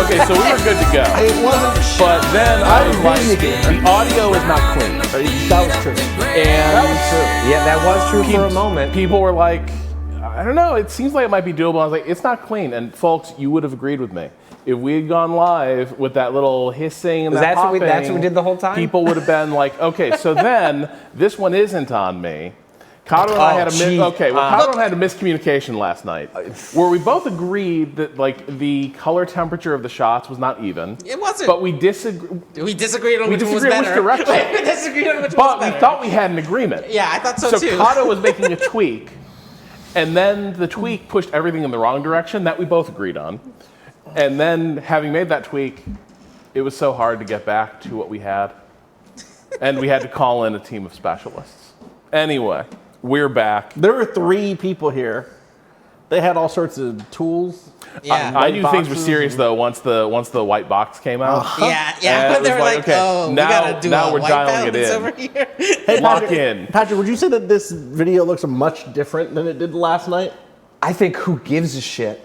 Okay, so we were good to go. It wasn't. But then I was like, the audio is not clean. That was true. And That was true. Yeah, that was true for a moment. People were like, I don't know, it seems like it might be doable. I was like, it's not clean. And folks, you would have agreed with me. If we had gone live with that little hissing and that popping, that's what we did the whole time? People would have been like, okay, so then this one isn't on me. Kato and I had Kato and I had a miscommunication last night, where we both agreed that like the color temperature of the shots was not even. It wasn't. But we disagreed. We disagreed on which one was Which better. direction. We disagreed on which one was But better. we thought we had an agreement. Yeah, I thought so too. So Kato was making a tweak, and then the tweak pushed everything in the wrong direction that we both agreed on. And then, having made that tweak, it was so hard to get back to what we had. And we had to call in a team of specialists. Anyway, we're back. There were 3 people here. They had all sorts of tools. Yeah. I knew things were serious though once the white box came out. Yeah. And They it were was like, okay, oh, we now gotta do we're a white dialing it balance in. over here. Hey, Lock Patrick, in. Patrick, would you say that this video looks much different than it did last night? I think who gives a shit?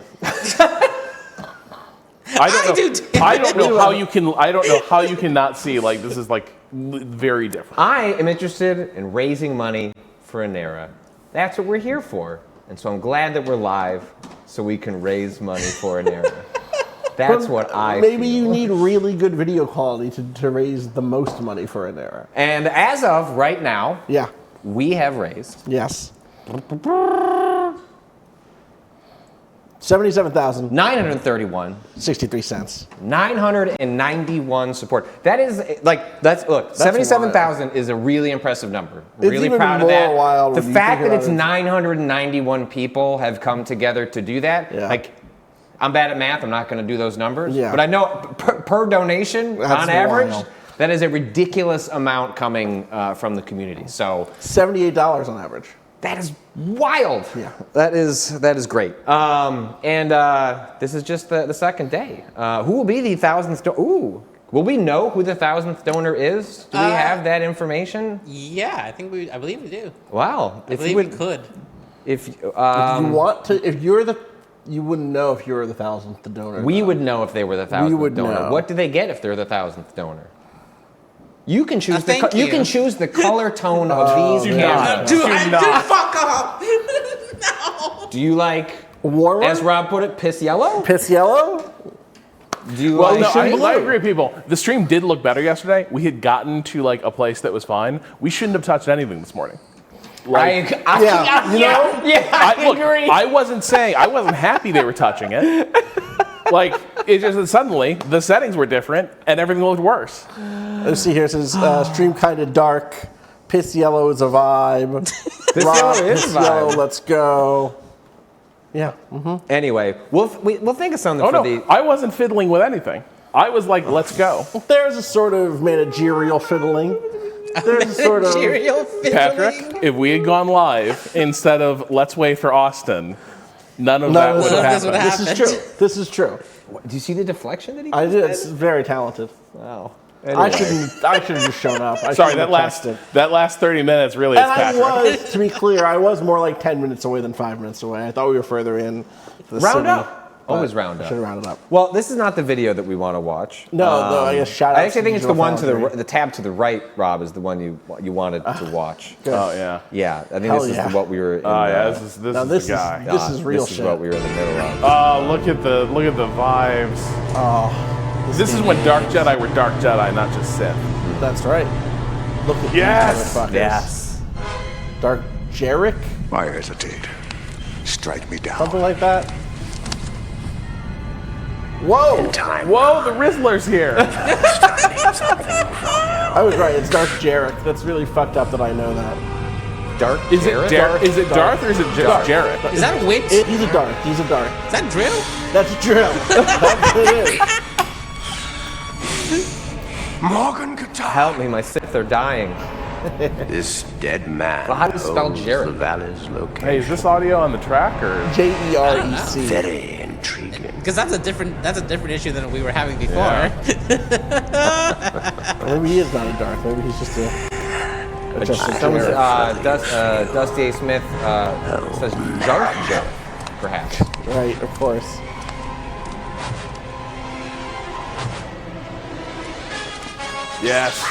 I don't I know. do. I don't know how you can. I don't know how you cannot see like this is like very different. I am interested in raising money for Anera. That's what we're here for. And so I'm glad that we're live so we can raise money for Anera. That's what I Maybe feel. you need really good video quality to raise the most money for an era. And as of right now, Yeah. we have raised Yes. 77,063 931, cents. 991 support. That is look, 77,000 is a really impressive number. It's Really even proud of more that. wild The when you fact think that it's about it. 991 people have come together to do that, Yeah. like, I'm bad at math, I'm not gonna do those numbers. Yeah. But I know per donation, That's on average, wild. that is a ridiculous amount coming from the community. So $78 on average. that is wild. Yeah. That is great. This is just the second day. Who will be the 1,000th donor? Ooh. Will we know who the 1,000th donor is? Do we have that information? Yeah, I believe we do. Wow. I believe we could. If If you want to, if you're the, you wouldn't know if you're the 1,000th donor. we would know if they were the 1,000th would donor. know. What do they get if they're the 1,000th donor? You can choose thank you you. can choose the color tone of these do not. cameras. Do not. Fuck off! No. Do you like, Warmer? as Rob put it, piss yellow? Piss yellow? Do you Well, like no, should I blue. agree with people. The stream did look better yesterday. We had gotten to like a place that was fine. We shouldn't have touched anything this morning. Like, I look, agree. I wasn't happy they were touching it. Like, it just suddenly the settings were different and everything looked worse. Let's see here. It says stream kind of dark. Piss yellow is a vibe. Piss Rob, yellow is piss a vibe. yellow, let's go. Yeah. Anyway, we'll think of something Oh for no, the. I wasn't fiddling with anything. I was like, let's go. There's a sort of managerial fiddling. There's a sort of. Managerial fiddling. Patrick, if we had gone live instead of let's wait for Austin, none of that would have this would happened. have This is true. This is true. Do you see the deflection that he? I did. It's very talented. Wow. I should have just shown up. I Sorry, shouldn't have texted. that last 30 minutes really is And I Patrick. was, to be clear, I was more like 10 minutes away than 5 minutes away. I thought we were further in. To the Round city, up. but Always round I up. should have rounded up. Well, this is not the video that we want to watch. No, I guess shout out. I actually think it's the one to Foundry. the tab to the right, Rob, is the one you wanted to watch. Good. Oh yeah. Yeah, I think Hell this yeah. is what we were. In Oh yeah. the- This is Now the guy. This is real this shit. is what we were in the middle of. Oh, look at the vibes. Oh, This is when Dark Jedi were Dark Jedi, not just Sith. that's right. Look at Yes! these motherfuckers. Yes. Dark Jarek, Why hesitate? Strike me down. something like that. Whoa! Whoa, the Rizzler's here. I was right. It's Dark Jarek. That's really fucked up that I know that. Dark. Is it Jarrett? Is it Darth or is it just Darth. Jarrett? Is that a witch? He's a dark. He's a dark. Is that drill? That's drill. That's what it is. Morgan Guitar. Help me, my Sith are dying. This dead man. Well, how do you spell holds Jarrett? The valley's location. Hey, is this audio on the track or? Jerec. Very intriguing. Because that's a different issue than we were having before. Yeah. Maybe he is not a dark. Maybe he's just a Someone's, Jarek. Dusty A. Smith says Darth Jarrett, perhaps. Right, of course. Yes.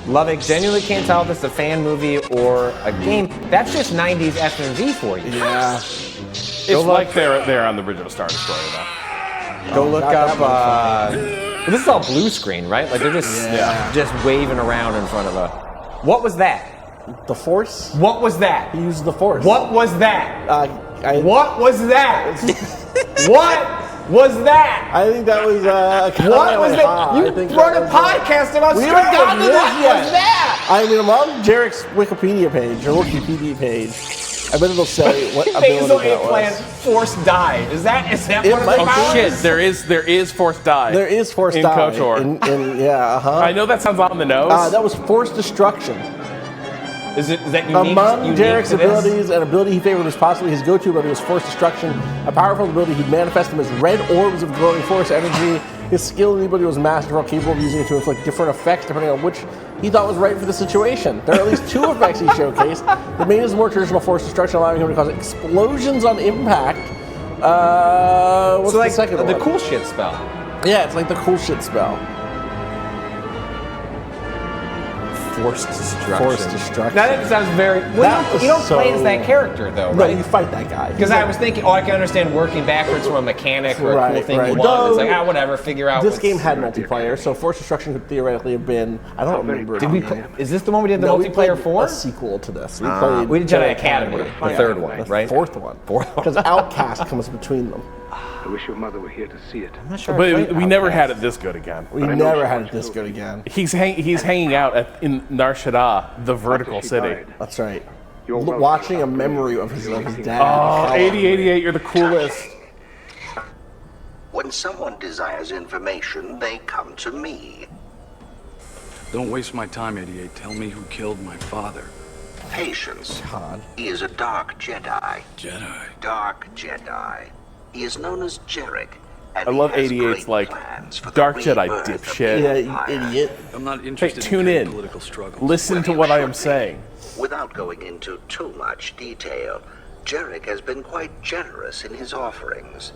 Love it. Genuinely can't tell if it's a fan movie or a game. That's just 90s FMV for you. Yeah. It's like they're on the original Star Destroyer, though. Go look God, that up. This is all blue screen, right? Like they're just waving around in front of a. What was that? The Force? What was that? He used the Force. What was that? What? What was that? What was that? I think that was What was that? You run a podcast about We Star haven't gotten to Wars. this What yet. was that? I mean, I'm on Jarek's Wikipedia page, or Wikipedia page. I bet it'll say what ability Basal that implant was. force die. Is that It one of might the be. powers? Shit, there is Force Die. There is Force in die. KOTOR. Yeah, uh-huh. I know that sounds on the nose. That was Force Destruction. Is that unique? Among unique Jarek's to this? abilities, an ability he favored was possibly his go-to ability was Force Destruction. A powerful ability, he'd manifest them as red orbs of glowing Force energy. His skill in the ability was masterful, capable of using it to inflict different effects depending on which he thought was right for the situation. There are at least 2 effects he showcased. The main is more traditional Force Destruction, allowing him to cause explosions on impact. What's So like the second one? the cool shit spell. Yeah, it's like the cool shit spell. Force destruction. Force Destruction. Now that sounds very. Well, That was you don't play as so- that character though, No, right? you fight that guy. Because I was thinking, I can understand working backwards from a mechanic or a cool Right, thing right. you want. It's No. like, whatever, figure out. This what's- game had multiplayer, so Force Destruction could theoretically have been. I don't remember. Did we? Is this the one we did the No, we multiplayer played for? a sequel to this. We played We did Jedi Academy, the third one, the right? fourth one. Because Outcast comes between them. I wish your mother were here to see it. I'm not sure. I But played we never Outcast. had it this good again. We never had it this good again. He's hanging out in Nar Shaddaa, the vertical She city. died. That's right. You're welcome. Watching a memory of his dad. Oh, 8088, you're the coolest. When someone desires information, they come to me. Don't waste my time, 88. Tell me who killed my father. Patience. God. He is a dark Jedi. Jedi. Dark Jedi. He is known as Jerac. And I love he has 88's great like, plans for the Dark Jedi rebirth of dipshit. Yeah, the you Empire. idiot. I'm not Hey, interested tune in in. political struggles. Listen to what I am saying. Without going into too much detail, Jerac has been quite generous in his offerings.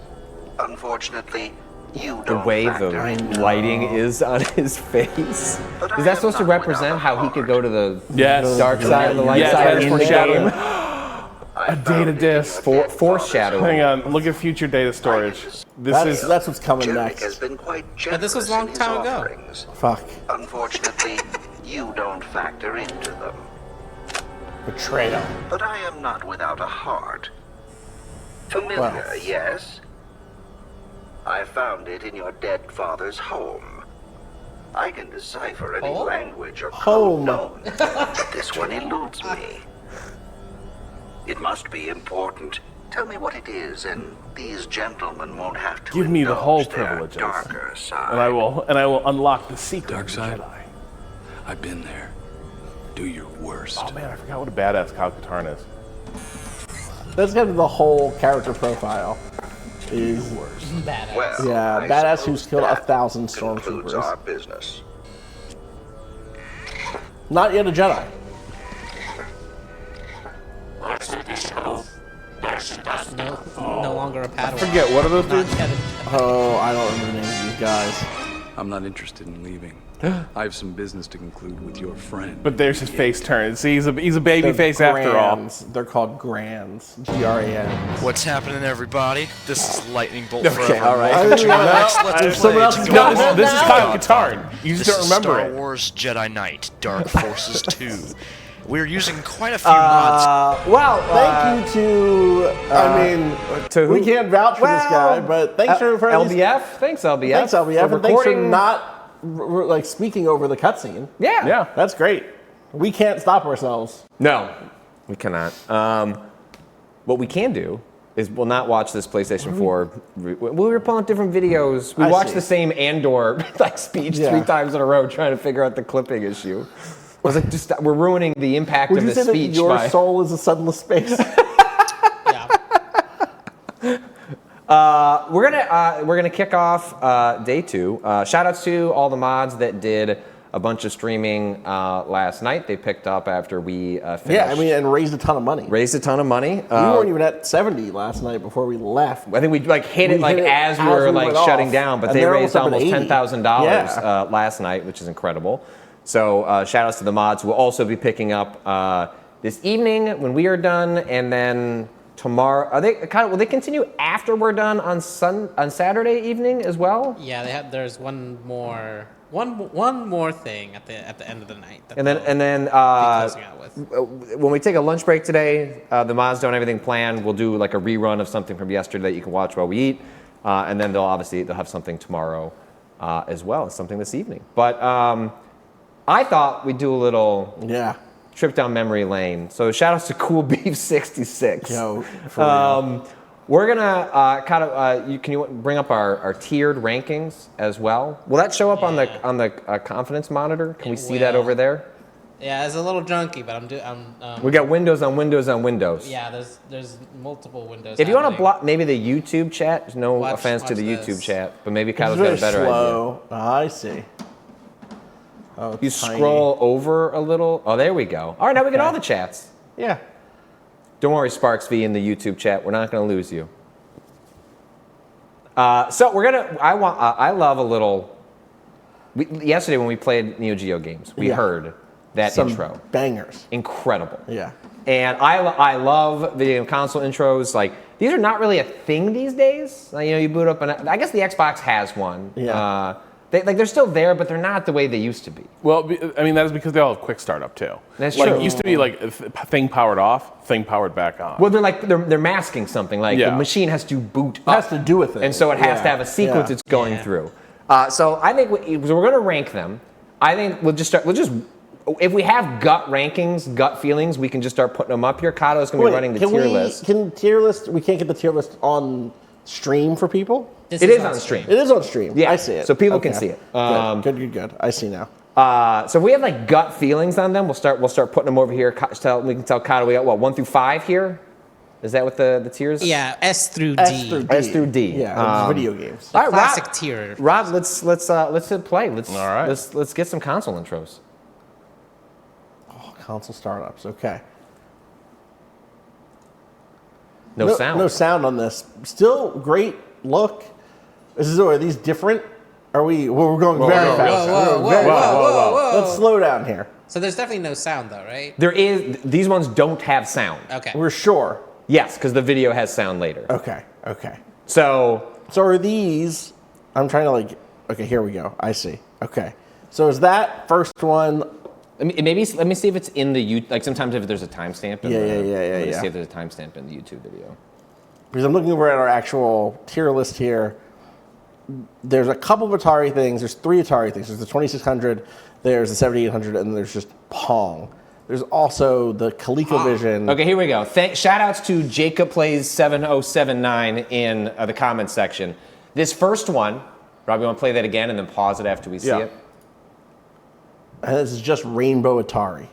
Unfortunately, you The don't way factor the into lighting is on his face. But I Is that am supposed to not represent without how he a could go to the Yes. dark side or the light Yes, side that is in foreshadowing. game? I A found data it in disk. your dead Foreshadowing. father's Hang on, look at future data storage. That's what's coming Jerac next. has been quite generous But this was a long in his time ago. offerings. Fuck. Unfortunately, you don't factor into them. Betrayal. But I am not without a heart. Familiar, Well. yes? I found it in your dead father's home. I can decipher any Home? language or Home. code known, but this one eludes me. It must be important. Tell me what it is, and these gentlemen won't have to Give me the whole indulge their privileges. darker side. And I will unlock the secret Dark of the side? Jedi. I've been there. Do your worst. Oh man, I forgot what a badass Kyle Katarn is. That's kind of the whole character profile. Is Badass. Well, yeah, I badass suppose who's killed that 1,000 concludes our stormtroopers. business. Not yet a Jedi. No longer a Padawan. Forget, what are those Not dudes? yet Oh, I don't remember the names of these guys. I'm not interested in leaving. I have some business to conclude with your friend. But there's his face turned. See, he's a baby They're face after all. Grands. They're called Grands. G-R-A-N. What's happening, everybody? This is Lightning Bolt Okay, Forever. all right. Welcome to our next Let's There's Play someone else to who's go got No, it. this is now? Kyle Katarn. You just This don't is remember Star it. Wars Jedi Knight Dark Forces 2. We're using quite a few mods. Thank you to, I mean, to who? we can't vouch for this guy, but thanks for at least- LBF. Thanks LBF. Thanks, LBF, for and thanks for recording. not like speaking over the cutscene. Yeah. Yeah. That's great. We can't stop ourselves. No, we cannot. What we can do is we'll not watch this PlayStation 4. We were pulling up different videos. We I watched see. the same Andor like speech Yeah. 3 times in a row trying to figure out the clipping issue. I was like, just we're ruining the impact Would of you the say that speech your by. soul is a sunless space? Yeah. We're gonna kick off day 2. Shout outs to all the mods that did a bunch of streaming last night. They picked up after we finished. Yeah, I mean, and raised a ton of money. Raised a ton of money. We weren't even at 70 last night before we left. I think we hit it as we were went shutting off, down, but and they they're raised almost up at almost $80. $10,000 last night, which is incredible. So shout outs to the mods. We'll also be picking up this evening when we are done, and then tomorrow. Will they continue after we're done on Saturday evening as well? Yeah, there's one more thing at the end of the night. And then closing out with. when we take a lunch break today, the mods don't have anything planned. We'll do like a rerun of something from yesterday that you can watch while we eat, and then they'll have something tomorrow as well as something this evening. But I thought we'd do a little trip down memory lane. So shout outs to Cool Beef 66. Yo, for real. We're gonna can you bring up our tiered rankings as well? Will that show up on the confidence monitor? Can we see that over there? Yeah, it's a little junky, but We got windows on windows on windows. Yeah, there's multiple windows. If you want to block maybe the YouTube chat, there's no offense to the YouTube chat, but maybe Kyle's got a better idea. I see. Oh, you scroll over a little. Oh, there we go. All right, now we get all the chats. Yeah. Don't worry, Sparks V in the YouTube chat. We're not going to lose you. So we're gonna. I love a little. Yesterday when we played Neo Geo games, we heard that some intro. Bangers. Incredible. Yeah. And I love video console intros. Like these are not really a thing these days. You boot up I guess the Xbox has one. Yeah. They're still there, but they're not the way they used to be. Well, I mean, that is because they all have quick startup too. That's true. true. It used to be like thing powered off, thing powered back on. Well, they're masking something. Like the machine has to boot up. It has to do with it. And so it has to have a sequence it's going through. So I think we're going to rank them. I think we'll just if we have gut rankings, gut feelings, we can just start putting them up here. Kato's going to be running the tier list. Can tier list? We can't get the tier list on stream for people. It is on stream. It is on stream. Yeah, I see it. So people can see it. Good. I see now. So if we have like gut feelings on them, we'll start putting them over here. We can tell Kato we got 1 through 5 here. Is that what the tiers? Yeah, S through D. S through D. Yeah, video games. All right, Classic tier. Rob, let's hit play. All right. Let's get some console intros. Oh, console startups. Okay. No sound. No sound on this. Still great look. Are these different? We're going very fast. Whoa. Let's slow down here. So there's definitely no sound though, right? There is. These ones don't have sound. Okay. We're sure. Yes, because the video has sound later. Okay. So are these? I'm trying to Okay, here we go. I see. Okay. So is that first one? let me see if it's in the like sometimes if there's a timestamp. Let me see if there's a timestamp in the YouTube video. Because I'm looking over at our actual tier list here. There's a couple of Atari things. There's 3 Atari things. There's the 2600, there's the 7800, and then there's just Pong. There's also the ColecoVision. Okay, here we go. Shout outs to Jacob Plays 7079 in the comments section. This first one, Rob, you want to play that again and then pause it after we see it? And this is just Rainbow Atari.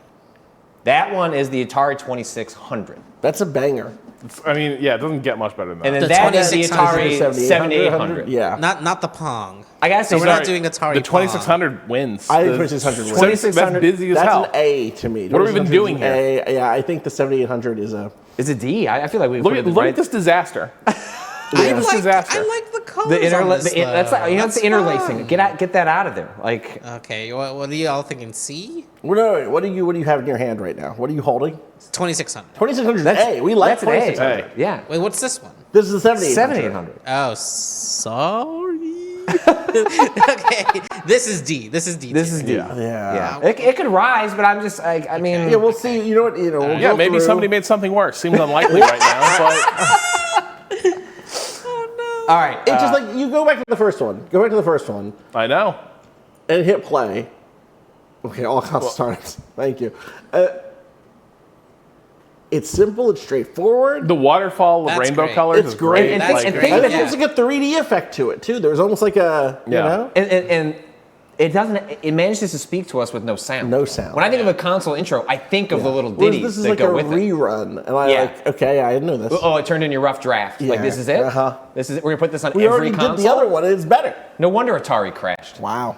That one is the Atari 2600. That's a banger. I mean, yeah, it doesn't get much better than that. And then The that is the 2600. Atari 7800. Yeah. Not the Pong. I gotta say, So we're not doing Atari The Pong. 2600 wins. I think 2600 wins. 2600 That's busy as That's hell. an A to me. What are we even 2600 doing is here? an A. Yeah, I think the 7800 is a... Is it D? I feel like we've Look at this disaster. Look at this disaster. I like the colors the on this, that's though. like, it's the interlacing. fun. Get that out of there. Like Okay, what are you all thinking? C? No, what do you have in your hand right now? What are you holding? 2600. 2600 is A. We like that's an A. 2600. Yeah. Wait, what's this one? This is the 7800. 7800. Oh, sorry. Okay, this is D. This is D. This is D. Yeah. It could rise, but I'm just I mean Yeah, we'll see. You know what? We'll Yeah, go maybe through. somebody made something worse. Seems unlikely right now, but all right. It's just like you go back to the first one. Go back to the first one I know. and hit play. Okay, all console startups. Thank you. It's simple. It's straightforward. The waterfall of That's rainbow great. colors It's is great. great. And Like, think And of there's like a 3D effect to it too. There's almost like a you know. and it doesn't. It manages to speak to us with no sound. No sound. When I think of a console intro, I think of the little Whereas ditties this is that like go a with it. rerun, and I Yeah. okay, I didn't know this. Oh, it turned in your rough draft. Like Yeah. this is it. Uh-huh. This is it. We're gonna put this on We every already console. did the other one, and it's better. No wonder Atari crashed. Wow.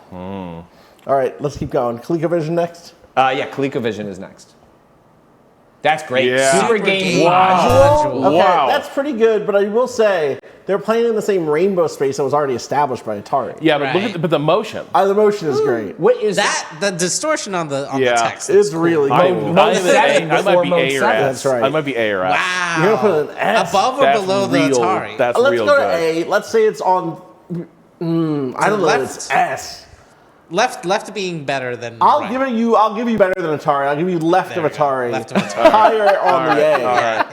All right, let's keep going. ColecoVision next. Yeah, ColecoVision is next. That's great. Yeah. Super Super Game Game Module. Module. Okay, Wow. that's pretty good, but I will say they're playing in the same rainbow space that was already established by Atari. Yeah, but look Right. at the motion. The motion is great. What is The distortion on the Yeah. text. It's really I cool. might seven be before A mode or seven. S. That's right. I might be A or S. Wow. You're gonna put an S. Above or That's below the real, Atari? That's Let's real go good. to A. Let's say it's on. I don't know. left? It's S. Left being better than I'll right. give you better than Atari. I'll give you left There of we go. Atari. Left of Atari. Higher on the A.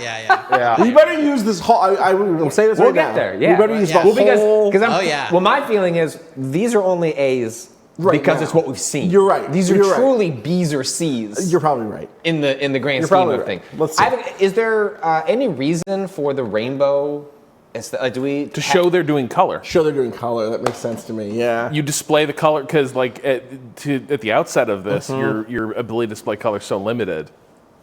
Yeah. You better use this whole. I will say this We'll right get now. there. Yeah. You better use Yeah. the Well, whole. because Oh, yeah. Well, my feeling is these are only A's Right because now. it's what we've seen. You're right. These are You're right. truly B's or C's You're probably right. in the grand You're scheme probably of right. things. Let's see. Is there any reason for the rainbow? Do we To show they're doing color. Sure, they're doing color. That makes sense to me. Yeah. You display the color because, like, at the outset of this, Mm-hmm. your ability to display color is so limited.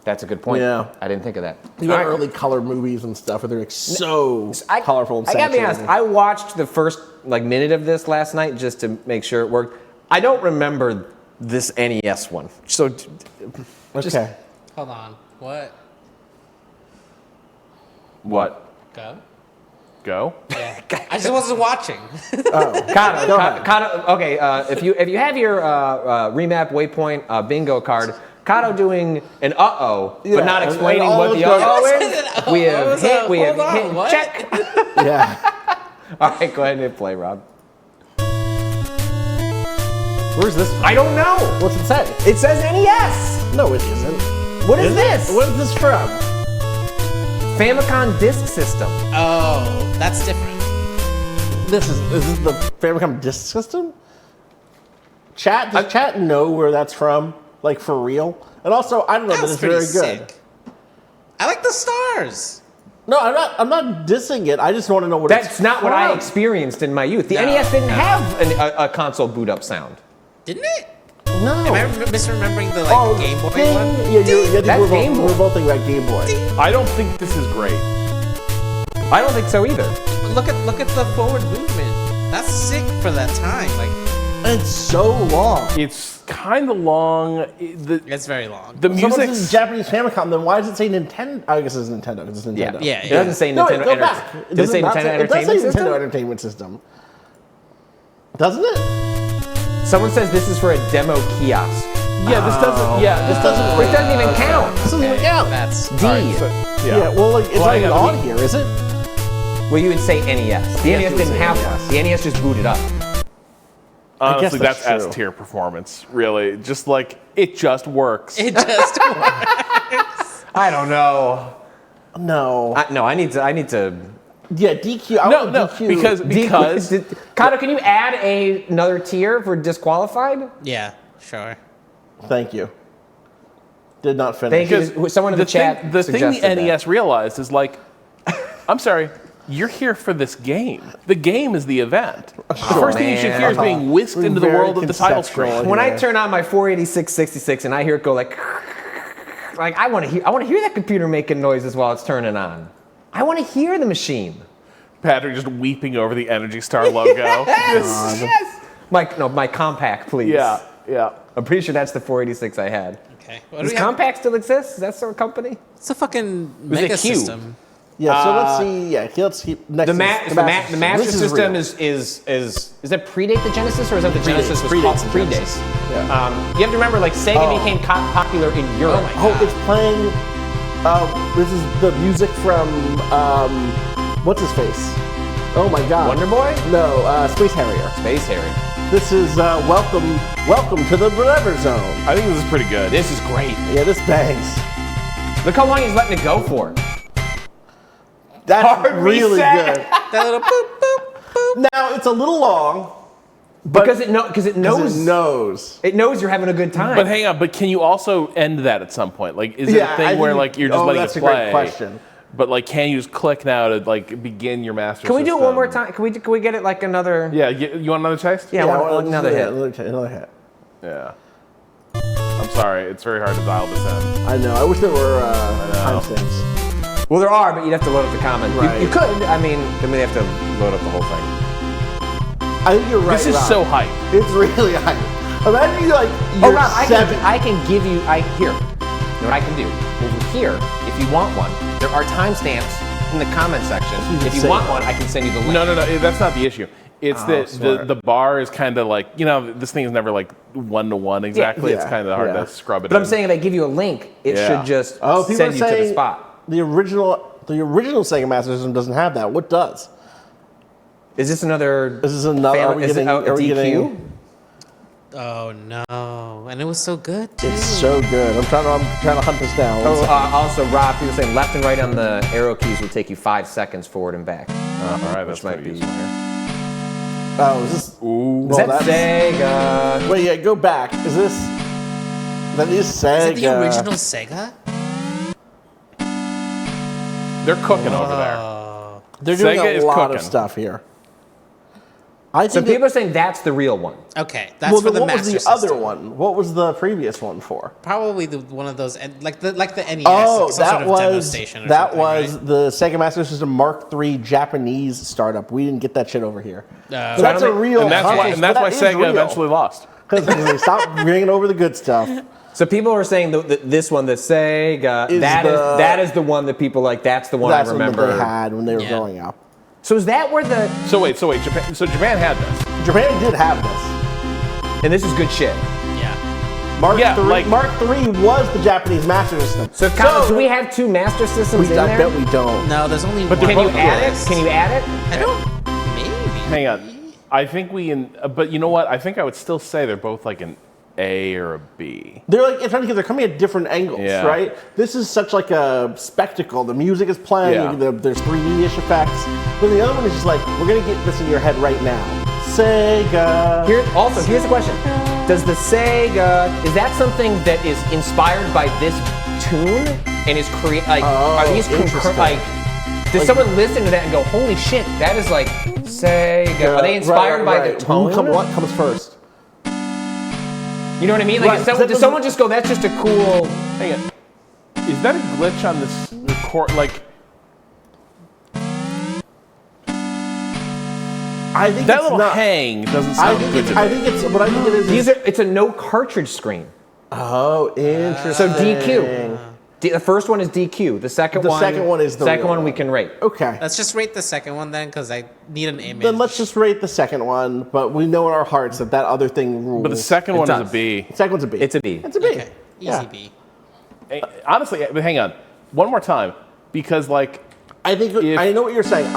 That's a good point. Yeah. I didn't think of that. You got All right. early color movies and stuff, where they're like so I- colorful and I gotta be saturated. honest. I watched the first minute of this last night just to make sure it worked. I don't remember this NES one. So Okay. Hold on. What? What? Go. Go? Yeah. I just wasn't watching. Kato, okay, if you have your remap waypoint bingo card, Kato doing an uh-oh, Yeah, but not and explaining all what of the us uh-oh go- is. We have hit, we have Hold on, hit, what? check. Yeah. All right, go ahead and hit play, Rob. Where's this? I don't know. What's it say? It says NES. No, it isn't. What is this? What is this from? Famicom Disk System. Oh, that's different. Is this the Famicom Disk System? Chat, does chat know where that's from? Like, for real? And also, I don't know That that was it's pretty very good. sick. I like the stars. No, I'm not dissing it. I just want to know what That's it's not what I from. experienced in my youth. The No, NES didn't no. have a console boot up sound. Didn't it? No. Am I misremembering the Game Boy ding. one? Yeah, That's Game Boy. we're both thinking about Game Boy. I don't think this is great. I don't think so either. Look at the forward movement. That's sick for that time. Like, It's so long. It's kind of long. it's very long. The Someone music. says Japanese Famicom, then why does it say Nintendo? I guess it's Nintendo because it's Nintendo. Yeah, It doesn't say No, Nintendo. wait, go back. Does it say not Nintendo it does say Entertainment System? Nintendo Entertainment System. Doesn't it? Someone says this is for a demo kiosk. Yeah, this doesn't. Yeah, This doesn't. It doesn't even count. This doesn't even count. That's D. Yeah. Well, like, it's Well, not I even gotta on be- here, is it? Well, you would say NES. The Yes, NES you would didn't say have NES. one. The NES just booted up. honestly, that's that's true. S tier performance. Really, just like it just works. it. Just I don't know. No. I need to. Yeah, DQ. I No, want no, DQ. because Kato, can you add another tier for disqualified? yeah, sure. Thank you. Did not finish. Thank you. Someone in the chat thing the suggested that. NES realized is like, I'm sorry, you're here for this game. The game is the event. The first thing you should hear is being whisked We're into the very world of the title conceptual screen. When I Yeah. turn on my 486-66 and I hear it go like I want to hear that computer making noises while it's turning on. I want to hear the machine. Patrick just weeping over the Energy Star logo. Yes. My compact, please. Yeah, yeah. I'm pretty sure that's the 486 I had. Okay. What do Does we have? compact still exist? Is that still a company? It's a fucking was a mega Q. system. Yeah, so let's see. Yeah, let's see. Next The is Master This is System real. is that predate the Genesis or is that the Genesis was Predates called the Genesis. predates? Yeah. You have to remember, like Sega Oh. became popular in Europe. Oh, it's playing. This is the music from what's his face? Oh my God. Wonder Boy? No, Space Harrier. Space Harry. This is welcome to the Whatever Zone. I think this is pretty good. This is great. Yeah, this bangs. Look how long he's letting it go for. That's Hard really reset. good. That little boop boop boop. Now it's a little long, but Because it knows it knows. it knows you're having a good time. But hang on, but can you also end that at some point? Like, is it Yeah, a thing I where think- like you're just oh, letting that's it a great play? question. But like, can you just click now to like begin your master? Can we do it one system? more time? Can we get it like another? Yeah, you want another taste? Yeah, I want another hit. Another hit. Yeah. I'm sorry, it's very hard to dial this in. I know. I wish there were know. timestamps. Well, there are, but you'd have to load up the comment. Right. You could. I mean, then we have to load up the whole thing. I think you're right. This is Rob. so hype. It's really hype. Imagine you like Oh, you're Rob, 7. I can give you. Here. You know what I can do? Over here, if you want one, there are timestamps in the comment section. If you want one, I can send you the link. No, that's not the issue. It's that the bar is kind of like, this thing is never like one-to-one exactly. It's kind of hard to scrub it But in. I'm saying if I give you a link, it should just people send you to the saying spot. The original Sega Master System doesn't have that. What does? Is this another? Is this another? Are we getting? Are we getting? Oh no! And it was so good too. It's so good. I'm trying to hunt this down. Oh, also, Rob, people saying left and right on the arrow keys will take you 5 seconds forward and back. All right, which that's might be. Oh, is this? Ooh. Is that Sega? Wait, yeah, go back. Is this? That is Sega. Is it the original Sega? They're cooking over there. They're doing Sega a is lot cooking. of stuff here. I So think people are saying that's the real one. Okay, that's well, for the what Master was the System. other one? What was the previous one for? Probably one of those, like the NES. Oh, like some that sort of demo was station or that something, was right? the Sega Master System Mark III Japanese startup. We didn't get that shit over here. So So that's a real. And that's why console. Sega real. eventually lost. Because they stopped bringing over the good stuff. So people are saying this one, the Sega, that is the one that people like. That's the one That's I what remember. they had when they were growing up. So is that where the? So wait, Japan had this. Japan did have this. And this is good shit. Yeah. Mark Yeah, III, like- Mark III was the Japanese Master System. So, Colin, do we have 2 Master Systems in I there? bet we don't. No, there's only But one. they're Can you both add good. it? Can you add it? I don't. Maybe. Hang on. I think but you know what? I think I would still say they're both like an A or a B. They're like, it's funny because they're coming at different angles, Yeah. right? This is such like a spectacle. The music is playing. Yeah. There's 3D-ish effects. But the other one is just like, we're gonna get this in your head right now. Sega. Here's the question: does the Sega is that something that is inspired by this tune and is are these interesting. does someone listen to that and go, holy shit, that is like Sega? Are they inspired by the tone? What comes first? You know what I mean? Like, Right, does someone just go, that's just a cool? Hang on. Is that a glitch on this record? Like I think that it's little not. hang doesn't I sound think good it's. to me. I think it's. What I think it is. It's a no cartridge screen. Oh, interesting. So DQ. The first one is DQ. The second one is the second real one we one. can rate. Okay. Let's just rate the second one then, because I need an image. Then let's just rate the second one, but we know in our hearts that other thing rules. But the second one does. is a B. The second one's a B. It's a B. It's a B. Okay. Easy Yeah. B. Honestly, but hang on. One more time. Because like I think If- I know what you're saying.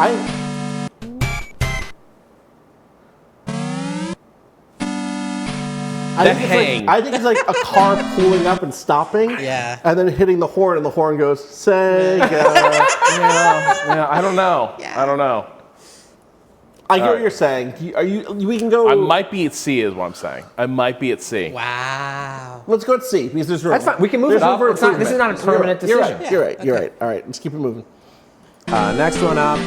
That hang. I think it's like a car pulling up and stopping. Yeah. And then hitting the horn, and the horn goes, Sega. yeah, I don't know. Yeah. I don't know. I get what you're saying. We can go. I might be at C is what I'm saying. I might be at C. Wow. Let's go at C, because there's room. That's fine. We can move There's it room up. for It's not- this is not a improvement. permanent You're decision. right. You're right. You're okay. right. All right. Let's keep it moving. Next one up.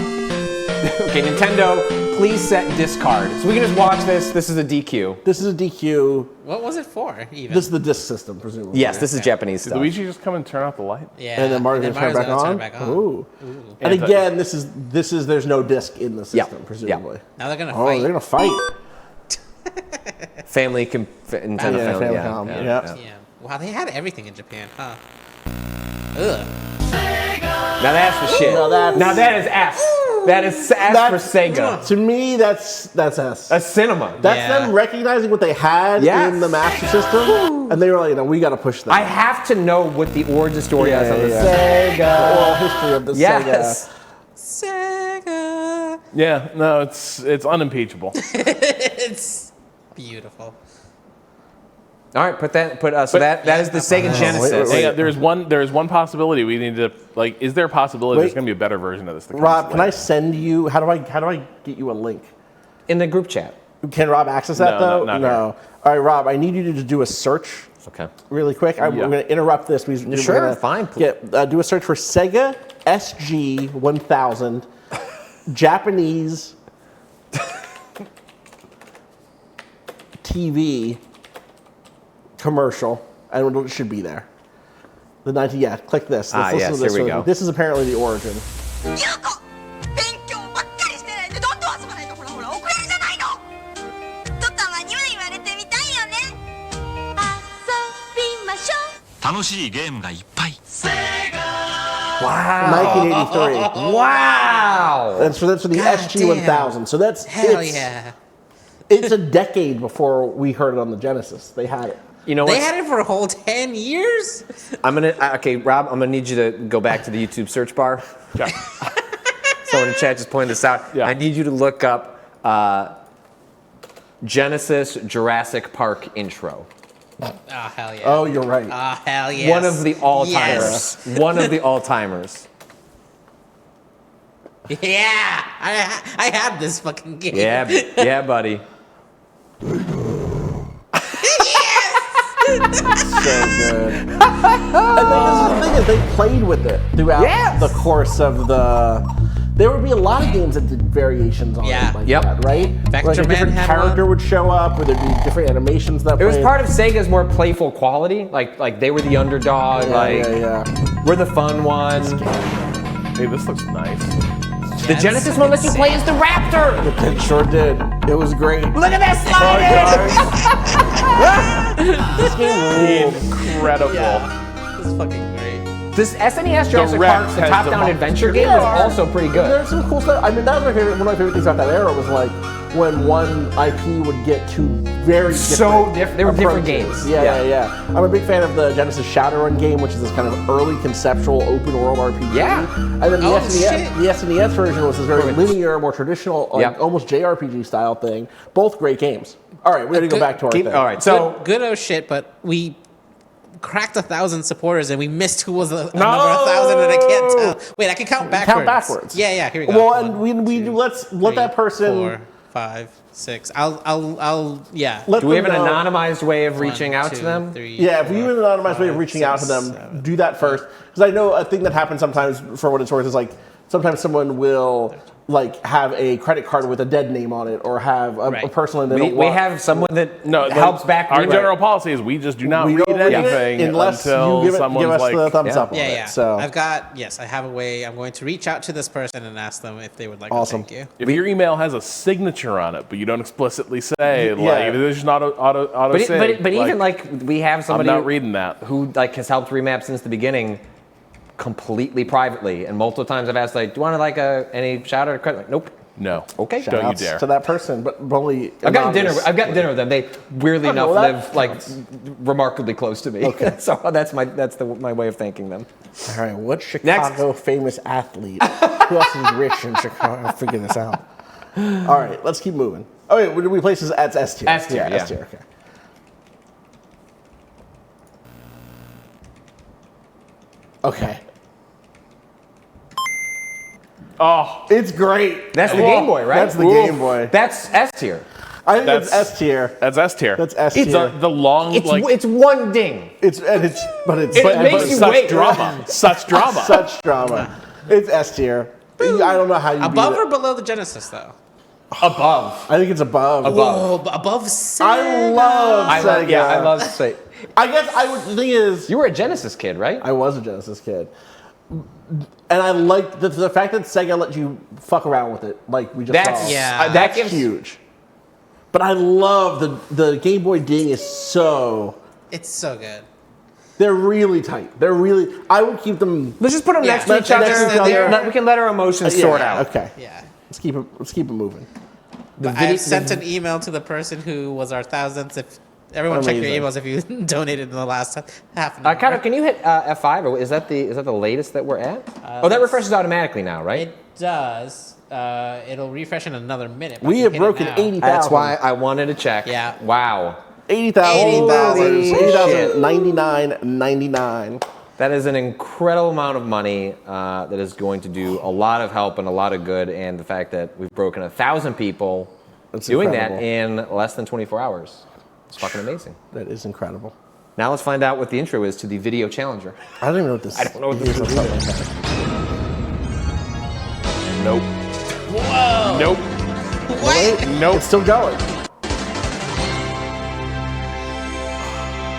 Okay, Nintendo, please set discard. So we can just watch this. This is a DQ. This is a DQ. What was it for, even? This is the disc system, presumably. Yes, this is Japanese Did stuff. Luigi just come and turn off the light? yeah. And then Mario's gonna turn it back gonna on. turn it back on. Ooh. And again, this is there's no disc in the system, presumably. Now they're gonna Oh, fight. they're gonna fight. Nintendo Yeah, Family. Famicom, yeah. Yeah. Wow, they had everything in Japan, huh? Ugh. Now that's the shit. Now that is S. That is S for Sega. To me, that's S. A cinema. That's Yeah. them recognizing what they had Yes. in the Master System, and they were like, "No, we got to push that." I have to know what the origin story is on the The Sega. oral history of the Yes. Sega. Yeah, no, it's unimpeachable. It's beautiful. All right, so that is the Sega Genesis. wait. Hang on, there is one possibility we need to like. Is there a possibility there's Wait. going to be a better version of this? that comes Rob, can I later? send you? How do I get you a link? In the group chat. Can Rob access that No, though? not no. here. All right, Rob, I need you to do a search Okay. really quick. I'm going to interrupt this. We're Sure, gonna fine. do a search for Sega SG-1000 Japanese TV commercial, and it should be there. The 90, yeah. Click this. Let's listen yes, to this here we one. go. This is apparently the origin. ユウコ勉強ばっかりしてないでどんどん遊ばないとほらほら遅れるじゃないのちょっとはマニュアル言われてみたいよね楽しいゲームがいっぱい。 1983. Wow. That's for the SG-1000. So that's Hell it's, yeah. It's a decade before we heard it on the Genesis. They had it. You know They what? had it for a whole 10 years? Okay, Rob, I'm gonna need you to go back to the YouTube search bar. Yeah. Someone in chat just pointed this out. Yeah. I need you to look up Genesis Jurassic Park intro. Oh, hell yeah. Oh, you're right. Oh, hell yes. One of the all-timers. Yes. One of the all-timers. Yeah. I had this fucking game. Yeah, buddy. So good. And the thing is, they played with it throughout the course of the. There would be a lot of games that did variations on it like that, right? Vector like a Man different had character one. would show up, or there'd be different animations that It was played. part of Sega's more playful quality. Like they were the underdog. We're the fun one. Hey, this looks nice. The Genesis one lets you play as the Raptor. It sure did. It was great. Look at that slide! This game ruled. Incredible. This is fucking great. This SNES Jurassic Rex Park, the has top-down the adventure monster. game, was also pretty good. There's some cool stuff. I mean, that was one of my favorite things about that era was like when one IP would get two very So different. They were different approaches. games. Yeah. I'm a big fan of the Genesis Shadowrun game, which is this kind of early conceptual open world RPG. Yeah. And then the SNES version was this very linear, more traditional, like almost JRPG style thing. Both great games. All right, we're gonna go back to our thing. All right, so Good oh shit, but we cracked 1,000 supporters and we missed who was number 1,000 and I can't tell. Wait, I can count backwards. Count backwards. Yeah, here we go. Well, 1, and we let's let 3, that person. 4, 5, 6. I'll yeah. Let do we have them an know. anonymized way of 1, reaching out 2, to them? 3, Yeah, if you have an anonymized way of 5, reaching out to 6, them, 7. do that first. Because I know a thing that happens sometimes, for what it's worth, is like sometimes someone will like have a credit card with a dead name on it, or have a personal name. We have someone that helps back. Our general policy is we just do not read don't read it anything unless until you give someone's us like, the thumbs up on Yeah, it. yeah. So I have a way. I'm going to reach out to this person and ask them if they would like Awesome. to thank you. if your email has a signature on it, but you don't explicitly say, like, if it's just not auto But even like we have somebody I'm not reading that. who like has helped remap since the beginning, completely privately, and multiple times I've asked like, do you want like any shout out or credit? Like, nope. No. Okay. shout Don't you outs dare. to that person, but only I've gotten dinner with them. They weirdly Okay, enough well, that live like counts. remarkably close to me. Okay. So that's my way of thanking them. All right, what Chicago famous athlete? Who else is rich in Chicago? I'll figure this out. All right, let's keep moving. Oh wait, did we place this at S tier? S tier, yeah. S tier. Okay. Okay. Oh, It's great. That's the Game Boy, right? That's the Game Boy. That's S tier. I think That's- that's S tier. that's S tier. That's S It's tier. the long, It's one ding. It's It makes you such wait. drama. Such drama. such drama. It's S tier. I don't know how you Above beat or it. below the Genesis though? Above. I think it's above. Whoa, above Sega. I love Sega. I love say. I guess I would. The thing is, You were a Genesis kid, right? I was a Genesis kid, and I liked the fact that Sega let you fuck around with it, like we just That's saw. Yeah. that gives Huge. But I love the Game Boy ding is so. It's so good. They're really tight. They're really. I would keep them. Let's just put them Yeah. next to each other. Next to each other. We can let our emotions Yeah, sort out. Okay. Yeah. Let's keep it moving. I sent an email to the person who was our thousandth. If everyone check your Amazing. emails if you donated in the last half an hour. Carter, can you hit F5? Or is that the latest that we're at? That refreshes automatically now, right? It does. It'll refresh in another minute. but We I have can hit it broken now. 80,000. That's why I wanted to check. Yeah. Wow. 80,000. Holy 80,099.99. That is an incredible amount of money that is going to do a lot of help and a lot of good. And the fact that we've broken 1,000 people That's doing incredible. that in less than 24 hours. It's fucking amazing. That is incredible. Now let's find out what the intro is to the Video Challenger. I don't even know what this. I don't know what this is. Nope. Whoa. Nope. What? Nope. It's still going.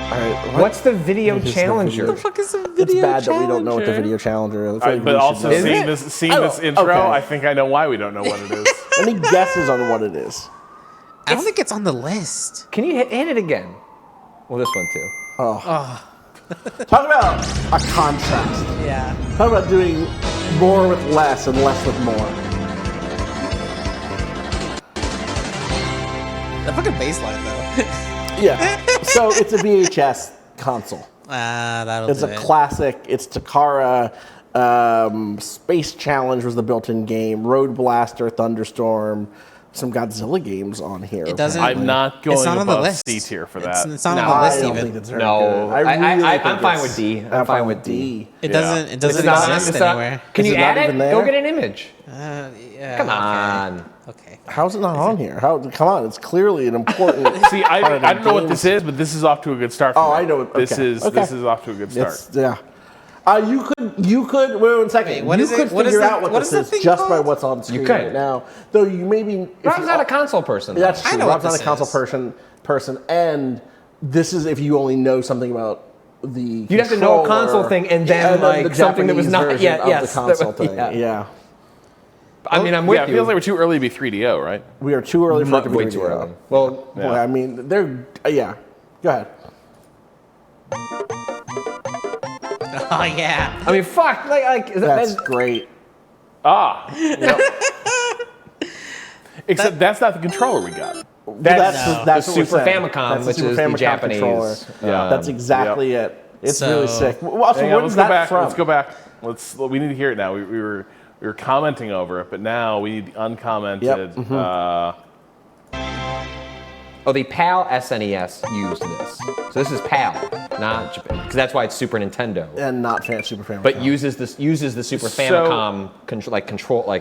All right. what? What's the Video What is the Challenger? Video- What the fuck is a It's video bad that we don't know what the challenger? video challenger is. I feel like But we should also know. Is seeing it? this intro, okay. I think I know why we don't know what it is. Any guesses on what it is? I don't think it's on the list. Can you hit it again? Well, this one too. Talk about a contrast. Yeah. Talk about doing more with less and less with more. The fucking baseline though. Yeah. So it's a VHS console. That'll It's do a it. classic. It's Takara. Space Challenge was the built-in game. Road Blaster, Thunderstorm, some Godzilla games on here. It doesn't- I'm not going It's not on the above list. C tier for that. It's not No, on the I list don't even. think it's very No, good. really I'm think fine it's- with D. I'm fine with D. It Yeah. doesn't. It It's doesn't not- exist it's not- anywhere. Can Is you it not add it? even there? Go get an image. Yeah. Come okay. on. Okay. How's it not on here? Come on, it's clearly an important. See, part of the I don't know what games. this is, but this is off to a good start. For Oh, me. I know it. This Okay. is Okay. this is off to a good start. It's, yeah. You could. Wait 1 second. Wait, what you is it? could What is figure the- out what what this is the is thing just by called? what's on screen could. right now. Though you maybe. Rob's not a console person. though. That's I true. know what Rob's not a this console is. person, and this is if you only know something about the. You'd have to know a console thing and then, like, the something that was Japanese not version yet. of Yes, the console that was- thing. Yeah. I mean, I'm with Yeah, it you. feels like we're too early to be 3DO, right? We are too early for it to be way too video. early. Well, Boy, I mean, they're yeah. Go ahead. Oh yeah. I mean, fuck. Like That's great. Except that's not the controller we got. That's the what we're Super saying. Famicom, That's which Super is the Famicom Japanese. controller. Yeah. That's exactly it. It's So- really sick. Well, so Hang on, where's let's go that back. from? Let's go back. We need to hear it now. We were commenting over it, but now we need the uncommented. Yep. Oh, the PAL SNES used this. So this is PAL, not Japan, because that's why it's Super Nintendo. And not Super Famicom. But uses the Super So- Famicom control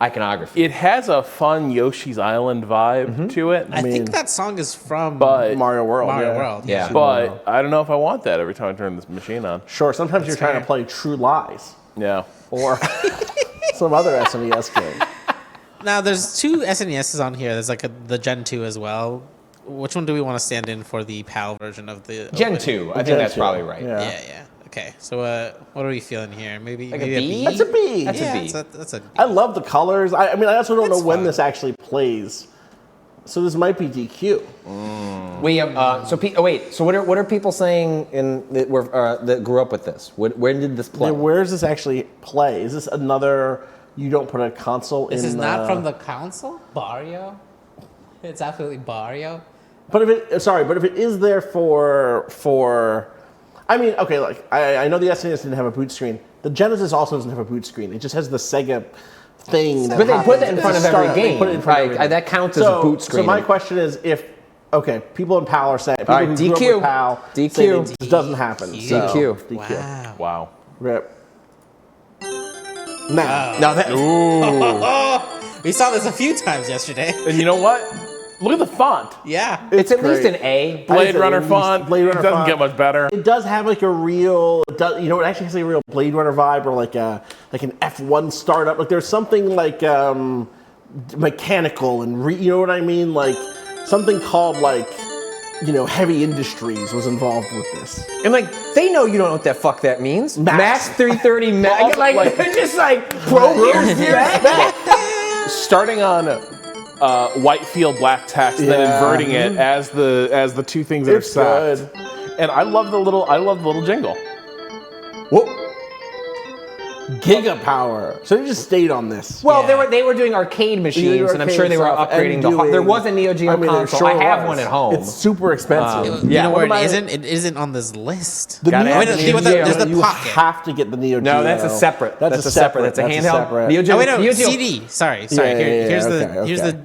iconography. It has a fun Yoshi's Island vibe to it. I mean- think that song is from But Mario World. Mario yeah. World. Yeah. but I don't know if I want that every time I turn this machine on. Sure. Sometimes you're trying fair. to play True Lies Yeah. or some other SNES game. Now there's two SNESs on here. There's like the Gen 2 as well. Which one do we want to stand in for the PAL version of the Gen opening? 2, I Gen think that's 2, probably right. yeah. Yeah. Okay. So what are we feeling here? Maybe Like a maybe a B? B. That's a B. That's yeah, a B. That's a B. I love the colors. I mean, I also don't It's know when fun. this actually plays. So this might be DQ. So what are people saying that grew up with this? When did this play? Then where does this actually play? Is this another? You don't put a console in. This is not from the console? Barrio? It's absolutely Barrio. But if it is there for, I mean, okay, like I know the SNES didn't have a boot screen. The Genesis also doesn't have a boot screen. It just has the Sega thing. But they put it in front of every They game. put it in front of Like, everything. that counts as a boot screen. So my question is, if people in PAL are saying people All right, who grew up DQ. with PAL DQ. say that this doesn't happen. So, DQ. DQ. Wow. Wow. Rip. Now, No, that, We saw this a few times yesterday. And you know what? Look at the font. Yeah. it's at great. least an A. Blade say Runner at least font. Blade Runner it doesn't font. get much better. it does have like a real, it actually has a real Blade Runner vibe, or like an F1 startup. Like there's something like mechanical and you know what I mean? Like something called like, Heavy Industries was involved with this. And they know you don't know what the fuck that means. Max. 330 Max. Like- They're just Pro Gears. Starting on white field black text, and then Yeah. inverting it as the two things that It's are set. And I love the little jingle. Whoa. Giga Power. So they just stayed on this. Well, Yeah. they were doing arcade machines, and I'm sure they were stuff upgrading and the. doing- There was a Neo Geo there console. sure I have was. one at home. It's super expensive. You Yeah. know What where am I- it isn't? It isn't on this list. The Gotta Neo have the Geo, Neo Geo. There's the you Pocket. have to get the Neo Geo. No, that's a separate. That's a separate. That's a That's handheld. separate. Neo Geo. Oh wait, no, Neo Geo. CD. Sorry. Yeah, Here's okay. the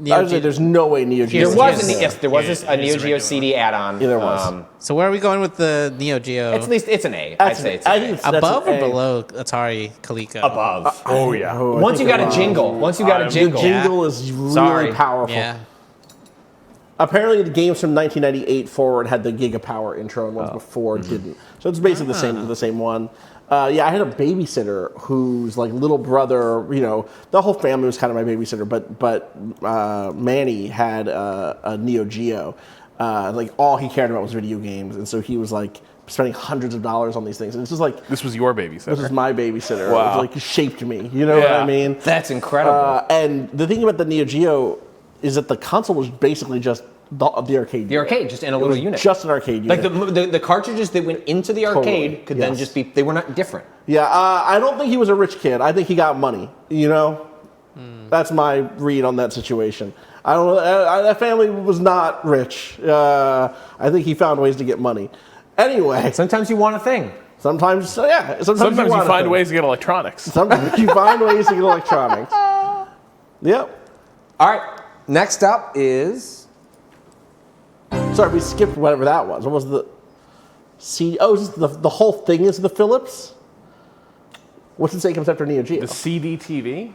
I Neo was like, Geo. there's no way Neo Geo. There Yes. was Yes. there was a Neo Here's the Geo regular CD add-on. Yeah, there was. So where are we going with the Neo Geo? It's at least it's an A. I'd That's- say it's I an think A. it's- that's Above an or A. below Atari Coleco? Above. Oh yeah. Oh, I Once you think got a above. jingle. Once you got a The jingle. jingle is really Sorry. powerful. Yeah. Apparently, the games from 1998 forward had the Giga Power intro, and ones before didn't. So it's basically the same one. Yeah, I had a babysitter whose little brother. The whole family was kind of my babysitter, but Manny had a Neo Geo. All he cared about was video games, and so he was spending hundreds of dollars on these things. And it's just This was your babysitter. this is my babysitter. Wow. It shaped me. You know what I Yeah. mean? That's incredible. And the thing about the Neo Geo is that the console was basically just The arcade. The arcade, just in a little unit. Just an arcade unit. Like the cartridges that went into the arcade could then just be, they were not different. Yeah, I don't think he was a rich kid. I think he got money, you know? That's my read on that situation. I don't know. That family was not rich. I think he found ways to get money. Anyway. Sometimes you want a thing. Sometimes you find ways to get electronics. Sometimes you find ways to get electronics. Yep. All right. Next up is... Sorry, we skipped whatever that was. What was the... CD? Oh, is the whole thing is the Philips? What's it say comes after Neo Geo? The CD TV?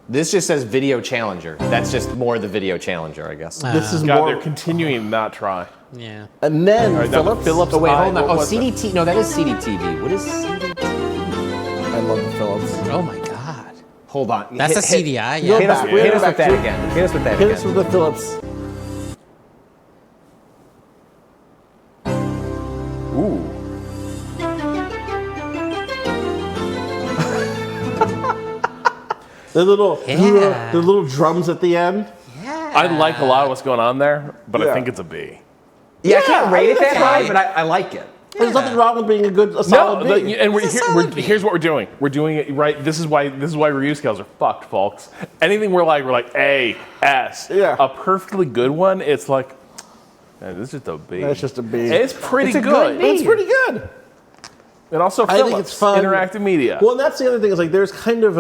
This just says Video Challenger. That's just more the Video Challenger, I guess. This is God, more... they're continuing to not try. Yeah. And then Right, Philips? Philips. Oh, wait, hold on. What Oh, was it? CDT. No, that is CDTV. What is CDTV? I love the Philips. Oh my God. Hold on. That's a CDI. Yeah. Hit us with back that to- again. Hit us with that Hit again. us with the Philips. Ooh. The little drums at the end. I like a lot of what's going on there, but I Yeah. think it's a B. Yeah, I can't rate it that that's high, fine. but I like it. There's nothing wrong with being a solid No, B. and It's a solid B. here's what we're doing. We're doing it right. This is why review scales are fucked, folks. Anything we're like A, S. Yeah. A perfectly good one, it's like, man, this is just a B. That's just a B. It's pretty It's a good. good B. It's pretty good. And also I Philips, think it's fun. interactive media. Well, and that's the other thing is like there's kind of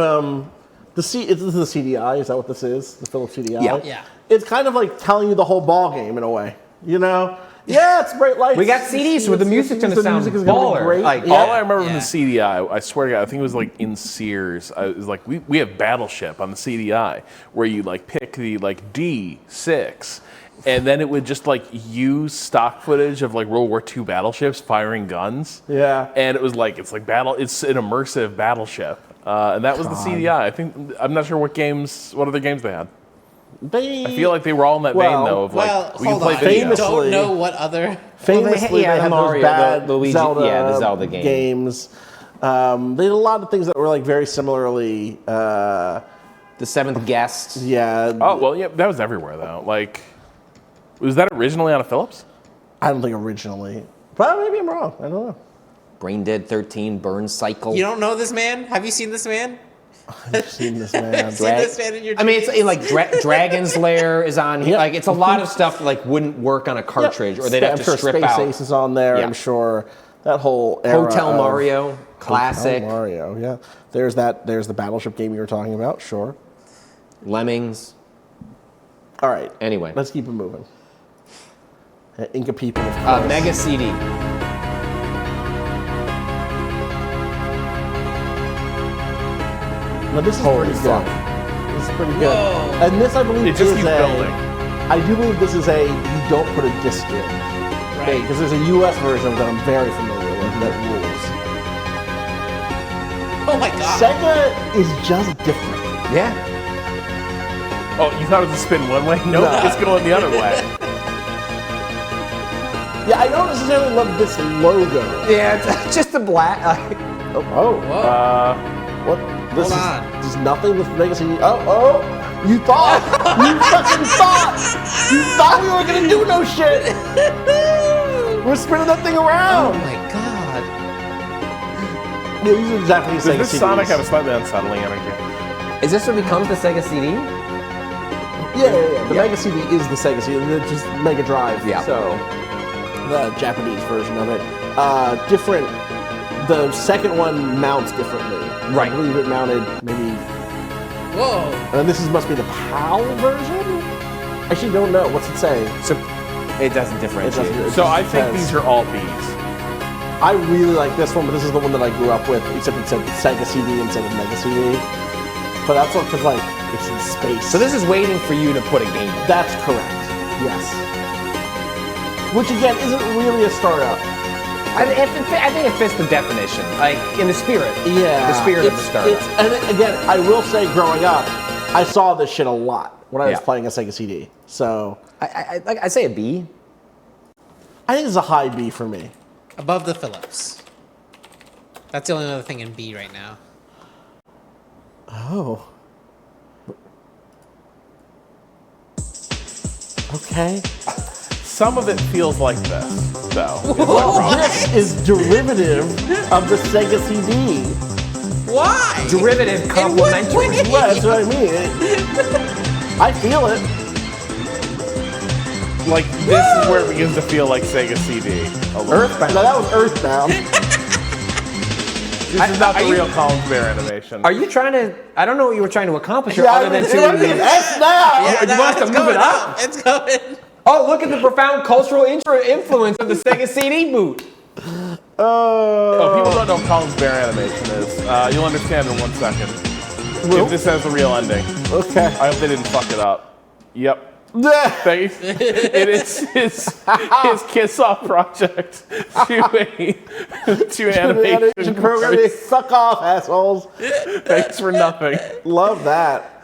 this is the CDI. Is that what this is? The Philips CDI. Yeah. Yeah. It's kind of like telling you the whole ball game in a way. You know? Yeah, it's bright lights. We got CDs, so the music's gonna sound music is gonna be baller. great. Like, All I remember from Yeah. the CDI, I swear to God, I think it was like in Sears. It was like we have Battleship on the CDI, where you like pick the like D6, and then it would just like use stock footage of like World War II battleships firing guns. Yeah. And it was like it's an immersive battleship, and that was the CDI. I'm not sure what other games they had. I feel like they were all in that vein though of like Well, we can hold play on. video. I don't know what other. Famously, yeah, they had Mario, those bad the Luigi- Zelda, yeah, the Zelda game. games. They did a lot of things that were like very similarly. The Seventh Guest. Yeah. Oh well, yeah, that was everywhere though. Like, was that originally on a Philips? I don't think originally, but maybe I'm wrong. I don't know. Brain Dead 13, Burn Cycle. You don't know this man? Have you seen this man? I've seen this man. Seen this man in your I mean, it's dreams? like Dragon's Lair is on here. Yep. Like, it's a lot of stuff that like wouldn't work on a cartridge, or they'd have I'm to sure strip Space out. Ace is on there. Yeah. I'm sure that whole era Hotel of Mario, classic. Hotel Mario, yeah. There's the Battleship game you were talking about. Sure. Lemmings. All right. Anyway. Let's keep it moving. Inca people. Of course. Mega CD. Now this is Holy pretty fuck. good. This is pretty good. Whoa. And this, I believe, It just is keeps a. building. I do believe this is a you don't put a disc in. Right. Because there's a U.S. version that I'm very familiar with that rules. Oh my God. Sega is just different. Yeah. Oh, you thought it was a spin one way? Nope, No. it's going the other way. Yeah, I don't necessarily love this logo. Yeah, it's just the black. Oh. What? This Hold is on. just nothing with Mega CD. Oh. You thought. You fucking thought. You thought we weren't gonna do no shit. We're spinning that thing Oh around. my God. Yeah, these are exactly the Does same this CDs. Sonic have a slightly unsettling energy? Is this what becomes the Sega CD? Yeah. The Mega CD is the Sega CD. It's just Mega Drive. Yeah. So the Japanese version of it, different. The second one mounts differently. Right. I believe it mounted maybe. Whoa. And this must be the PAL version. I actually don't know. What's it say? So it doesn't differentiate. So I think these are all Bs. I really like this one, but this is the one that I grew up with, except it said Sega CD instead of Mega CD. But that's what, because like it's in space. So this is waiting for you to put a game in. That's correct. Yes. Which again isn't really a startup. I think it fits the definition, like in the spirit. Yeah. The spirit of the startup. And again, I will say, growing up, I saw this shit a lot when I was Yeah. playing a Sega CD. So I say a B. I think it's a high B for me. Above the Philips. That's the only other thing in B right now. Oh. Okay. some of it feels like this, though. This is derivative of the Sega CD. Why? Derivative In what complementary. way? Well, that's what I mean. I feel it. Like, this is where it begins to feel like Sega CD. a little. Earthbound. No, that was Earthbound. This is not the real Collins Bear animation. Are you trying to? I don't know what you were trying to accomplish here, Yeah, other than it's now. Yeah, you want to it's move it going up? It's going. Oh, look at the profound cultural influence of the Sega CD boot. Oh, people don't know what Collins Bear animation is. You'll understand in 1 second. If this has the real ending. Okay. I hope they didn't fuck it up. Yep. It is his kiss-off project to animation program. Fuck off, assholes. Thanks for nothing. Love that.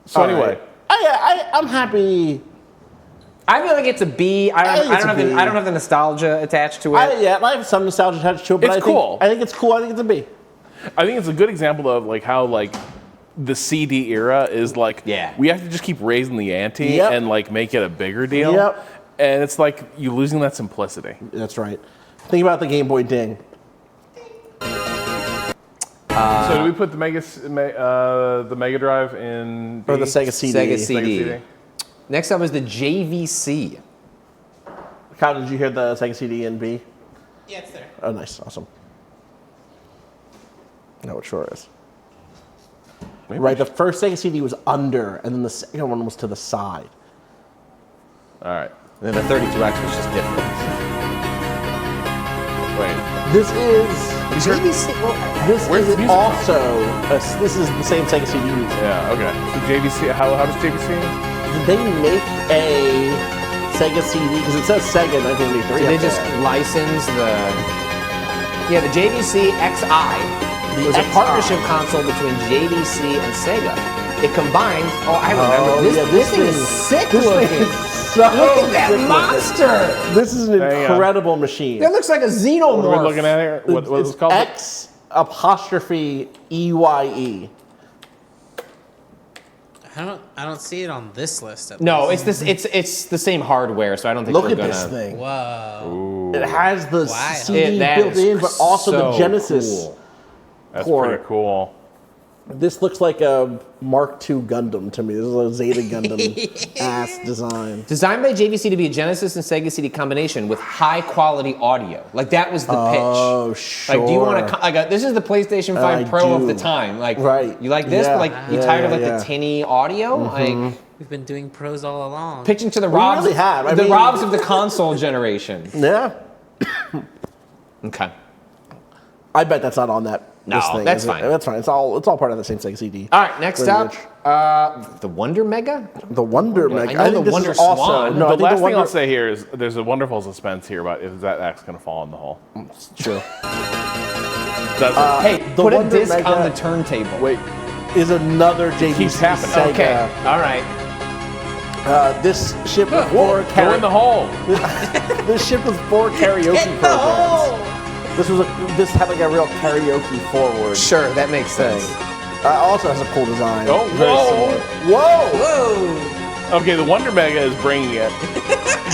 So All anyway, right. I'm happy. I feel like it's a B. I think it's a B. don't have the nostalgia attached to it. I have some nostalgia attached to it, but It's cool. I think it's cool. I think it's a B. I think it's a good example of like how like the CD era is like we have to just keep raising the ante and like make it a bigger deal. Yep. And it's like you losing that simplicity. That's right. Think about the Game Boy Ding. So do we put the Mega Drive in Or the Sega CD. Sega CD. Next up is the JVC. Kyle, did you hear the Sega CD in B? Yeah, it's there. Oh, nice. Awesome. No, it sure is. Maybe Right, the first Sega CD was under, and then the second one was to the side. All right. And then the 32X was just different. Wait. This is JVC. this Where's the is music also this is the same Sega CD music. Yeah. Okay. So JVC. How does JVC? Did they make a Sega CD? Because it says Sega 1983. Did they up just there. license the JVC XI? It was a XI. partnership console between JVC and Sega. It combines. Oh, I remember this. yeah, this thing is sick this looking. thing is so Look at that sick looking. monster. This is an Hang on. incredible machine. That looks like a xenomorph. What are we looking at here? What is It's it called? X apostrophe EYE. I don't see it on this list. At No, least. it's this. It's the same hardware, so I don't think Look we're at gonna. this thing. Whoa. It has the Wow. CD That built is in, but also so the Genesis. cool. That's Core. pretty cool. This looks like a Mark II Gundam to me. This is a Zeta Gundam ass design. Designed by JVC to be a Genesis and Sega CD combination with high quality audio. Like that was the pitch. Oh, sure. Like, do you want to? Like, this is the PlayStation 5 I Pro of do. the time. Like, Right. You like this? Yeah. But like, you Yeah, tired of like yeah, the tinny audio? Like, We've been doing pros all along. pitching to the We Robs. really have. I the mean- Robs of the console generation. Yeah. Okay. I bet that's not on that. No, this thing, that's is it? fine. That's fine. It's all part of the same Sega CD. All right. Next up, lineage. the Wonder Mega. The Wonder Mega. know I the think this Wonder is also. Swan. No, I The think last the thing Wonder, I'll say here is there's a wonderful suspense here about if that axe going to fall in the hole. True. Does it? Hey, the put a Wonder disc Mega- on the turntable. Wait, is another JVC keeps happening. Sega. Okay. All right. This ship with four Go in the hole. This ship with 4 karaoke programs. This had like a real karaoke forward. Sure, that makes sense. Also has a cool design. Oh, Very whoa. similar. Whoa! Whoa. Okay, the Wonder Mega is bringing it.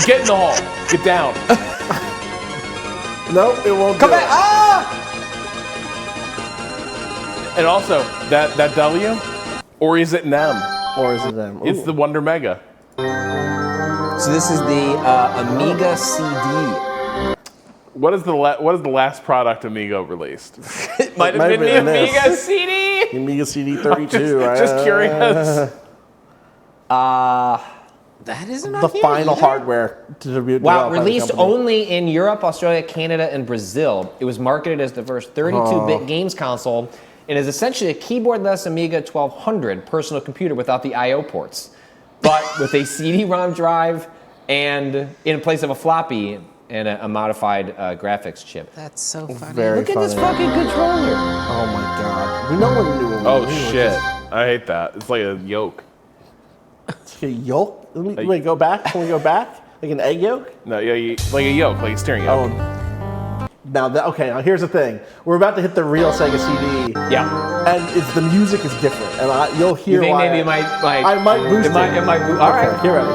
Get in the hole. Get down. Nope, it won't Come do back! it. Ah! And also, that W, or is it an M? Or is it them? It's Ooh. the Wonder Mega. So this is the Amiga CD. What is the last product Amigo released? It might have been the Amiga CD. Amiga CD 32, right? Just curious. That isn't The on here final either? hardware to be Wow, developed by the released company. only in Europe, Australia, Canada, and Brazil. It was marketed as the first 32-bit games console and is essentially a keyboardless Amiga 1200 personal computer without the I/O ports, but with a CD-ROM drive and in place of a floppy and a modified graphics chip. That's so funny. Very Look at this funny. fucking controller. Oh my god. We know when to do it. Oh shit! I hate that. It's like a yolk. It's like a yolk? Wait, go back? Can we go back? Like an egg yolk? No, yeah, like a yolk, like a steering yolk. Oh. Now, now here's the thing. We're about to hit the real Sega CD. Yeah. And the music is different. And you'll hear You think why. maybe it might I might boost it. It might boost. All Okay, right. here ready.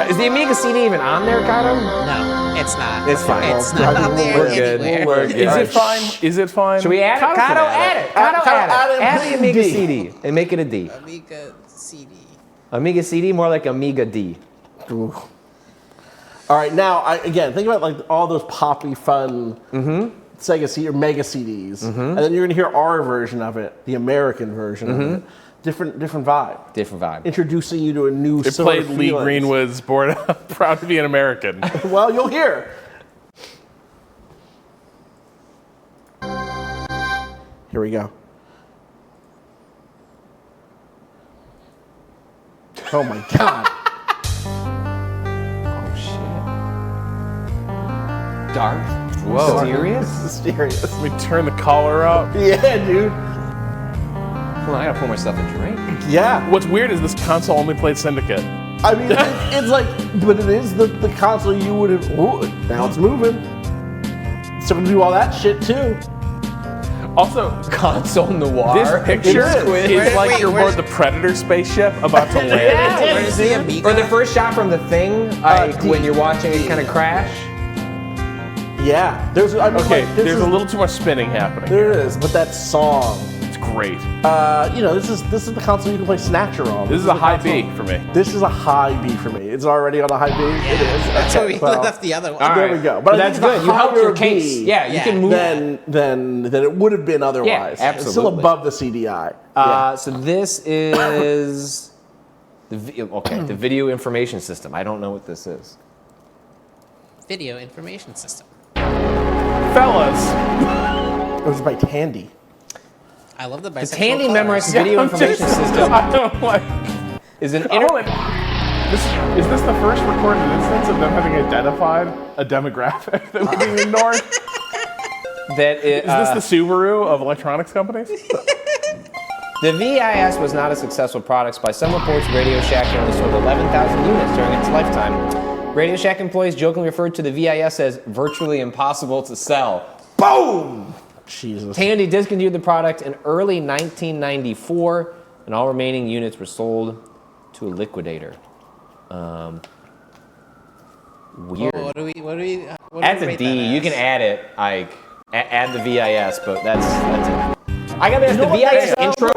Is the Amiga CD even on there, Kato? No, it's not. It's fine. It's not on there We're good. anywhere. We're good. Is it fine? Is it fine? Should we add it? Kato can Kato, add it. Kato, add it. Add the Amiga D. CD and make it a D. Amiga CD. Amiga CD, more like Amiga D. Ooh. All right, now again, think about like all those poppy, fun Sega CD or Mega CDs, and then you're gonna hear our version of it, the American version of it. Different vibe. Different vibe. Introducing you to a new. It sort played of Lee feelings. Greenwood's "Born Proud to Be an American." Well, you'll hear. Here we go. Oh my God. Oh shit. Dark. Whoa. Serious? Mysterious. Let me turn the collar up. Yeah, dude. Hold on, I gotta pour myself a drink. Yeah. What's weird is this console only played Syndicate. I mean, it's like, but it is the console you would have. Ooh, now it's moving. It's going to do all that shit too. Also, Console noir. this picture It is is. like Wait, you're where's- aboard the Predator spaceship about to land. Where's the Amiga? Or the first shot from The Thing, like D. when you're watching it kind of crash. Yeah. There's. I mean, Okay, like, this there's is, a little too much spinning happening. There is, but that song. It's great. You know, this is the console you can play Snatcher on. This is the a high console- B for me. This is a high B for me. It's already on a high B. It is. That's Okay, why we well, left the other one. All There right. we go. But I that's think it's a good. You helped your higher case. B Yeah, you can move. than it would have been otherwise. Yeah, It's still absolutely. above the CDI. Yeah. So this is the video information system. I don't know what this is. Video information system. Fellas. It was by Tandy. I love the It's bisexual handy colors. memorized video I'm information just- system. I don't like. Is an Oh, and is this the first recorded instance of them having identified a demographic that we can ignore? that Is this the Subaru of electronics companies? The VIS was not a successful product. By some reports, Radio Shack only sold 11,000 units during its lifetime. Radio Shack employees jokingly referred to the VIS as virtually impossible to sell. Boom! Jesus. Tandy discontinued the product in early 1994, and all remaining units were sold to a liquidator. Weird. What do we? That's a D. You can add it, like add the VIS, but that's it. I gotta be honest, the VIS intro.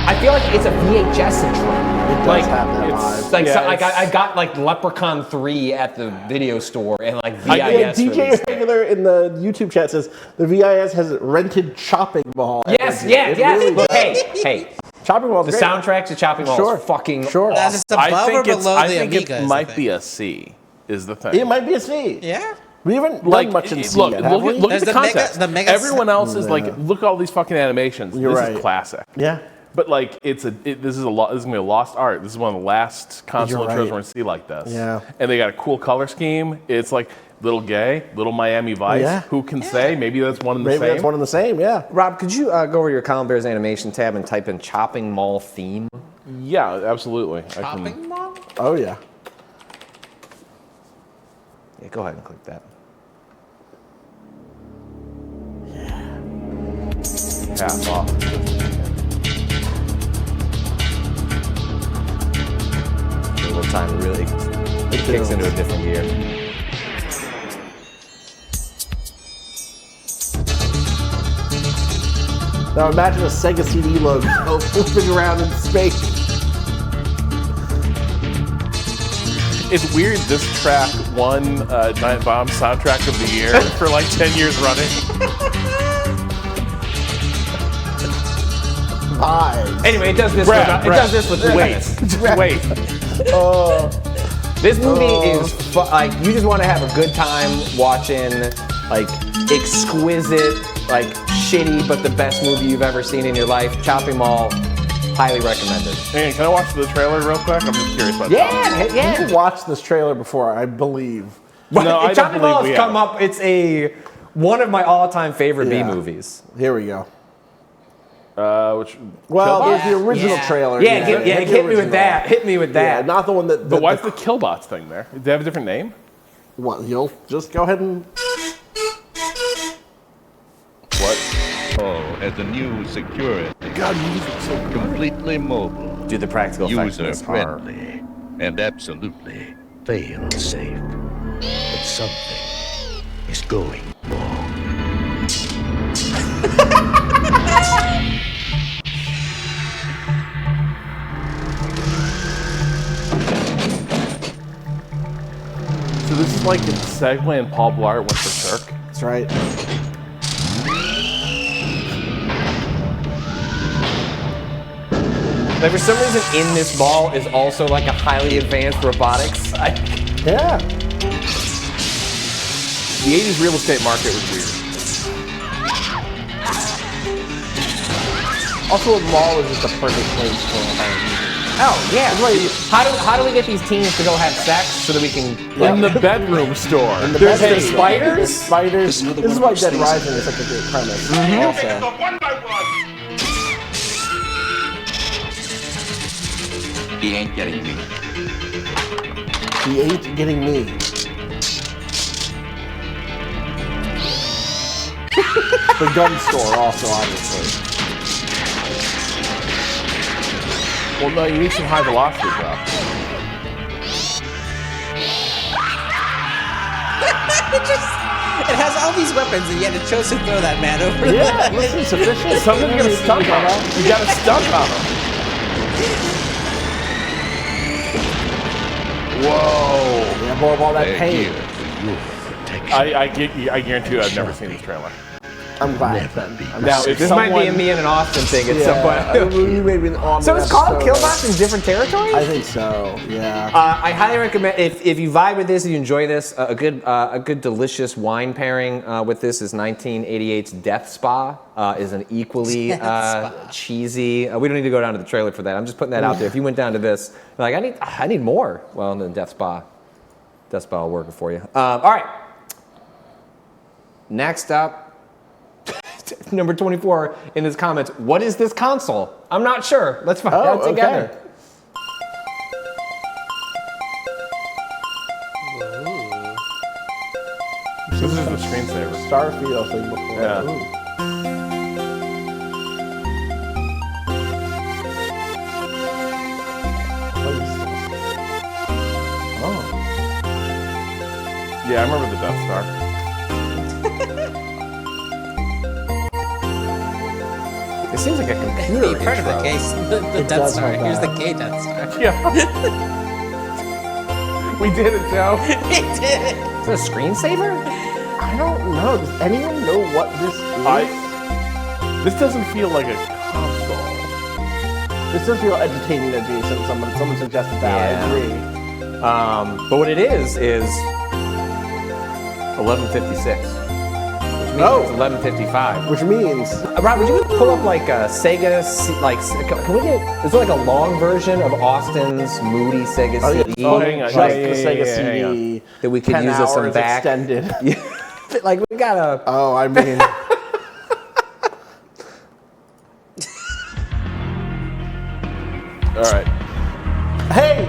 I feel like it's a VHS intro. It does Like have that it's- vibe. like Yeah, so, like it's- I got like Leprechaun 3 at the video store, and like Yeah, VIS. DJ released it. Regular in the YouTube chat says the VIS has rented chopping ball. Yes, energy. yeah, It yes. really Look, does. hey, chopping ball. the soundtrack to Chopping Mall Sure, is fucking sure. awesome. That's just above or below I the think Amiga. it is might the be thing. a C. Is the thing. It might be a C. Yeah. We haven't Like, done much in C look, yet, look, have we? look at There's the the mega- context. the mega- Everyone else is like, Yeah. look at all these fucking animations. You're this right. is classic. Yeah. But like, this is this is gonna be a lost art. This is one of the last console You're intros right. we're gonna see like this. Yeah. And they got a cool color scheme. It's like little gay, little Miami Vice. Yeah. Who can say? Maybe that's one and the Maybe same. that's one and the same. Yeah. Rob, could you go over to your Colin Bears animation tab and type in Chopping Mall theme? Yeah, absolutely. Chopping mall? Oh yeah. Yeah, go ahead and click that. Half off. A little time really it kicks into a different gear. Now imagine a Sega CD logo moving around in space. It's weird. This track won Giant Bomb Soundtrack of the Year for like 10 years running. Vibes. Anyway, it does this. Brad, it does this with wait, wait. This movie is like you just want to have a good time watching like exquisite, like shitty but the best movie you've ever seen in your life. Chopping Mall, highly recommended. Hey, can I watch the trailer real quick? I'm just curious about that. Yeah. You've watched this trailer before, I believe. No, I don't Chopping Mall believe we has come have. up. It's one of my all-time favorite Yeah. B movies. Here we go. Well, Well, there's the original Yeah. trailer. Hit me with that. Hit me with Yeah, that. not the one that. but why is the Killbots thing there? Do they have a different name? Well, you'll just go ahead and. What? Oh, as a new security, God, music's so good. completely mobile, Do the practical effects in user this are friendly, and absolutely fail safe. But something is going wrong. So this is like in Segway and Paul Blart went berserk. That's right. Like for some reason, in this mall is also like a highly advanced robotics. Yeah. The 80s real estate market was weird. Also, a mall is just a perfect place for Oh yeah. How do we get these teens to go have sex so that we can? In the bedroom store. There's spiders. Spiders. This is why Dead Rising is such a great premise. Also. He ain't getting me. He ain't getting me. The gun store also, obviously. Well, no, you need some high velocity drop. It has all these weapons, and yet it chose to throw that man over Yeah, the listen, sufficient. Something you gotta stuck on him. You gotta stuck on him. Whoa. Yeah, boy, all that pain. I guarantee you I've never seen this trailer. I'm glad. Now, if This might be a me and an Austin thing at some point. You may be on So the it's called episode. Killbots in different territories? I think so. Yeah. I highly recommend if you vibe with this, if you enjoy this, a good delicious wine pairing with this is 1988's Death Spa. Is an equally cheesy. We don't need to go down to the trailer for that. I'm just putting that out there. If you went down to this, like I need more. Well, then Death Spa will work it for you. All right. Next up. Number 24 in his comments. What is this console? I'm not sure. Let's find out together. This is the screensaver. Starfield thing before. Yeah. Ooh. What is this? Oh. Yeah, I remember the Death Star. It seems like a computer Be part of the intro. case. The Death does Star. have Here's the that. gay Death Star. Yeah. We did it, Joe. We did it. Is it a screensaver? I don't know. Does anyone know what this is? This doesn't feel like a console. This does feel entertaining adjacent. Someone suggested that. Yeah. I agree. But what it is 11:56. Which means it's 11:55. Which means Rob, would you pull up like a Sega, can we get, is there like a long version of Austin's moody Sega CD? Oh, hang on. Just Yeah, the Sega hang on. CD. That we could 10 use as some hours back. extended. Like we gotta. Oh, I mean. All right. Hey,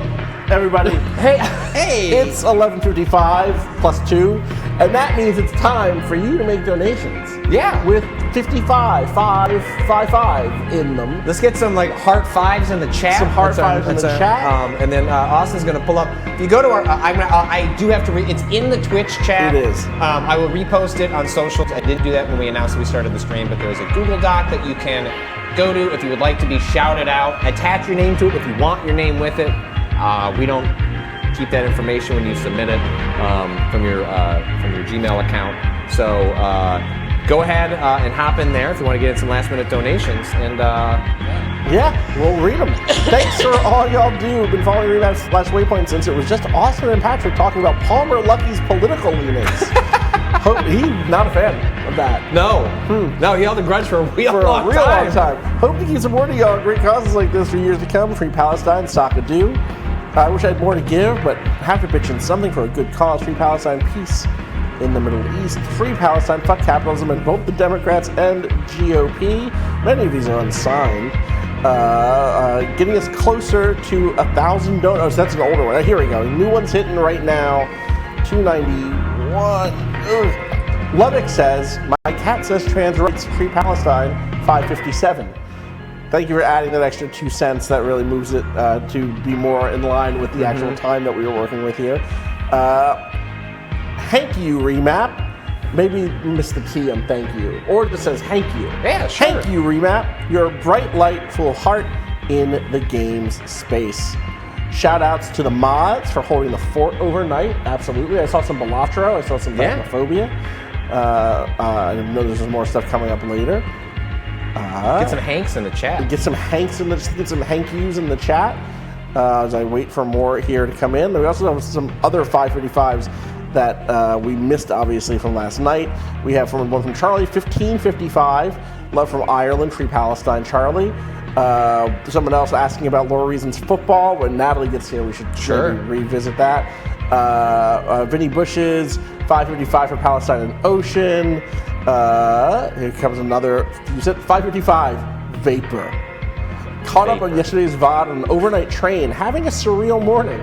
everybody. Hey. Hey. It's 11:55 plus 2, and that means it's time for you to make donations. Yeah. With 55 in them. Let's get some like heart fives in the chat. Some heart fives in the chat. And then Austin's gonna pull up. If you go to our, I do have to read. It's in the Twitch chat. It is. I will repost it on socials. I didn't do that when we announced that we started the stream, but there's a Google Doc that you can go to if you would like to be shouted out. Attach your name to it if you want your name with it. We don't keep that information when you submit it from your Gmail account. So. Go ahead and hop in there if you want to get in some last-minute donations, and yeah, we'll read them. Thanks for all y'all do. Been following Rematch Last Waypoint since it was just Austin and Patrick talking about Palmer Lucky's political leanings. He's not a fan of that. No, he held a grudge for a real long time. Hope to keep supporting y'all great causes like this for years to come. Free Palestine, Sakadu. I wish I had more to give, but have to pitch in something for a good cause. Free Palestine, peace in the Middle East. Free Palestine, fuck capitalism, and both the Democrats and GOP. Many of these are unsigned. Getting us closer to 1,000 donors. Oh, so that's an older one. Here we go. New one's hitting right now. 291. Ugh. Lubbock says, my cat says trans rights. Free Palestine, 557. Thank you for adding that extra 2 cents. That really moves it to be more in line with the actual time that we were working with here. Thank you, Remap. Maybe miss the T on thank you. Or it just says thank you. Yeah, sure. Thank you, Remap. You're a bright light full of heart in the game's space. Shout outs to the mods for holding the fort overnight. Absolutely. I saw some Balatro. I saw some Phasmophobia. I didn't know there was more stuff coming up later. Get some Hanks in the chat. Get some Hanks in the get some Hank yous in the chat as I wait for more here to come in. We also have some other 555s that we missed obviously from last night. We have one from Charlie, 1555. Love from Ireland, Free Palestine, Charlie. Someone else asking about Laura Reason's football. When Natalie gets here, we should maybe revisit that. Vinny Bush's 555 for Palestine and Ocean. Here comes another. You said 555 Vapor. Caught up on yesterday's VOD on an overnight train, having a surreal morning.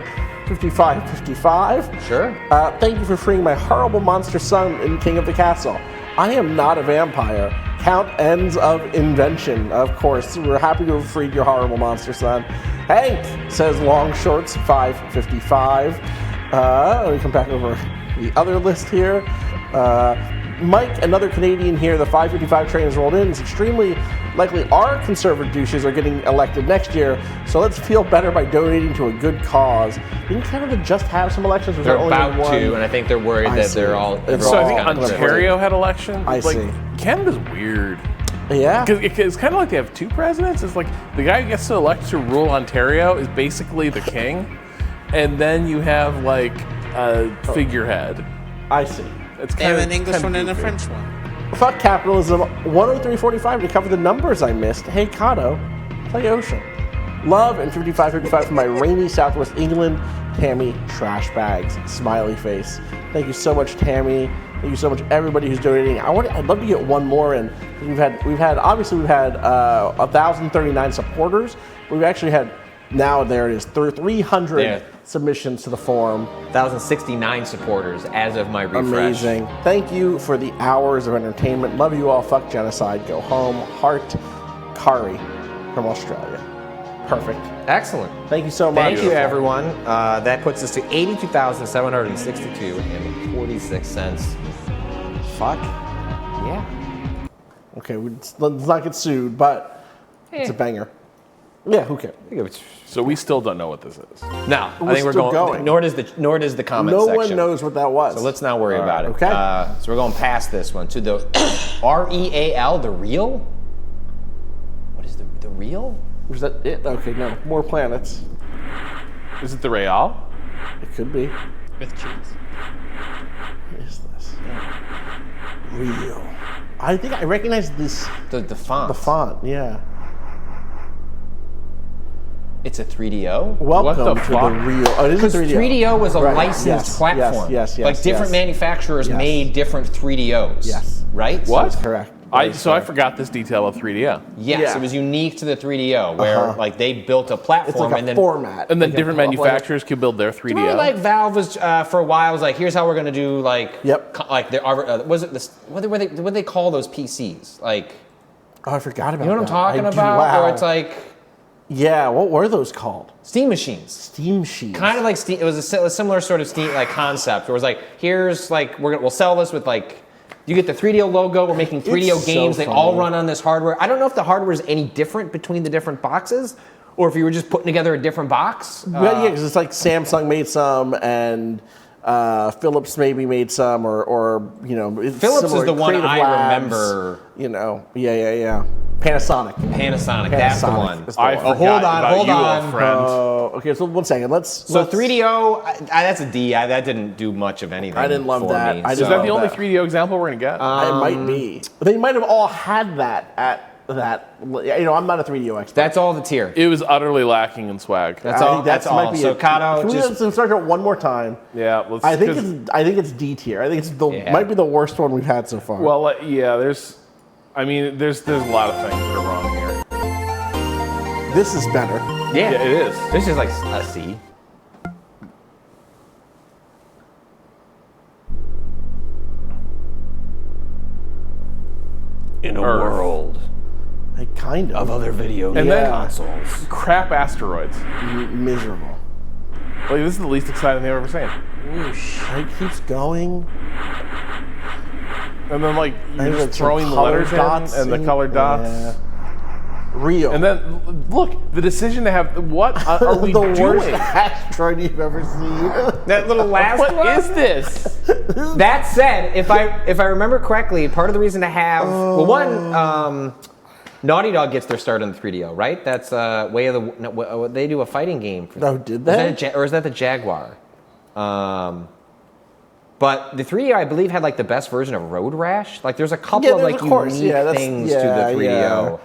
5555. Sure. Thank you for freeing my horrible monster son in King of the Castle. I am not a vampire. Count ends of invention. Of course, we're happy to have freed your horrible monster son. Hank says long shorts 555. Let me come back over the other list here. Mike, another Canadian here, the 555 train has rolled in. It's extremely likely our conservative douches are getting elected next year, so let's feel better by donating to a good cause. Didn't Canada just have some elections? They're about to, and I think they're worried that they're all... So I think Ontario had elections. I see. Canada's weird. Yeah. Because it's kind of like they have two presidents. It's like the guy who gets to elect to rule Ontario is basically the king, and then you have like a figurehead. I see. It's They kind have of an English one and a goofy. French one. Fuck capitalism. 103.45 to cover the numbers I missed. Hey, Kato, play Ocean. Love and 55.55 from my rainy Southwest England, Tammy Trash Bags. Smiley face. Thank you so much, Tammy. Thank you so much, everybody who's donating. I'd love to get one more in. We've had 1,039 supporters. We've actually had there it is 300 submissions to the forum. 1,069 supporters as of my refresh. Amazing. Thank you for the hours of entertainment. Love you all. Fuck genocide. Go home. Heart Kari from Australia. Perfect. Excellent. Thank you so much. Thank you, everyone. That puts us to 82,762 and 46 cents. Fuck. Yeah. Okay, let's not get sued, but it's a banger. Yeah, who cares? So we still don't know what this is. No, I We're think we're still going. Nor does the comment No section. one knows what that was. So let's not worry about it. Okay. So we're going past this one to the REAL, the real. What is the real? Was that it? Okay, no. More planets. Is it the Real? It could be. With cheese. What is this? Real. I think I recognize this. The font. The font, yeah. It's a 3DO. Welcome What the to fuck? the real. Oh, it is Because a 3DO. 3DO was a Right. licensed platform. Yes. Like different manufacturers Yes. made different 3DOs. Yes. Right? What? That's correct. I forgot this detail of 3DO. Yes, Yeah. it was unique to the 3DO, where like they built a platform It's like a and then format. And then Like a- different manufacturers could build their 3DO. Do you remember, like Valve was for a while was like, here's how we're gonna do like like there are was it this what do they call those PCs like? Oh, I forgot about that. You know what I'm talking I do. about? Wow. Where it's like Yeah, what were those called? Steam machines. Steam machines. Kind of like Steam. It was a similar sort of Steam like concept. Where it was like, here's like we'll sell this with like. You get the 3DO logo. We're making 3DO It's games. so They all funny. run on this hardware. I don't know if the hardware is any different between the different boxes, or if you were just putting together a different box. Well, yeah, because it's like Samsung made some and Philips maybe made some, or you know, it's Philips similar. is the one Creative I Labs, remember. You know, yeah. Panasonic. Panasonic. That's the one. is the I one. forgot hold on, about hold you, on. old friend. Okay, so 1 second. Let's. So 3DO, that's a D. That didn't do much of anything. I didn't love for that. Me, I Is just that love the only that. 3DO example we're gonna get? It might be. They might have all had that at that. You know, I'm not a 3DO expert. That's all the tier. It was utterly lacking in swag. That's I all. think That's might all. be So it. Kato, Can we just start it one more time? Yeah, let's. I think it's D tier. I think it's might be the worst one we've had so far. Well, yeah. There's a lot of things that are wrong here. this is better. yeah, Yeah, it is. This is like a C. In a Earth. world Like, kind of. other video And then consoles. crap asteroids. Miserable. Like, this is the least exciting thing I've ever seen. It keeps going. And then, like, I think just it's throwing the colored letters dots in and the in- colored dots. Yeah. Real. And then, look, the decision to have, what are we the doing? worst asteroid you've ever seen. That little last What one? is this? That said, if I remember correctly, part of the reason to have Naughty Dog gets their start on the 3DO, right? That's Way of the no, they do a fighting game. Oh, did they? Or is that the Jaguar? But the 3DO, I believe, had like the best version of Road Rash. Like, there's a couple of like unique things to the 3DO.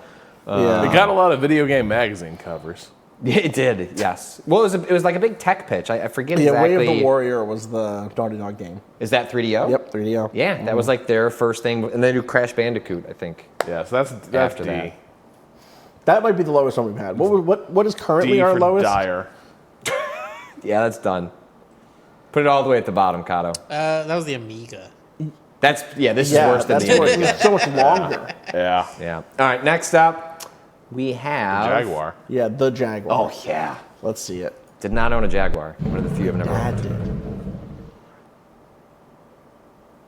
Yeah. It got a lot of video game magazine covers. It did, yes. Well, it was like a big tech pitch. I forget exactly. Way of the Warrior was the Naughty Dog game. Is that 3DO? Yep, 3DO. Yeah, that was like their first thing, and they do Crash Bandicoot, I think. Yeah, so that's After D. that. That might be the lowest one we've had. What is currently D our for lowest? Dire. Yeah, that's done. Put it all the way at the bottom, Kato. That was the Amiga. This is worse than the worse. Amiga. It's so much longer. Yeah. Yeah. All right, next up, we have... Jaguar. Yeah, the Jaguar. Oh, yeah. Let's see it. Did not own a Jaguar. One of the few I've never Dad owned.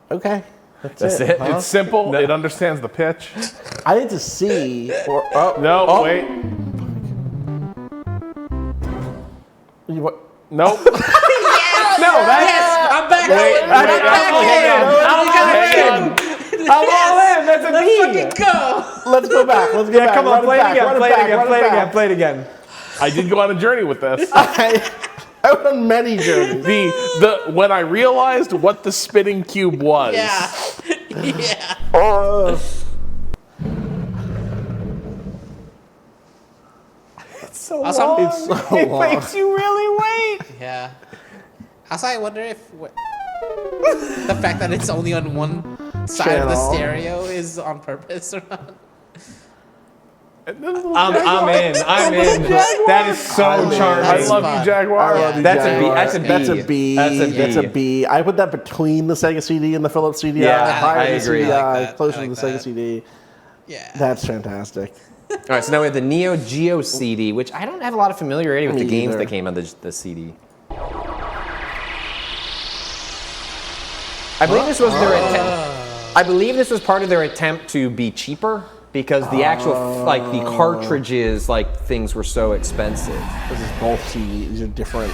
did. Okay. That's it? Huh? It's simple. It understands the pitch. I need to see. Or No, wait. What? Nope. No, that's... I'm back. I'm all in. That's a Let's B. fucking go. Let's go back. Let's go back. Come on, Run play it back, again. run Play it back, again. run Play it back. again. Play it again. I did go on a journey with this. I went on many journeys. When I realized what the spinning cube was. Yeah. Yeah. It's so Also, long. It's so It long. makes you really wait. Yeah. Also, I wonder if the fact that it's only on one side of the Channel. stereo is on purpose or not. I'm in. That is so charming. I love you, Jaguar. I love you, That's Jaguar. a B. That's a B. That's a B. I put that between the Sega CD and the Philips CD. Yeah, higher I than the agree. CDI, I like that. closer I to like the Sega that. CD. Yeah. That's fantastic. All right, so now we have the Neo Geo CD, which I don't have a lot of familiarity with Me the games either. that came on the CD. I believe this was their attempt. I believe this was part of their attempt to be cheaper because the actual the cartridges things were so expensive. This is both CD. These are different.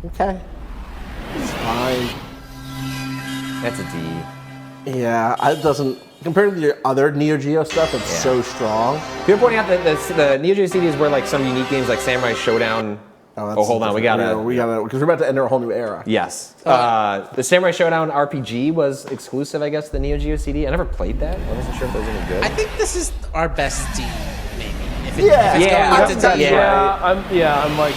Okay. It's fine. That's a D. Yeah, it doesn't. Compared to the other Neo Geo stuff, it's so strong. People pointing out that the Neo Geo CD is where some unique games like Samurai Showdown. That's hold on, we gotta because we're about to enter a whole new era. Yes. The Samurai Showdown RPG was exclusive, I guess, the Neo Geo CD. I never played that. I wasn't sure if it was any good. I think this is our best D, maybe. If it's Yeah, going into D. I'm like,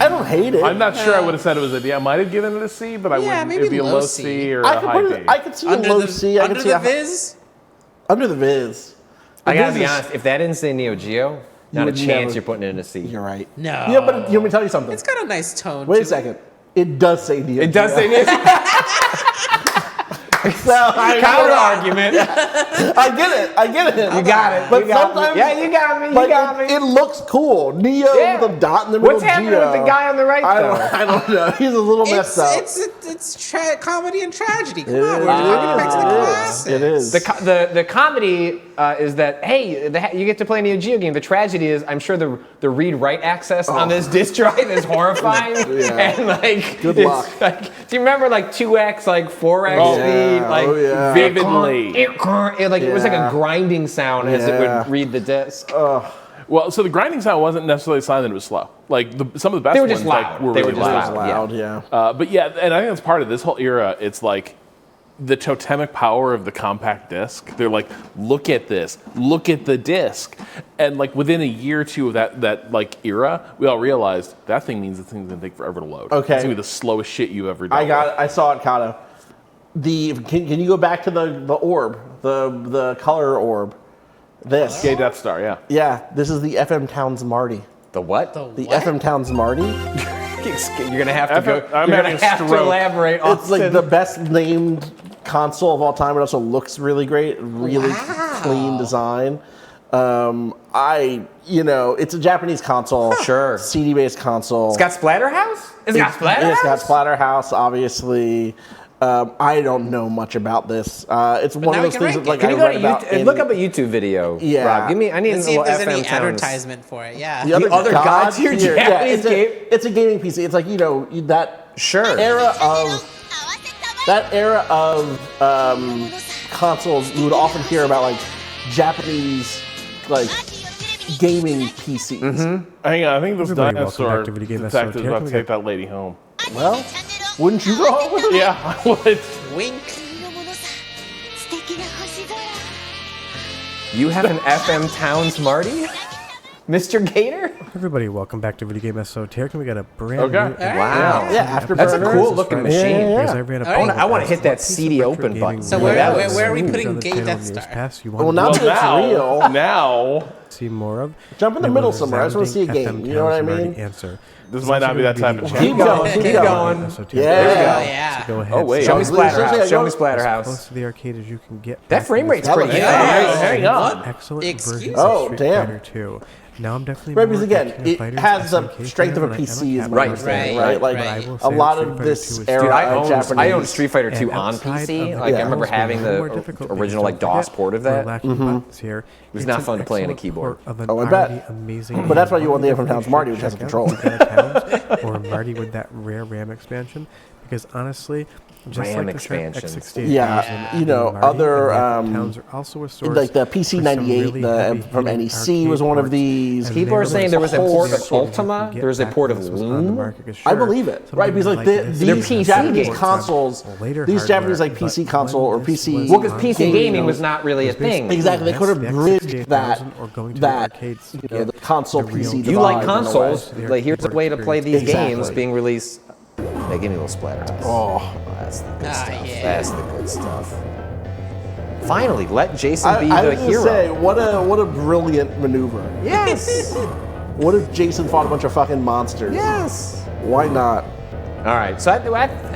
I don't hate it. I'm not sure I would have said it was a D. I might have given it a C, but I wouldn't. maybe It'd be a low low C. C or I a could high put D. it. I could see a low C. I could see the a Viz? Under the Viz. I gotta Viz be is- honest, if that didn't say Neo Geo, not a would chance never- you're putting it in a C. You're right. No. Yeah, but let me tell you something. It's got a nice tone. Wait to a second. It does say Neo It does say Neo Geo. Counter argument. I get it. You got it. But you got me. sometimes, Yeah, you got me. You like, got me. It looks cool. Neo Yeah. with a dot in the middle. What's happening Geo. with the guy on the right, though? I don't know. He's a little messed up. It's comedy and tragedy. Come It on, is. we're getting back to the It is. classics. It is. The comedy is that, hey, you get to play a Neo Geo game. The tragedy is, I'm sure the read-write access on this disc drive is horrifying. Yeah. And Good it's luck. do you remember 2x, 4x Oh, speed? yeah. Vividly. It was like a grinding sound as it Yeah. would read the disc. Well, so the grinding sound wasn't necessarily a sign that it was slow. Some of the best They were ones just loud. were They really were just loud. loud. Yeah. But yeah, and I think that's part of this whole era. It's the totemic power of the compact disc. They're like, look at this, look at the disc, and within a year or two of that era, we all realized that thing means the thing's gonna take forever to load. Okay. It's gonna be the slowest shit you ever done. I saw it, Kato. Can you go back to the orb, the color orb? This. Gay Death Star, yeah. Yeah, this is the FM Towns Marty. The what? The FM Towns Marty. You're gonna have to I'm go. You're having gonna a have to stroke. elaborate. It's like Austin. the best named console of all time. It also looks really great, really clean design. It's a Japanese console. Sure. CD-based console. It's got Splatterhouse? It's got Splatterhouse, obviously. I don't know much about this. It's one of those things that, like, Can you I go read to about. YouTube, look up a YouTube video, Yeah. Rob. I need a Let's see little if there's any FM Towns. advertisement for it. Yeah. The other God tier tier, Japanese game. it's a gaming PC. It's like that era of consoles. You would often hear about like Japanese like gaming PCs. Hang on, I think this Everybody, welcome dinosaur back to Video Game detective's Episode. about to take that lady home. Well, wouldn't you go home with her? Yeah, I would. Wink. You have an FM Towns Marty? Mr. Gator? Everybody, welcome back to Video Game Esoteric. We got a brand new... Wow. Yeah, That's a cool looking machine. I want to hit that CD open button. So where are we putting Gay Death Star? Well, now that it's real. Now. See more of. Jump in the middle somewhere. I just want to see a game. You know what I mean? Answer. This might not be that time to check. Keep going. Yeah. Go ahead. Oh, wait. Show me Splatterhouse. Show me As Splatterhouse. close to the arcade as you can get. That frame rate's Hell pretty yeah. good. Hang on. Excellent Excuse version me. of Oh, Street damn. Fighter 2. Now I'm definitely Right, more because again, King of it Fighters, has the SNK strength of a fan, and PC, is I'm my Right, understanding, right, right? Like, But I will a say lot Street of Fighter this 2 is era Dude, of Japanese. I own Street Fighter 2 And on outside PC. of Like, the I remember games having being more the difficult, original because like don't DOS forget, port of we're that. lacking buttons here. It was It's not an fun to play in a excellent keyboard. port of an Oh, I bet. already amazing But that's why you game. want the FM Towns Marty, which has a Check out controller. Jedi Knight or Marty with that rare RAM expansion, because honestly, just RAM like the Sharp expansion. X68 Yeah, and you know, Marty other, and the Towns are also a source like the for PC some 98 really heavy from hitting NEC arcade was one of ports. these. And People are they saying were there was a the port of whole Ultima, get there was a back port when of this was on the Loom. market, 'cause I sure, believe it, something right? Because like like this They're these PC Japanese games. consoles, Later these Japanese like hardware, PC but console or when this PC. was Well, because on PC gaming was not really a was basically thing. Exactly, they could have the bridged X68,000 that or going to the arcades to the get console the real PC. You like divide in a way. consoles? Like, here's a way to play these Exactly. games being released. They give me a little splatter. Oh, That's the good Ah, stuff. yeah. That's the good stuff. Finally, let Jason be I the was gonna hero. say, what a brilliant maneuver. Yes. What if Jason fought a bunch of fucking monsters? Yes. Why not? All right. So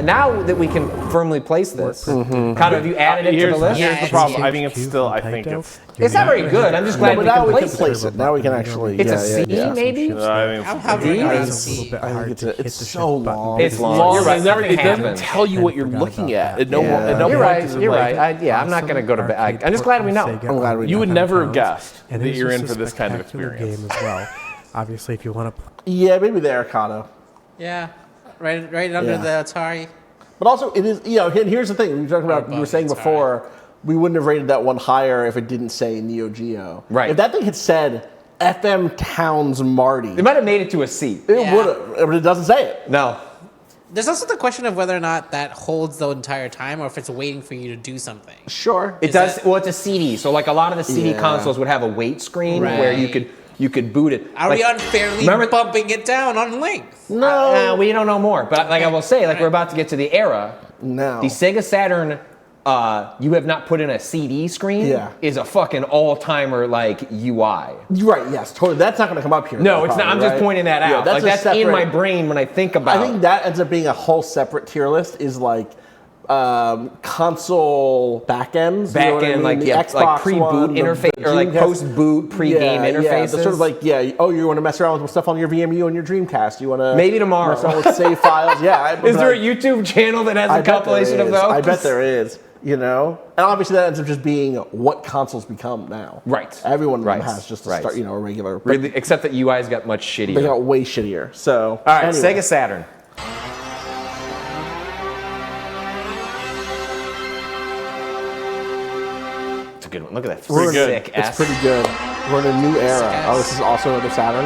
now that we can firmly place this, kind of, you added it to the Here's list. the Yes, problem. yeah. I think it's still. I think it's. It's not very good. I'm just glad But we now can we can place place it. it. Now we can actually. It's yeah, a C, yeah. maybe. I think I'm it's. hovering D? around It's a C. little bit I hard think to hit it's the so shift button. long. It's long. Long. You're right. It never- Nothing it doesn't happened. tell you what you're Forgot looking about at. that. At no, Yeah. at no You're point right. is it You're like- right. I'm not going to go to bed. I'm just glad we know. I'm glad we You would know. never have guessed And that it's you're just in a for this kind of spectacular experience. game as well. Obviously, if you want to Yeah, maybe the Arcado. Yeah. Right under Yeah. the Atari. But also, it is, and here's the thing. We talked about, you were saying It's before, we wouldn't have rated that one higher if it didn't say Neo Geo. Right. If that thing had said FM Towns Marty, They might have made it to a C. it Yeah. would have, but it doesn't say it. No. There's also the question of whether or not that holds the entire time or if it's waiting for you to do something. Sure. It Is does. that- Well, it's a CD, so like a lot of the CD Yeah. consoles would have a wait screen where you Right. could boot it. Are Like, we unfairly remember- bumping it down on length? No. we don't know more, but like I will say, like we're about to get to the era. No. The Sega Saturn, you have not put in a CD screen. Yeah. Is a fucking all-timer like UI. You're right, yes, totally. That's not going to come up here. No, though, it's not. I'm probably, just right? pointing that Yeah, out. Like a that's in separate- my brain when I think about. I think that ends up being a whole separate tier list, is like console backends. Back you know what I end, mean? like The yeah, Xbox like pre-boot one, the interface or like Dreamcast. post-boot pre-game Yeah, interfaces. the sort of like, oh, you want to mess around with stuff on your VMU on your Dreamcast. You want to Maybe tomorrow. mess around with save files. Yeah. Is there a YouTube channel that has a compilation of those? I bet there is. And obviously that ends up just being what consoles become now. Right. Everyone Right. has just to Right. start, a regular. Really, except that UI's got much shittier. They got way shittier. So. All right, anyway. Sega Saturn. It's a good one. Look at that sick It's S. pretty good. We're in a new era. S. Oh, this is also another Saturn.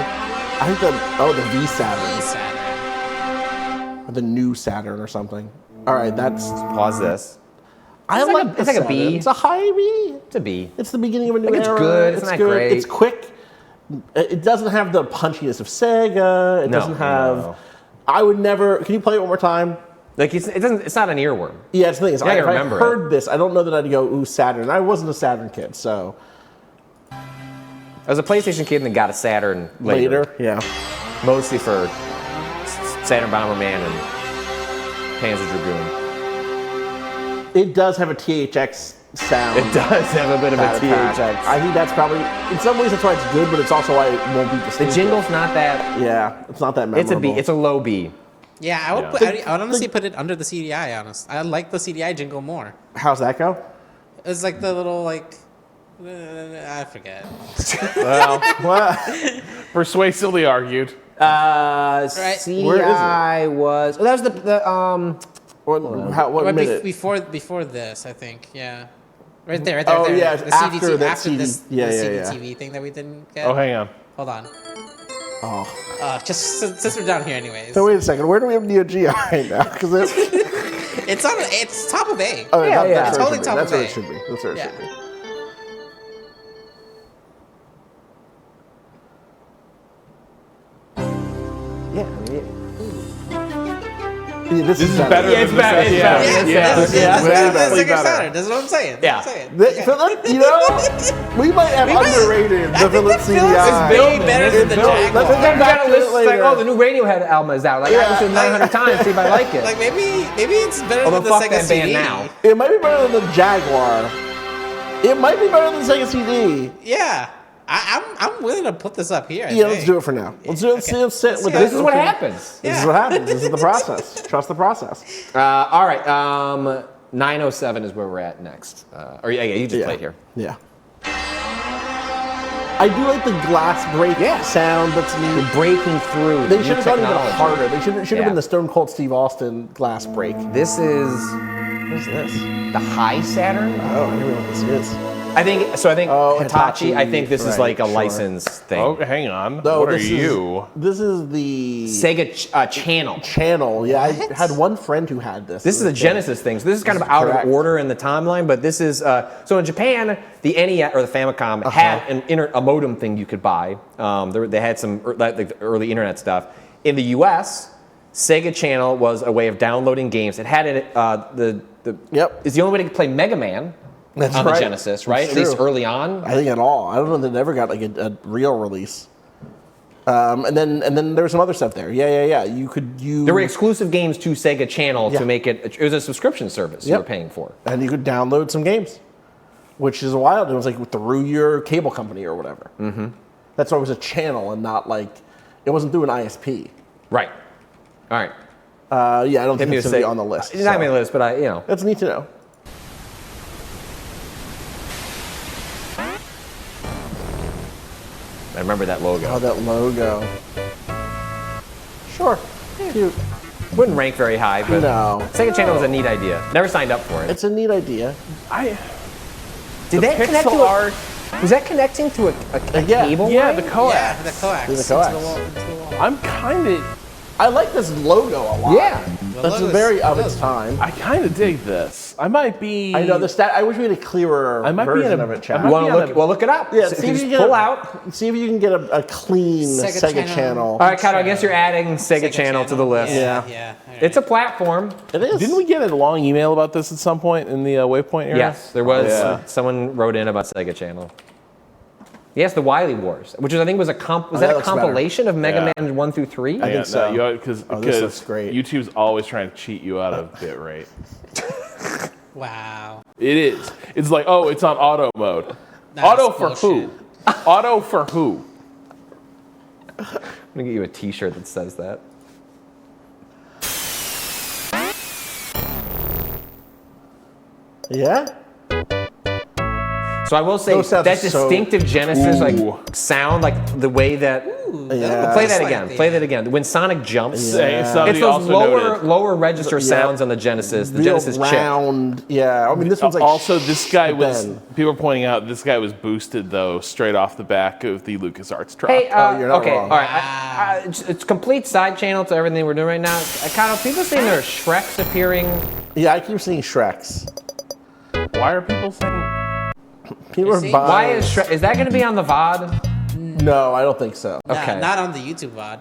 I think the V Saturn, Saturn. or the new Saturn or something. All right, that's. Pause this. I It's like a- the it's like a Saturn. B. It's a high B. It's a B. It's the beginning of a new Like, it's era. good. It's not good. great. It's quick. It doesn't have the punchiness of Sega. It No, doesn't have. no. I would never. Can you play it one more time? Like it doesn't. It's not an earworm. Yeah, it's the thing. Is, You gotta if I remember heard this, I don't know that I'd go, ooh, Saturn. I wasn't a Saturn kid, so. I was a PlayStation kid and then got a Saturn later. Yeah. Mostly for Saturn Bomberman and Panzer Dragoon. It does have a THX sound. It does have a bit of a attack. THX. I think that's probably, in some ways, that's why it's good, but it's also why it won't be The distinctive. jingle's not that. Yeah, it's not that memorable. It's a B. It's a low B. Yeah, I would. Put, I would honestly put it under the CDI. Honest, I like the CDI jingle more. How's that go? It's like the little like. I forget. Well, What? persuasively argued. CDI was. Oh, that was the What Right minute? before this, I think. Yeah. Right there. Oh, there. yeah, The after CD, that after CD. this Yeah, the yeah, CD yeah. TV thing that we didn't get. Oh, hang on. Hold on. Oh. Just since we're down here, anyways. So wait a second. Where do we have Neo Geo right now? Because It's on. It's top of A. oh, Yeah, yeah. that's Totally top That's of where A. it should be. That's where it Yeah. should be. Yeah. Yeah, this is better better. than the Sega. Yeah. That's Definitely Sega better. Saturn. That's what I'm saying. That's what I'm saying. You know, we might have underrated the Philips CDI. Way better than the Let's Jaguar. come back to it It's like, later. oh, the new Radiohead album is out. Like, I listened to it 900 times, see if I like it. Like maybe it's better Although than the fuck Sega that band CD. now. It might be better than the Jaguar. It might be better than the Sega CD. Yeah, I'm willing to put this up here. Yeah, let's do it for now. Let's do it. Okay. Sit with This is what happens. This is what happens. This is the process. Trust the process. All right. 907 is where we're at next. You just played here. Yeah. I do like the glass break sound. That's neat. Breaking through. They new should have gone even technology. harder. They should have Yeah. been the Stone Cold Steve Austin glass break. This is What is this? the high Saturn. Oh, I don't know what this is. I think Oh, Hitachi. I think this is right, like a sure. license thing. Oh, hang on. No, what are this is- you? This is the Sega channel. channel. Yeah, I had one friend who had this. This is a Genesis thing, so this is kind of out correct. of order in the timeline. But this is so in Japan, the NES or the Famicom had a modem thing you could buy. They had some like the early internet stuff. In the U.S., Sega Channel was a way of downloading games. It had it's the only way to play Mega Man. That's on right. the Genesis, right? That's At least true. early on. I think at all. I don't know if they never got like a real release. And then there was some other stuff there. Yeah. You could use. There were exclusive games to Sega Channel Yeah. to make it. It was a subscription service you were paying for. And you could download some games, which is wild. It was like through your cable company or whatever. Mm-hmm. That's why it was a channel and not like it wasn't through an ISP. Right. All right. Yeah, I don't think it's going to be on the list. It's not on the list, but That's neat to know. I remember that logo. Oh, that logo. Sure. Cute. Wouldn't rank very high, but No. Sega Channel was a neat idea. Never signed up for it. It's a neat idea. Did that connect to art? Was that connecting to a Yeah. cable? Yeah, line? the coax. Yeah, the coax. The Into coax. the wall, into the wall. I'm kind of. I like this logo a lot. Yeah. That's very of its time. I kind of dig this. I might be. I know the stat. I wish we had a clearer I might be version in a- of it. I Chad. might You want be to on look? a- Well, look it up. Yeah, So see you if just you can pull out. See if you can get a clean Sega Sega channel. channel. All right, Kato, I guess you're adding Sega Channel to the list. Yeah. Yeah. All right. It's a platform. It is. Didn't we get a long email about this at some point in the Waypoint era? Yes, there was. Yeah. Someone wrote in about Sega Channel. Yes, the Wily Wars, which I think was that that a looks better. compilation of Mega Yeah. Man 1 through 3? I think so. Because Oh, this looks great. YouTube's always trying to cheat you out of bitrate. Wow. It is. It's like, oh, it's on auto mode. That's Auto for bullshit. who? Auto for who? I'm gonna get you a T-shirt that says that. Yeah. So I will say Those sounds that are so- distinctive Genesis Ooh. like sound, like the way that. Yeah. Play that Like again. the- Play that again. When Sonic jumps, Say, somebody it's those also lower noted. register Yeah. sounds on the Genesis. The Real Genesis chip. round. Yeah. I mean, this one's like. Also, this guy was. Ben. People are pointing out this guy was boosted though straight off the back of the LucasArts drop. Hey, you're not okay, wrong. all right. It's complete side channel to everything we're doing right now. Kind of people saying there are Shreks appearing. Yeah, I keep seeing Shreks. Why are people saying? People are see? buying. Why is Shrek? Is that going to be on the VOD? No, I don't think so. Okay. Not on the YouTube VOD.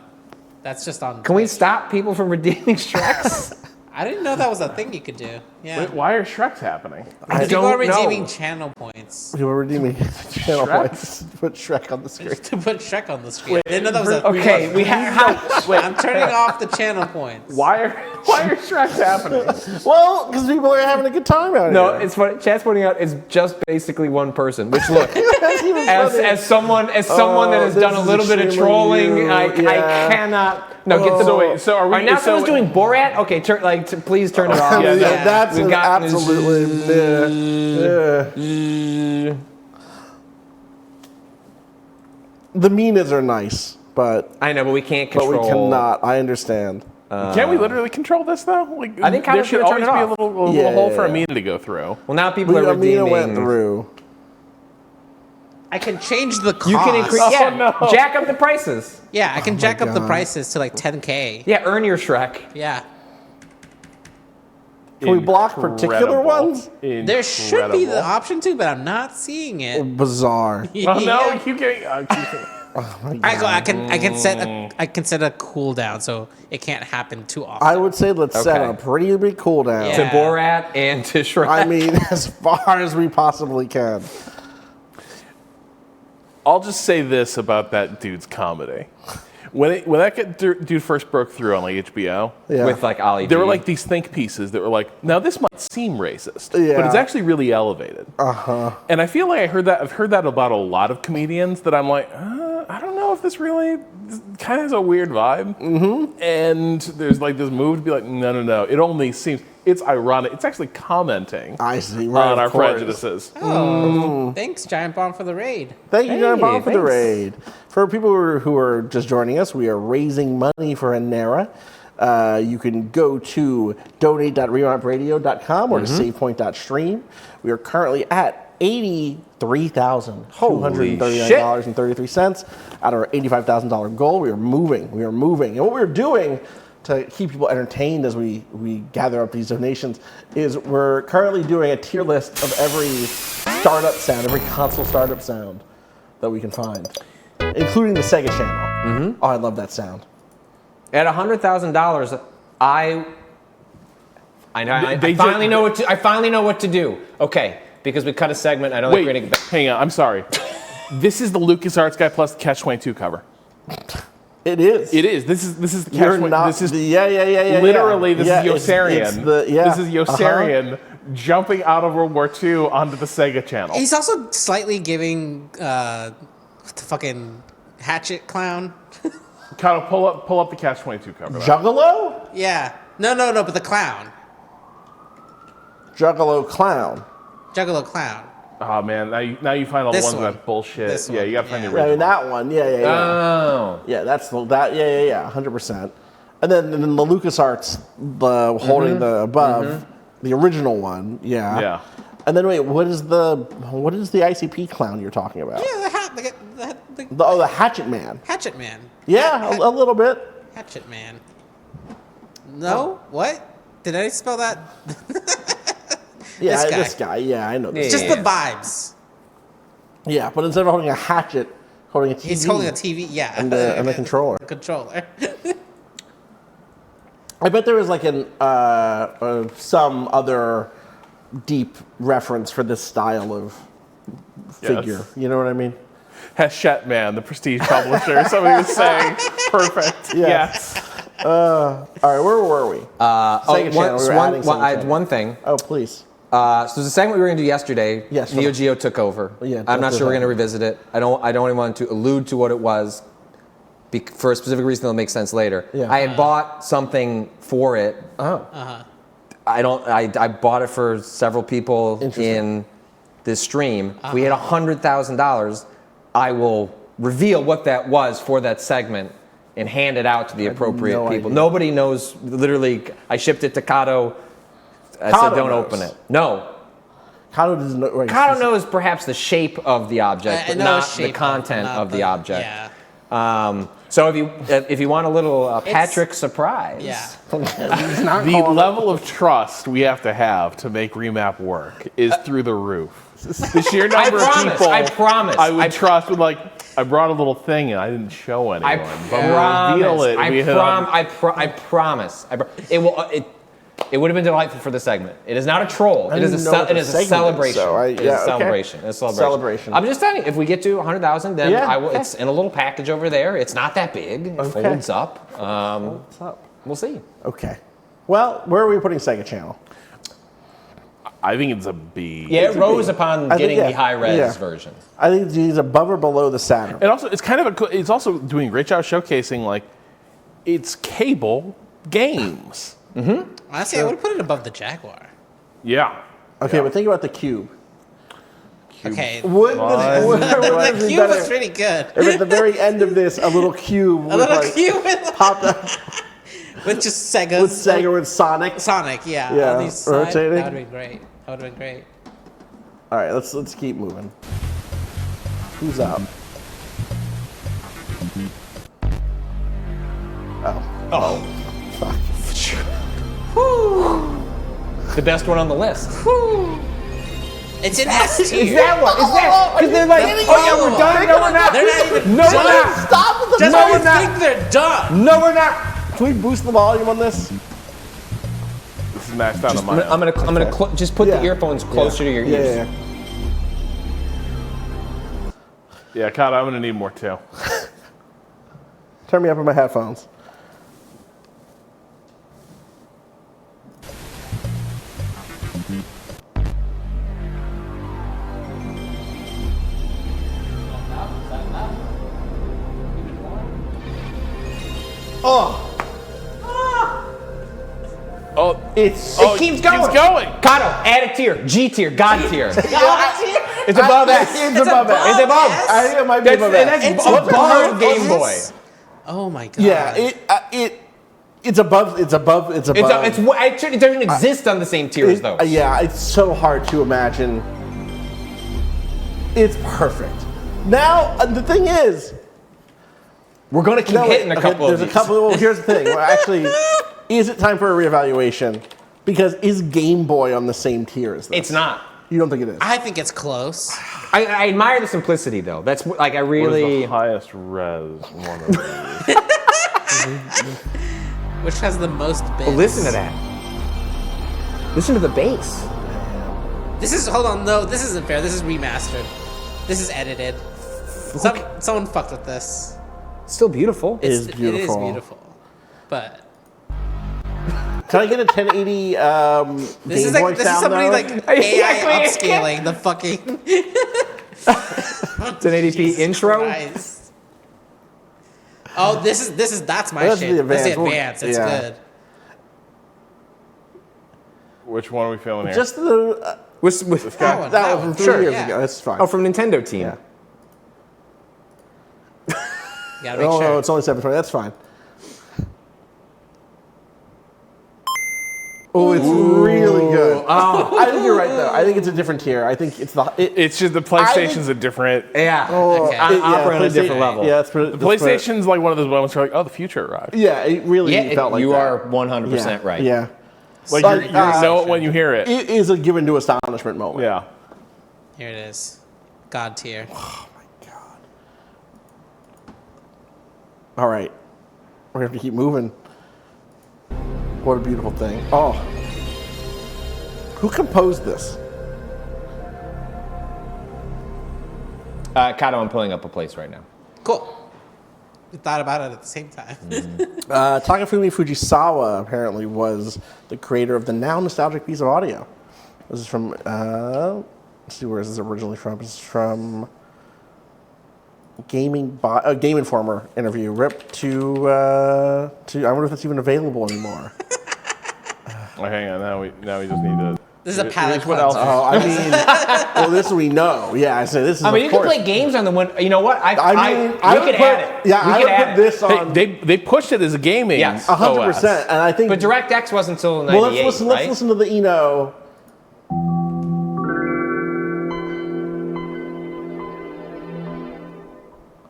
That's just on. Can we stop people from redeeming Shreks? I didn't know that was a thing you could do. Yeah. Wait, why are Shreks happening? People are don't know. redeeming channel points. People are redeeming channel Shrek? points. Put Shrek on the screen. To put Shrek on the screen. I didn't know that was a Okay, we have. Wait, I'm turning off the channel points. Why are Shreks happening? Well, because people are having a good time out No, here. it's funny. Chat's pointing out it's just basically one person. Which look, as someone that has done a this is little bit of extremely trolling, you, I yeah. cannot. No, get the. So wait, so are we? All right, now so someone's doing Borat. Okay, please turn it off. Yeah, That's We've an got- absolutely. The Minas are nice, but I know, but we can't but control. we cannot. I understand. Can't we literally control this though? Like, I think there Kyle's should gonna turn always it be off. a little Yeah. hole for Amina to go through. Well, now people are Amina redeeming. went through. I can change the cost. You can increase. Oh, Yeah, no. jack up the prices. Yeah, I can jack up the God. prices to like 10K. Yeah, earn your Shrek. Yeah. Can we block particular Incredible. ones? There should be the Incredible. option to, but I'm not seeing it. Bizarre. Oh no! Yeah. You keep getting. I can set a cooldown so it can't happen too often. I would say let's set Okay. a pretty big cooldown. Yeah. To Borat and to Shrek. I mean, as far as we possibly can. I'll just say this about that dude's comedy. When that dude first broke through on like HBO, Yeah. with like Ali. there G. were like these think pieces that were like, now this might seem racist, Yeah. but it's actually really elevated. And I feel like I've heard that about a lot of comedians that I'm like, I don't know if this really kind of has a weird vibe. Mm-hmm. And there's like this move to be like, no. It only seems, it's ironic. It's actually commenting I see. Right, on of our course. prejudices. Oh, thanks, Giant Bomb, for the raid. Thank you, John Paul, for the thanks. raid. For people who are just joining us, we are raising money for Anera. You can go to donate.remountbradio.com or to savepoint.stream. We are currently at $83,239.33 out of our $85,000 goal. We are moving. And what we're doing to keep people entertained as we gather up these donations is we're currently doing a tier list of every startup sound, every console startup sound that we can find, including the Sega channel. Oh, I love that sound. At $100,000, I finally know what to do. Okay, because we cut a segment. I know Wait, they're going to. hang on. I'm sorry. This is the LucasArts guy plus the Catch-22 cover. It is. It is. This is the You're Catch-22. not. This is yeah. literally this Yeah, is Yossarian. it's the- yeah. This is Yossarian jumping out of World War II onto the Sega channel. He's also slightly giving the fucking Hatchet Clown. Kind of pull up the Catch-22 cover. Juggalo? Yeah. No, but the clown. Juggalo clown. Juggalo Clown. Oh man, now you find all the This ones one. that bullshit. This Yeah, one, you gotta find the Yeah, I original. mean that one. Yeah. Oh. Yeah, that's that. Yeah. 100%. And then the LucasArts, the holding the above, the original one. Yeah. Yeah. And then wait, what is the ICP clown you're talking about? Yeah, the The Hatchet Man. Hatchet Man. Yeah, a little bit. Hatchet Man. No? What? Did I spell that? Yeah, This guy. this guy. Yeah, I know this. It's just the vibes. Yeah, but instead of holding a hatchet, holding a TV. He's holding a TV, yeah. And the controller. Controller. I bet there was like some other deep reference for this style of figure. Yes. You know what I mean? Hachette Man, the prestige publisher. Somebody was saying, perfect. Yes. Yes. All right, where were we? Sega channel. We were adding Sega I had channel. one thing. Oh, please. So there's a segment we were going to do yesterday. Yes, Neo Geo took over. Yeah, I'm not that's sure we're it. going to revisit it. I don't even want to allude to what it was, for a specific reason that'll make sense later. Yeah. I had bought something for it. Oh. I bought it for several people Interesting. in this stream. If we hit $100,000, I will reveal what that was for that segment and hand it out to the appropriate no people. idea. Nobody knows. Literally, I shipped it to Kato. I Kato said, don't knows. open it. No. Kato doesn't know. Wait, Kato knows perhaps the shape of the object, I but know not shape the content not of the object. Yeah. So if you want a little Patrick surprise, Yeah. The level of trust we have to make Remap work is through the roof. The sheer number of people I promise. I would trust with I brought a little thing and I didn't show anyone. But we'll reveal it. I promise. It will. It would have been delightful for the segment. It is not a troll. It is a segment celebration. is, It is a celebration. It's a celebration. Celebration. I'm just telling you, if we get to 100,000, then Yeah, I will. okay. It's in a little package over there. It's not that big. It folds up. What's up? We'll see. Okay. Well, where are we putting Sega Channel? I think it's a B. Yeah, it rose upon getting the high-res version. I think he's above or below the Saturn. And also, it's kind of it's also doing a great job showcasing like it's cable games. Honestly, I would put it above the Jaguar. Yeah. Okay, but think about the Cube. Okay. Would the Cube was pretty good. If at the very end of this, a little cube popped up with just Sega. with Sega with Sonic. Sonic, yeah. Yeah, On these sides, rotating. that would have been great. That would have been great. All right, let's keep moving. Who's up? Oh. Fuck. The best one on the list. It's in S tier. Is that what? Is that? Because they're like, oh yeah, we're done. No, we're not. They're not even No, done. we're not. Stop with the Just when you think they're done. No, we're not. Can we boost the volume on this? This is maxed out on mine. I'm gonna just put the earphones closer to your ears. Yeah, Kyle, I'm gonna need more too. Turn me up on my headphones. Oh, it keeps going. Kato, add a tier. G tier, God tier. It's above S. It's above S. It's above. I think it might be above S. It's above Game Boy. Oh my god. Yeah, it's above. It's above. It's above. It doesn't exist on the same tier as those. Yeah, it's so hard to imagine. It's perfect. Now the thing is, we're going to keep hitting a couple of these. There's a couple. Well, here's the thing. Well, actually, is it time for a reevaluation? Because is Game Boy on the same tier as this? It's not. You don't think it is? I think it's close. I admire the simplicity, though. That's like I really. What is the highest res one of these? Which has the most bits? Well, listen to that. Listen to the bass. This is hold on. No, this isn't fair. This is remastered. This is edited. Someone fucked with this. It's still beautiful. It is beautiful. It is beautiful. But can I get a 1080 this Game is Boy like this is sound somebody though? like AI upscaling the fucking 1080p intro. Christ. Oh, that's my That's shit. the That's the advanced. advanced. It's good. Which one are we feeling here? Just the With that was from 3 years ago. That's fine. Oh, from Nintendo Team. Yeah. You gotta make sure. No, it's only 720. That's fine. Oh, it's really good. Oh. I think you're right though. I think it's a different tier. I think it's the. It's just the PlayStation's a different. Yeah. Okay. Opera on a different level. Yeah, The PlayStation's like one of those moments where you're like, oh, the future arrived. Yeah, it really felt like you that. are 100% right. Yeah. Like you know it when you hear it. It is a given to astonishment moment. Yeah. Here it is. God tier. Oh my god. All right, we're gonna have to keep moving. What a beautiful thing. Oh. Who composed this? Kato, I'm pulling up a place right now. Cool. We thought about it at the same time. Takafumi Fujisawa apparently was the creator of the now nostalgic piece of audio. This is from, let's see, where is this originally from? This is from Game Informer interview. Rip to, I wonder if that's even available anymore. Oh, hang on, now we just need to. This is a palette what else? Oh, I mean, well, this we know. Yeah, I say this is. I mean, of you course. can play games on the one. You know what? I we could add it. Yeah, I would put this on. They pushed it as a gaming. Yes. 100%, and I think. But DirectX wasn't until Well, '98, let's right? listen to the Eno.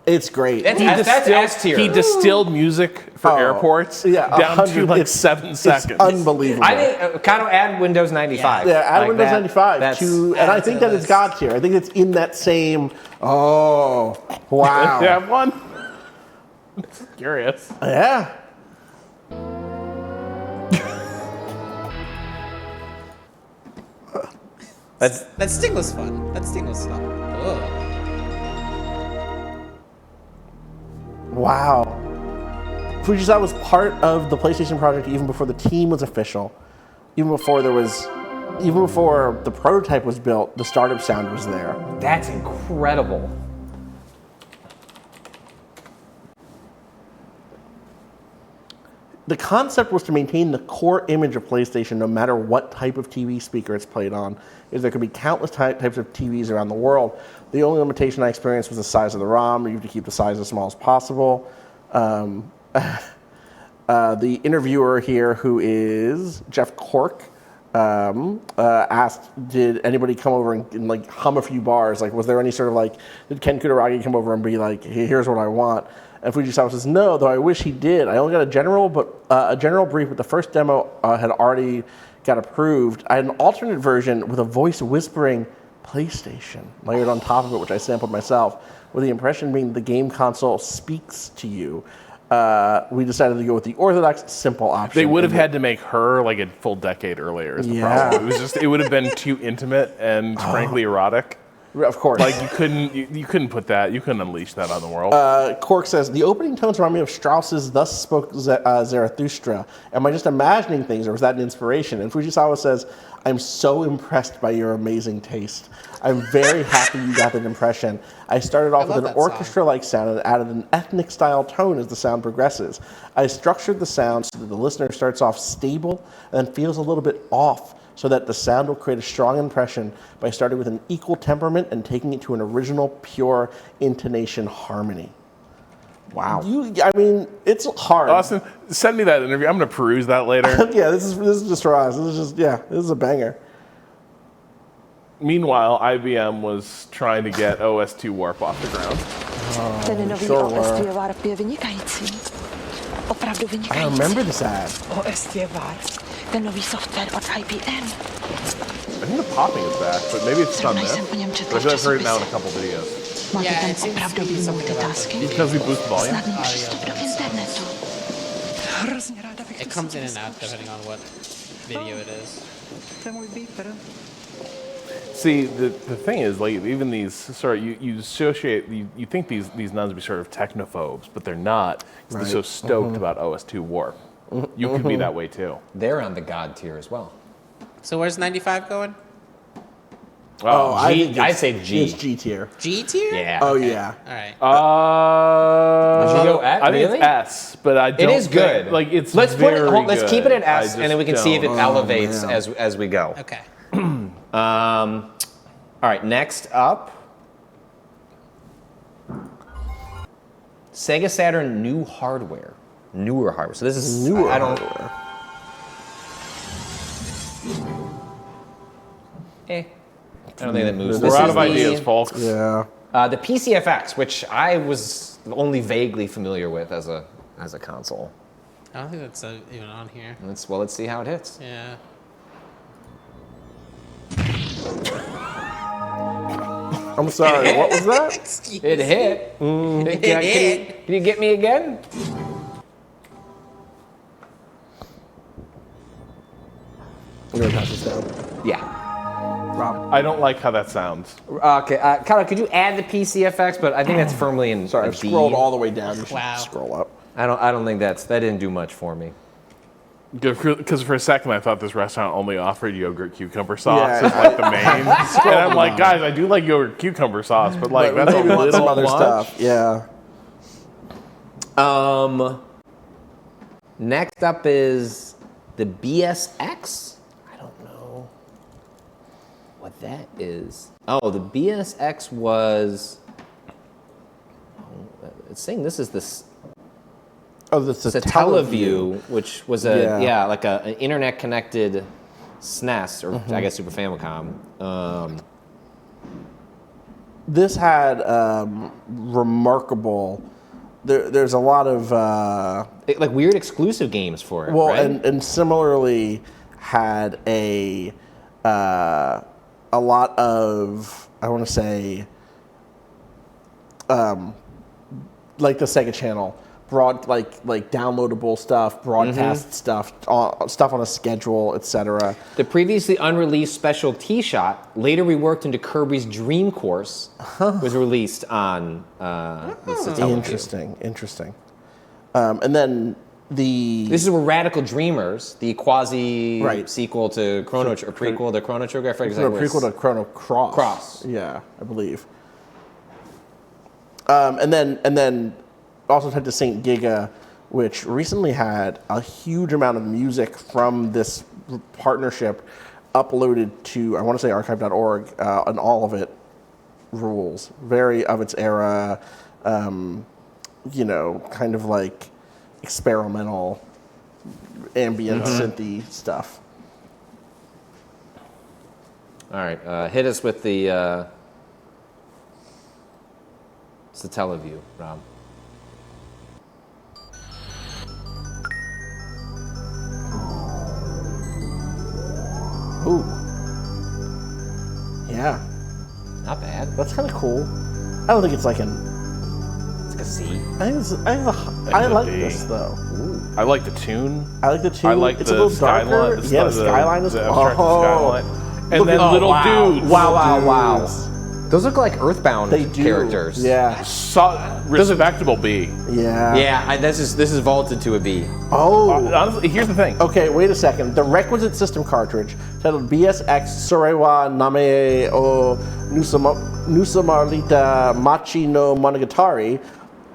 It's great. That's S tier. He distilled music for airports down to like 7 seconds. It's unbelievable. I think kind of add Windows 95. Yeah, add like Windows that. 95 to, and I think that it's God tier. I think it's in that same. Oh, wow. You have one? Curious. Yeah. That sting was fun. That sting was fun. Ugh. Wow. Fujisawa was part of the PlayStation project even before the team was official. Even before the prototype was built, the startup sound was there. That's incredible. The concept was to maintain the core image of PlayStation no matter what type of TV speaker it's played on, as there could be countless types of TVs around the world. The only limitation I experienced was the size of the ROM. You have to keep the size as small as possible. The interviewer here, who is Jeff Cork, asked, did anybody come over and like hum a few bars? Like, was there any sort of like, did Ken Kutaragi come over and be like, hey, here's what I want? And Fujisawa says, no, though I wish he did. I only got a general brief, but the first demo had already got approved. I had an alternate version with a voice whispering PlayStation layered on top of it, which I sampled myself, with the impression being the game console speaks to you. We decided to go with the orthodox, simple option. They would have had to make her like a full decade earlier. Is the problem? It would have been too intimate and frankly erotic. Of course. Like you couldn't put that. You couldn't unleash that on the world. Cork says, the opening tones remind me of Strauss's Thus Spoke Zarathustra. Am I just imagining things, or was that an inspiration? And Fujisawa says, I'm so impressed by your amazing taste. I'm very happy you got that impression. I started off with an orchestra-like sound and added an ethnic-style tone as the sound progresses. I structured the sound so that the listener starts off stable and then feels a little bit off, so that the sound will create a strong impression by starting with an equal temperament and taking it to an original, pure intonation harmony. Wow. I mean, it's hard. Austin, send me that interview. I'm going to peruse that later. Yeah, this is just for us. This is a banger. Meanwhile, IBM was trying to get OS2 Warp off the ground. Sure were. I remember this ad. Ten nový software od IBM. I think the popping is back, but maybe it's not this. But I feel like I've heard it now in a couple videos. Yeah, it seems to be something about that. Because we boost volume? It comes in and out depending on what video it is. See, the thing is, like, even these sort of, you associate, you think these nuns would be sort of technophobes, but they're not. They're so stoked about OS2 Warp. You could be that way too. They're on the God tier as well. So where's 95 going? I'd say G. It's G tier. G tier? Yeah. Oh, okay. yeah. All right. Did you go at? I think it's S, but I don't. It is good. It's let's very let's keep it at S, and then we can see if it elevates man. as we go. Okay. All right. Next up, Sega Saturn newer hardware. So this is Newer hardware. I don't think that moves. We're out of ideas, folks. Yeah. The PCFX, which I was only vaguely familiar with as a console. I don't think that's even on here. Let's see how it hits. Yeah. I'm sorry, what was that? It hit. Can you get me again? I'm going to pass this down. Yeah. Rob. I don't like how that sounds. Okay, Kyle, could you add the PCFX? But I think that's firmly in. Sorry, a I've D. scrolled all the way down. You should Wow. scroll up. I don't think that didn't do much for me. Because for a second I thought this restaurant only offered yogurt cucumber sauce Yeah. as like the main. And I'm like, guys, I do like yogurt cucumber sauce, but like that's a maybe want some little other much. stuff. Yeah. Next up is the BSX. I don't know what that is. Oh, the BSX was. It's saying this is this. Oh, that's It's a Teleview, which was like an internet connected SNES, or I guess Super Famicom. This had remarkable. There's a lot of like weird exclusive games for it. well, right? and similarly had a lot of, I want to say, like the Sega Channel downloadable stuff, broadcast stuff, stuff on a schedule, etc. The previously unreleased special T-Shot, later reworked into Kirby's Dream Course, was released on the Satellaview. Interesting. And then this is where Radical Dreamers, the quasi sequel to Chrono Trigger, prequel to Chrono Trigger. I forget exactly. Prequel to Chrono Cross. Yeah, I believe. And then also had to Saint Giga, which recently had a huge amount of music from this partnership uploaded to, I want to say archive.org, and all of it rules. Very of its era, kind of like experimental ambient synthy stuff. All right, hit us with the Satellaview, Rob. Ooh. Yeah. Not bad. That's kind of cool. I don't think it's like an... It's like a C. I like this, though. Ooh. I like the tune. I like the tune. I like it's the a little skyline. darker. The skyline is... skyline. And then little dudes. Wow. Those look like Earthbound characters. Yeah. Respectable B. Yeah. Yeah, this is vaulted to a B. Oh. Honestly, here's the thing. Okay, wait a second. The requisite system cartridge, titled BSX Sorewa Name o Nusamarita Machi no Monogatari,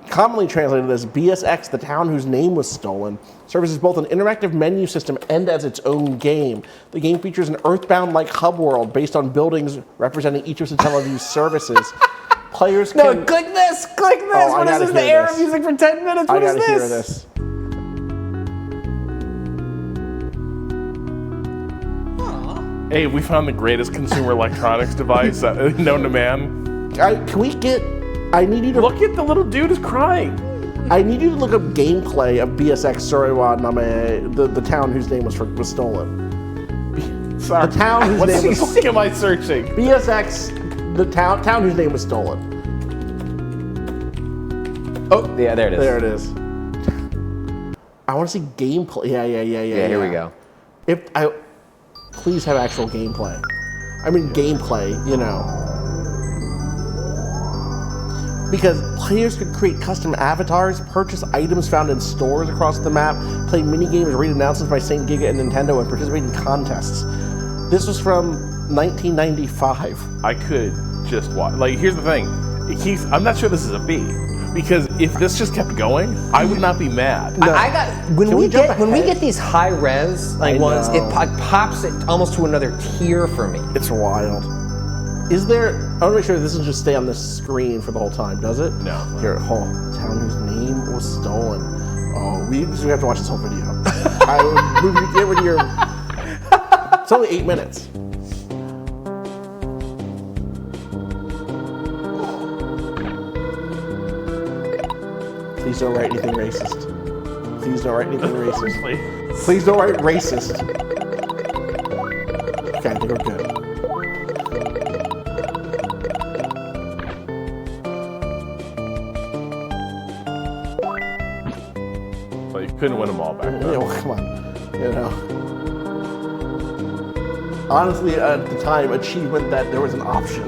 commonly translated as BSX, the town whose name was stolen, serves as both an interactive menu system and as its own game. The game features an Earthbound-like hub world based on buildings representing each of Satellaview's services. Players can... No, click this! Oh, what is this? The era music for 10 minutes? What is this? I gotta hear this. Hey, we found the greatest consumer electronics device known to man. Can we get... I need you to... Look at the little dude is crying. I need you to look up gameplay of BSX Sorewa Name, the town whose name was stolen. Sorry. The town whose name was... What am I searching? BSX, the town whose name was stolen. Oh, yeah, there it is. There it is. I want to see gameplay. Yeah. Yeah, here we go. Please have actual gameplay. I mean, gameplay, Because players could create custom avatars, purchase items found in stores across the map, play minigames, read announcements by Saint Giga and Nintendo, and participate in contests. This was from 1995. I could just watch. Here's the thing. I'm not sure this is a B. Because if this just kept going, I would not be mad. No. When we get these high res ones, it pops it almost to another tier for me. It's wild. Is there? I want to make sure this doesn't just stay on this screen for the whole time, does it? No. Here, town whose name was stolen. Oh, we have to watch this whole video. Get rid of your. It's only 8 minutes. Please don't write anything racist. Please don't write anything racist. Please don't write racist. Okay, I think we're good. So you couldn't win them all back then. Yeah, well, come on. Honestly, at the time, achievement that there was an option.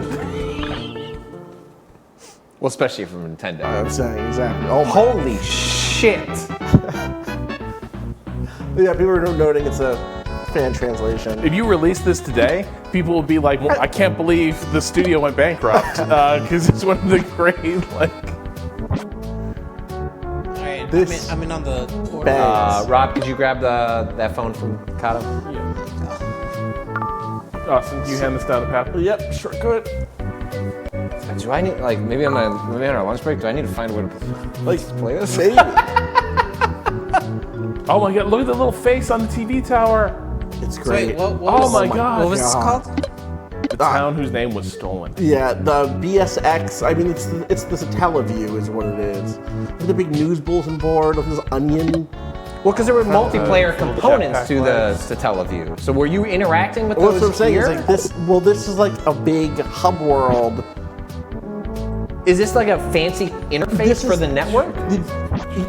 Well, especially from Nintendo. I'm saying, exactly. Oh, holy shit! Yeah, people are noting it's a fan translation. If you release this today, people will be like, well, I can't believe the studio went bankrupt. Because it's one of the great, Alright, I'm in on the board. Rob, could you grab that phone from Kato? Yeah. Austin, can you hand this down to Pat? Yep, sure could. Do I need maybe on our lunch break? Do I need to find a way to play this? Maybe. Oh my god! Look at the little face on the TV tower. It's great. Wait, what oh my god! What was this called? The town whose name was stolen. Yeah, the BSX. I mean, it's the Satellaview is what it is. The big news bulletin board with this onion. Well, because there were multiplayer components to the Satellaview. So were you interacting with those? That's what I'm saying. Here? It's like this. Well, this is like a big hub world. Is this like a fancy interface for the network?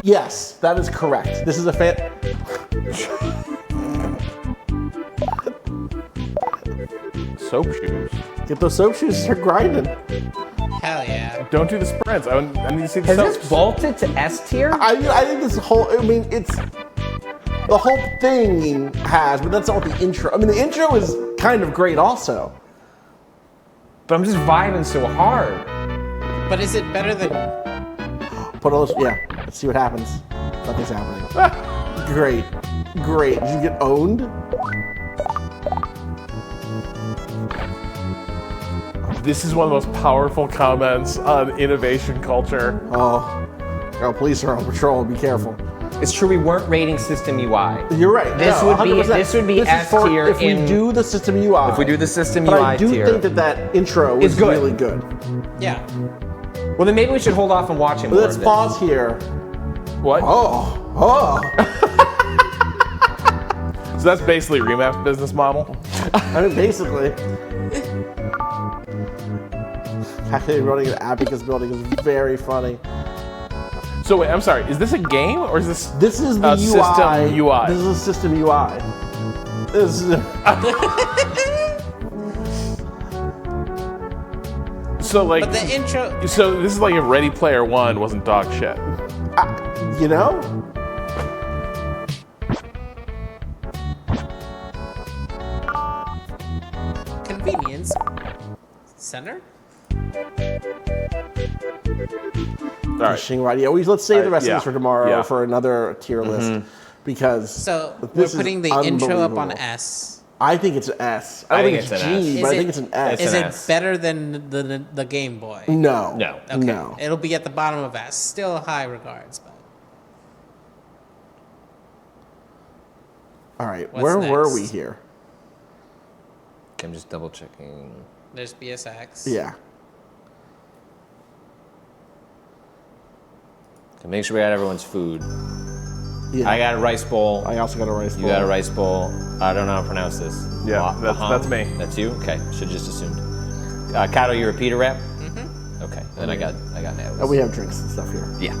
Yes, that is correct. This is a fan. Soap shoes. Get those soap shoes. Start grinding. Hell yeah. Don't do the sprints. I need to see the Has soaps. this vaulted to S tier? I think this whole. I mean, it's the whole thing has, but that's not what the intro. I mean, the intro is kind of great, also. But I'm just vibing so hard. But is it better than... Put all those. Yeah. Let's see what happens. Nothing's happening. Great. Did you get owned? This is one of the most powerful comments on innovation culture. Oh, police are on patrol. Be careful. It's true we weren't rating system UI. You're right. This would be S tier if we do the system UI. If we do the system but UI I do tier. think that intro is good. really good. Yeah. Well, then maybe we should hold off on watching more Let's of this. pause here. What? Oh. So that's basically Remap's business model. I mean, basically. Actually, running an Abacus building is very funny. So wait, I'm sorry. Is this a game or is this? This is the UI. System UI. This is a system UI. This is. So like. But the intro... So this is like if Ready Player One wasn't dog shit. You know? Convenience Center? All right. Fishing rod. Yeah, let's save the rest of this for tomorrow Yeah. for another tier list because. So we're this is putting the intro up on unbelievable. S. I think it's S. I don't think it's G, but I think it's an S. Is it better than the Game Boy? No. Okay. No. It'll be at the bottom of S. Still high regards, but. All right, What's where were next? we here? Okay, I'm just double checking. There's BSX. Yeah. To make sure we had everyone's food. Yeah. I got a rice bowl. I also got a rice bowl. You got a rice bowl. I don't know how to pronounce this. Yeah, that's me. That's you? Okay, should just assumed. Kato, you repeat a rap? Mm-hmm. Okay, then I got nails. And we have drinks and stuff here. Yeah.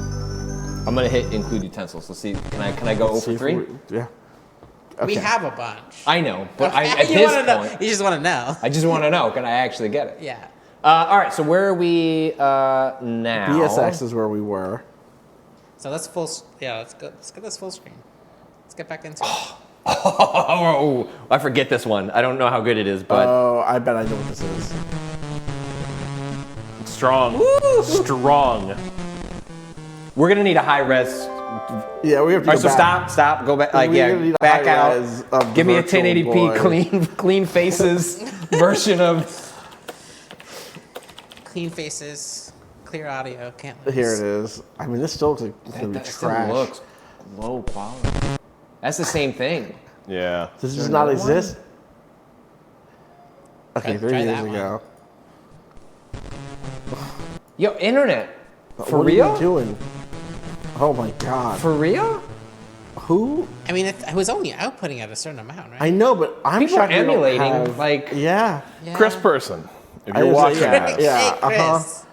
I'm gonna hit include utensils. Let's see. Can I go over 3? Yeah. We Okay. have a bunch. I know, but Okay, at you this wanna know- point, you just want to know. I just want to know. Can I actually get it? Yeah. All right. So where are we now? BSX is where we were. So let's let's go. Let's get this full screen. Let's get back into it. Oh, I forget this one. I don't know how good it is, but Oh, I bet I know what this is. Strong. Strong. we're gonna need a high res. Yeah, we have to All go right, so back. stop, go back. Like, We're gonna yeah, need a back high out. res of Give me a Virtual 1080p Boy. clean faces version of. Clean faces, clear audio. Can't lose. Here it is. I mean, this still looks like it's gonna be That still trash. looks low quality. That's the same thing. Yeah. Does this not exist? Okay, 3 try years that one. ago. Yo, internet. For what real? Are you doing? Oh my god. For real? Who? I mean, it was only outputting at a certain amount, right? I know, but I'm People are shocked we don't emulating, have- like. Yeah. Chris Person, if I you're was like, watching yeah, this, yeah. Hey, Chris.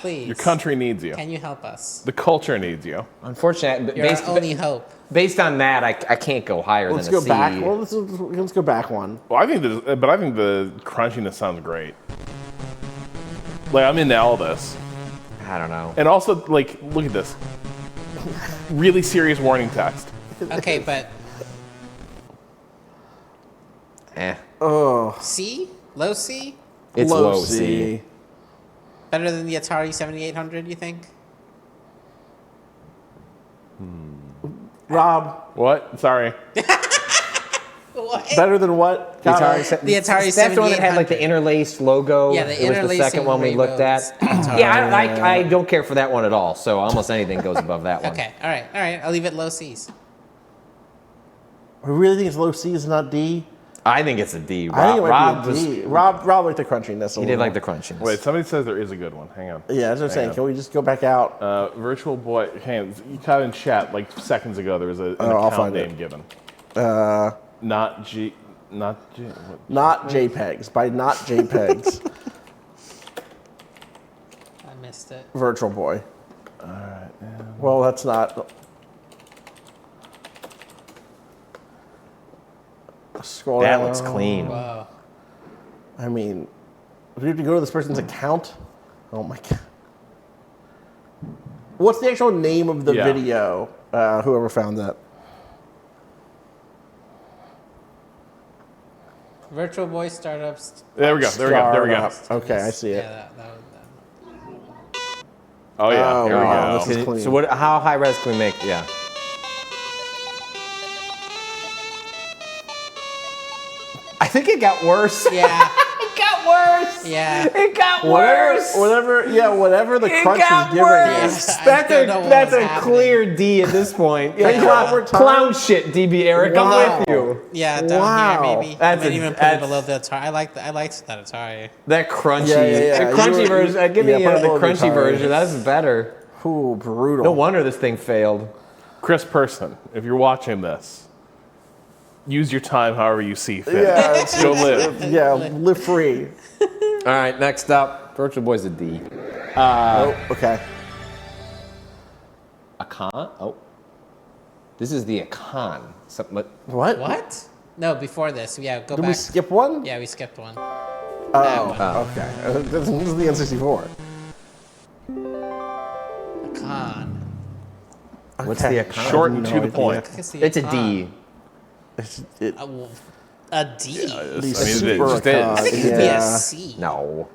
Please. your country needs you. Can you help us? The culture needs you. Unfortunately, You're our only hope. based on that, I can't go higher Let's than a go C. back. Well, let's go back one. Well, I think the crunchiness sounds great. Like I'm into all this, I don't know. and also like look at this. Really serious warning text. Okay, but Oh. C? Low C? It's low C. Better than the Atari 7800, you think? Rob, What? Sorry. What? better than what? The Atari, The Atari That's the one that had like the 7800. interlaced logo. Yeah, the It was the interlacing second one we looked at. rainbows. Yeah, I don't care for that one at all. So almost anything goes above that one. Okay, all right. I'll leave it low C's. I really think it's low C, is not D. I think it's a D. I think it might Rob be a was. D. Rob liked the crunchiness. He did like the crunchiness. Wait, somebody says there is a good one. Hang on. Yeah, that's what I'm saying. on. Can we just go back out? Virtual Boy. Hang on. You caught in chat like seconds ago. There was an I'll account find name it. given. Not Not JPEGs. By not JPEGs. I missed it. Virtual Boy. All right. Well, that's not. Scroll That down. looks clean. Wow. I mean, do we have to go to this person's account? Oh my god. What's the actual name of the video? Whoever found that. Virtual Boy startups. There we go. Okay, I see it. Yeah, that. Oh yeah, Oh, here we wow, go. this is clean. So what? How high res can we make? Yeah. I think it got worse. Yeah. It got worse. Yeah. It got worse. Whatever the It crunch got is giving worse. you. That's a clear D at this point. Yeah. Clown shit, DB Eric. Wow. I'm with you. Yeah, down here maybe. That's I might even put it below the Atari. I liked that Atari. That crunchy, Yeah. the crunchy version. Give me put it the below the crunchy Atari. version. That's better. Ooh, brutal. No wonder this thing failed. Chris Person, if you're watching this, use your time however you see fit. Yeah, Go live. Yeah, live free. All right, next up, Virtual Boy's a D. Okay. Icon? Oh. This is the Icon. What? What? No, before this. Yeah, go Did back. we skip one? Yeah, we skipped one. Oh, okay. This is the N64. Icon. What's the Icon? Short and to the point. It's a D. A D? Super I think it could be a C. No.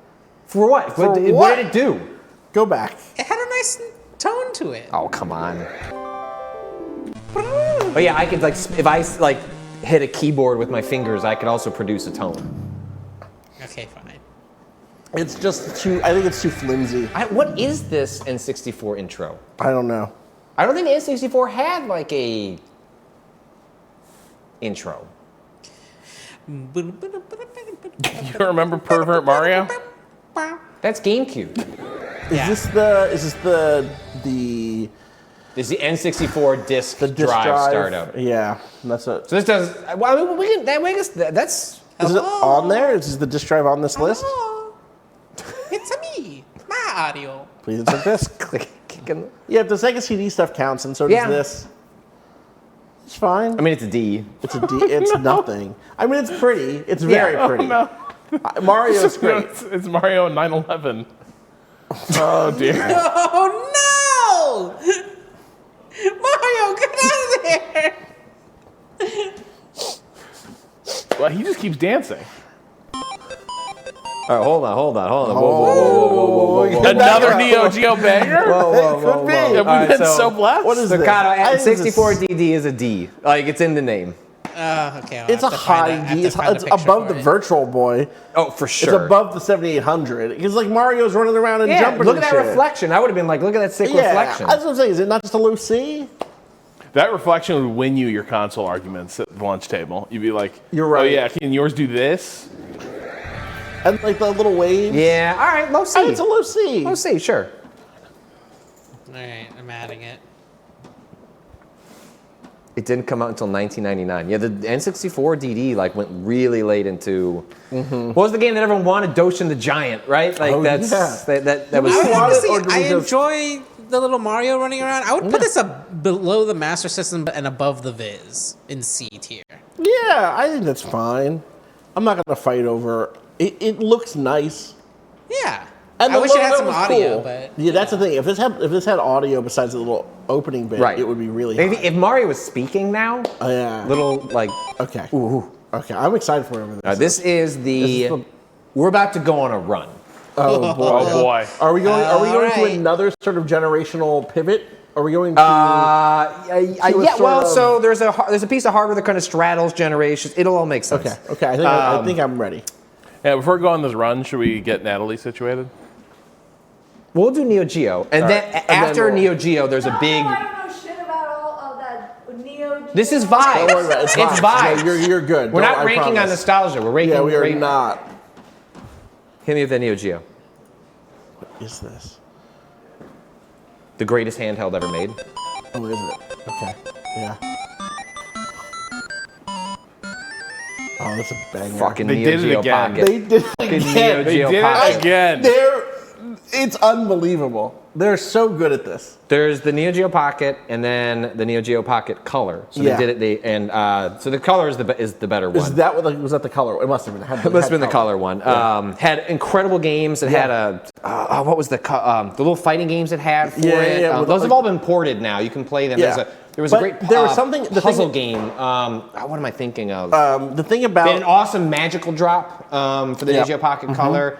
For what? For what what? did it do? Go back. It had a nice tone to it. Oh, come on. Oh yeah, I could if I hit a keyboard with my fingers, I could also produce a tone. Okay, fine. It's just too. I think it's too flimsy. What is this N64 intro? I don't know. I don't think N64 had like a intro. You don't remember Pervert Mario? That's GameCube. Is this the This is the N64 disk disk drive startup. Yeah, that's it. So this does. Well, I mean, we can. I guess that's. Is it on there? Is the disk drive on this list? It's me, Mario. Please insert this. Kicking. Yeah, if the Sega CD stuff counts, and so does this. It's fine. I mean, it's a D. It's a D. It's nothing. I mean, it's pretty. It's very pretty. No. Mario's great. It's Mario 911. Oh dear. Oh no! Mario, get out of there! Well, he just keeps dancing. All right, hold on. Whoa. Another Neo Geo banger? Could be. Have we been so blessed? What is So, this? Kato, I think N64 DD is a D. Like, it's in the name. Okay. It's a high D. It's above the Virtual Boy. Oh, for sure. It's above the 7800. Because like Mario's running around and jumping. Look at and that shit. reflection. I would have been like, look at that sick reflection. That's what I'm saying. Is it not just a low C? That reflection would win you your console arguments at the lunch table. You'd be like, You're right. Oh yeah, can yours do this? And like the little waves. Yeah, all right, low C. It's a low C. Low C, sure. Alright, I'm adding it. It didn't come out until 1999. Yeah, the N64 DD like went really late into. What was the game that everyone wanted? Doshin the Giant, right? Like that was. I enjoy the little Mario running around. I would put this up below the Master System and above the Viz in C tier. Yeah, I think that's fine. I'm not gonna fight over. It looks nice. Yeah. And I wish it had logo some was audio, cool. but Yeah, that's the thing. If this had audio besides the little opening bit, Right. it would be really. Maybe high. if Mario was speaking now, Yeah. little like. Okay. Ooh. Okay, I'm excited for whatever this. This is the. We're about to go on a run. Oh boy. Oh boy. Are we going? Are we going to Alright. another sort of generational pivot? Are we going to? Yeah. Well, so there's a piece of hardware that kind of straddles generations. It'll all make sense. Okay. I think I'm ready. Yeah, before we go on this run, should we get Natalie situated? We'll do Neo Geo, and then after Neo Geo, there's a big. I don't know shit about all of that Neo Geo. This is vibes. Don't worry about it. It's vibes. No, you're good. We're Don't- not I ranking on promise. nostalgia. We're ranking. Yeah, we are not. Hit me with the Neo Geo. What is this? The greatest handheld ever made. Oh, is it? Okay. Yeah. Oh, that's a banger. Fucking They Neo did it Geo again. Pocket. They did it Fucking again. Neo They Geo did Pocket. it again. It's unbelievable. They're so good at this. There's the Neo Geo Pocket and then the Neo Geo Pocket Color. So Yeah. they did it. So the Color is the better one. Is that what was that the color? It must have been. It must have been the Color one. Yeah. Had incredible games. It had what was the little fighting games it had for it. Yeah. Those have all been ported now. You can play them. Yeah. There was a great puzzle game. What am I thinking of? The thing about they had an awesome magical drop for the Neo Geo Pocket Color.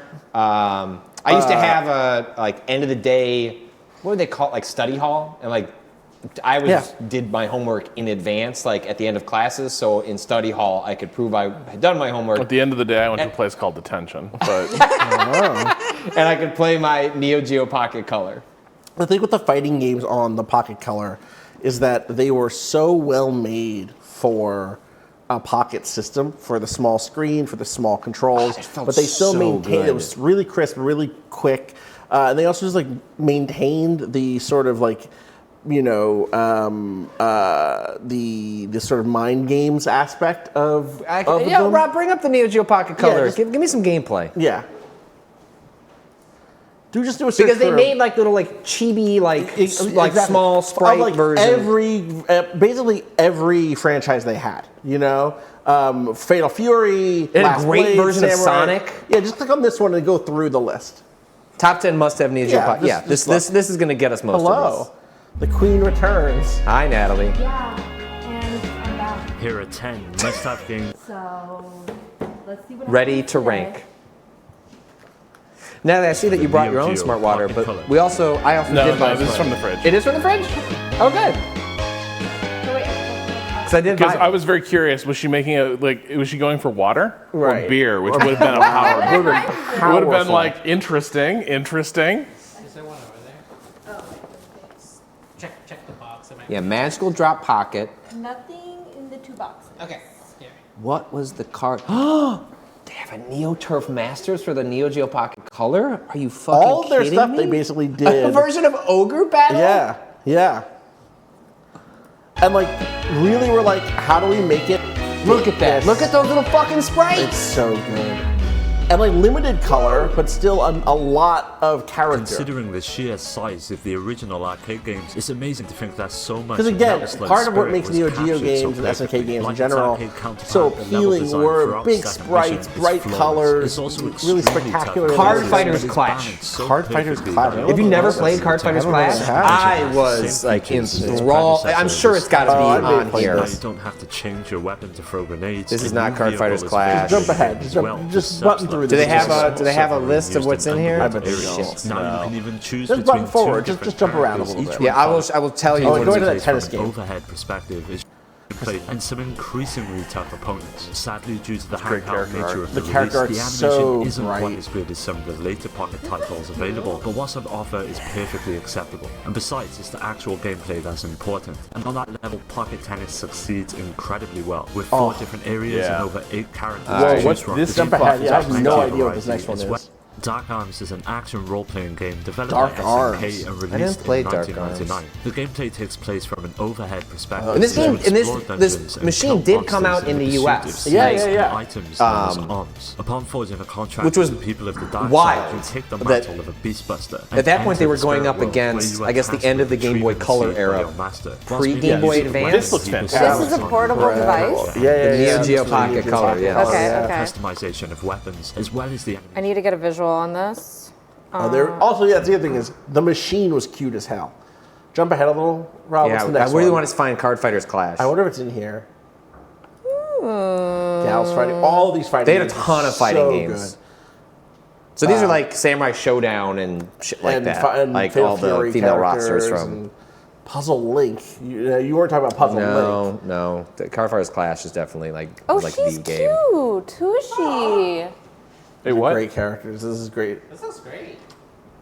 I used to have a end of the day. What would they call it? Like study hall, and I did my homework in advance, like at the end of classes. So in study hall, I could prove I had done my homework. At the end of the day, I went to a place called Detention, but and I could play my Neo Geo Pocket Color. The thing with the fighting games on the Pocket Color is that they were so well made for a pocket system, for the small screen, for the small controls, but they still maintained it. Was really crisp, really quick, and they also just maintained the sort of the sort of mind games aspect of them. Rob, bring up the Neo Geo Pocket Color. Yeah, give me some gameplay. Yeah. Just do a search because they made little chibi exactly. small sprite version. Basically every franchise they had, Fatal Fury. And a great version of Sonic. Yeah, just click on this one and go through the list. Top 10 must-have Neo Geo Pocket. This is going to get us most of this. The Queen returns. Hi, Natalie. Yeah, and I'm back. Here are 10 must-have games. So let's see what ready to rank. Natalie, I see that you brought your own smart water, but I also did buy this is from the fridge. It is from the fridge? Oh, good. Because I was very curious. Was she making was she going for water or beer, which would have been a power? It would have been interesting. Is there one over there? Oh, check the box. Yeah, magical drop pocket. Nothing in the 2 boxes. Okay. Here. What was the card? Oh, they have a Neo Turf Masters for the Neo Geo Pocket Color. Are you fucking kidding me? All their stuff they basically did. A version of Ogre Battle. Yeah. And really, we're how do we make it? Look at that! Look at those little fucking sprites. It's so good. And limited color, but still a lot of character. Considering the sheer size of the original arcade games, it's amazing to think that so much. Because again, part of what makes Neo Geo games and SNK games in general so appealing were big sprites, bright colors, really spectacular. Card Fighters Clash. Card Fighters Clash. Have you never played Card Fighters Clash? I was enthralled. I'm sure it's got to be on here. You don't have to change your weapon to throw grenades. This is not Card Fighters Clash. Just jump ahead. Just button through. Do they have a list of what's in here? I bet they don't. Now you can even choose just button forward. Just jump around a little bit. Yeah, I will tell you. Go into that tennis game. Overhead perspective is played and some increasingly tough opponents. Sadly, due to the handheld nature of the release, the animation isn't quite as good as some of the later Pocket titles available, but what's on offer is perfectly acceptable. And besides, it's the actual gameplay that's important. And on that level, Pocket Tennis succeeds incredibly well, with 4 different areas and over 8 characters. Whoa, what's this? Jump ahead. Yeah, I have no idea what this next one is. Dark Arms is an action role-playing game developed Dark by Arms. SNK and released in 1999. The gameplay takes place from an overhead perspective. And this machine did come out in the US. Yeah. Items arms. Upon forging a contract which was with the people of the Dark wild. Side, you take the mantle of a Beastbuster. At that point, they were going up against, I guess, the end of the Game Boy Color era. Pre-Game Boy Advance. This looks fantastic. This is a portable device? The Neo Geo Pocket Color, yeah. Okay. Customization of weapons, as well as the... I need to get a visual on this. Also, the other thing is the machine was cute as hell. Jump ahead a little, Rob. What's the next I really one? want to find Card Fighters Clash. I wonder if it's in here. Gals fighting. All these fighting. They had a games ton are of fighting so games. Good. So these are like Samurai Showdown and shit like that. And like Fatal all the Fury female characters rosters from. Puzzle Link. You weren't talking about Puzzle Link. No. The Card Fighters Clash is definitely like she's the game. Cute. Who is she? Hey, what? Great characters. This is great. This looks great.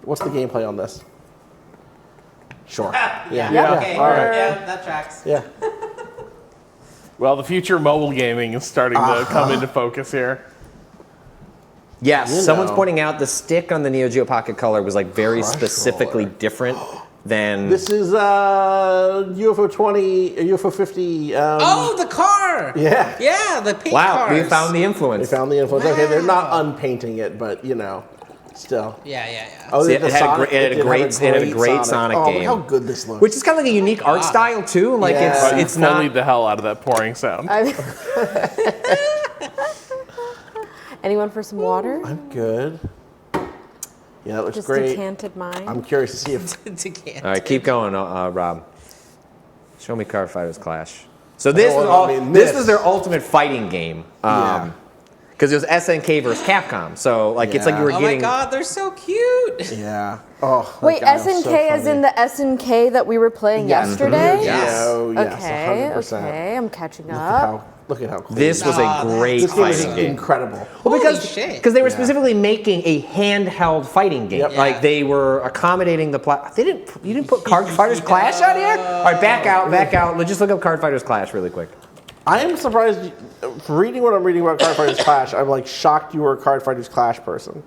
What's the gameplay on this? Sure. Okay. All right. Yeah, that tracks. Yeah. Well, the future of mobile gaming is starting to come into focus here. Yes, someone's pointing out the stick on the Neo Geo Pocket Color was like very specifically different than. This is UFO 20, UFO 50. The car! Yeah. Yeah, the paint Wow, cars. we found the influence. They found the influence. Okay, they're not unpainting it, but you know. Still. Yeah. Oh, See, it had a great Sonic oh, game. Look how good this looks. Which is kind of like a unique art style too. Like it's not. Bullied the hell out of that pouring sound. Anyone for some water? I'm good. Yeah, that looks Just great. decanted mine. I'm curious to see if. All right, keep going, Rob. Show me Card Fighters Clash. So this was their ultimate fighting game. Because it was SNK versus Capcom. So like it's like you were Oh getting. my God, they're so cute. Yeah. Oh. Wait, SNK as in the SNK that we were playing yesterday? Yes. Oh, yes. Okay, 100%. okay, I'm catching up. Look at how cool This was a great this game is fighting game. incredible. Well, because they were specifically making a handheld fighting game. Yep. Like they were accommodating the You didn't put Card Fighters Clash out here? All right, back out. Let's just look up Card Fighters Clash really quick. I am surprised. Reading what I'm reading about Card Fighters Clash, I'm like shocked you were a Card Fighters Clash person.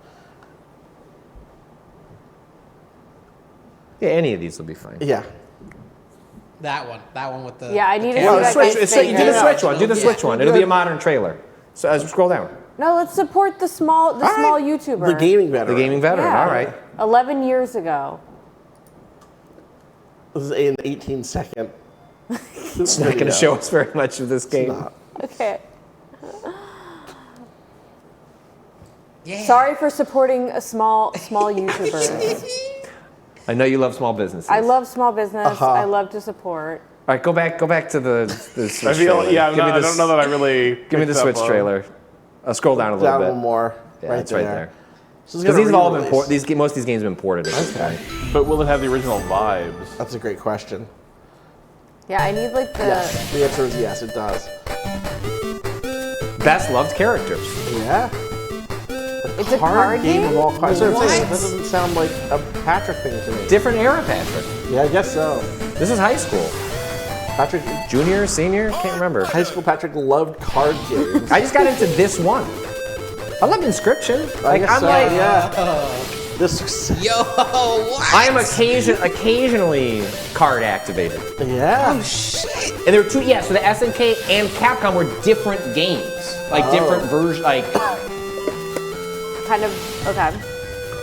Yeah, any of these will be fine. Yeah. That one with the. Yeah, I need to Well, see Switch. that. Do the Switch one. Do the Switch one. It'll be a modern trailer. So scroll down. No, let's support the small YouTuber. The gaming veteran. The gaming veteran. Yeah. All right. 11 years ago. This is an 18-second. It's not going to show us very much of this game. Okay. Yeah. Sorry for supporting a small YouTubers. I know you love small businesses. I love small business. I love to support. All right, go back to the Switch I feel, trailer. yeah, I don't know that I really. Give me the Switch trailer. Scroll down a little bit. Down one more. Yeah, right it's there. right there. Because these have all been ported. Most of these games have been ported at this point. But will it have the original vibes? That's a great question. Yeah, I need like the. Yes. The answer is yes, it does. Best loved characters. Yeah. It's a card game? of all kinds. That What? doesn't sound like a Patrick thing to me. Different era, Patrick. Yeah, I guess so. This is high school. Patrick, junior, senior, can't remember. High school Patrick loved card games. I just got into this one. I love Inscription. Like I'm like, This. Yo, what? I am occasionally card activated. Yeah. Oh shit. And there were two. Yeah, so the SNK and Capcom were different games, like different versions, like. Kind of, okay.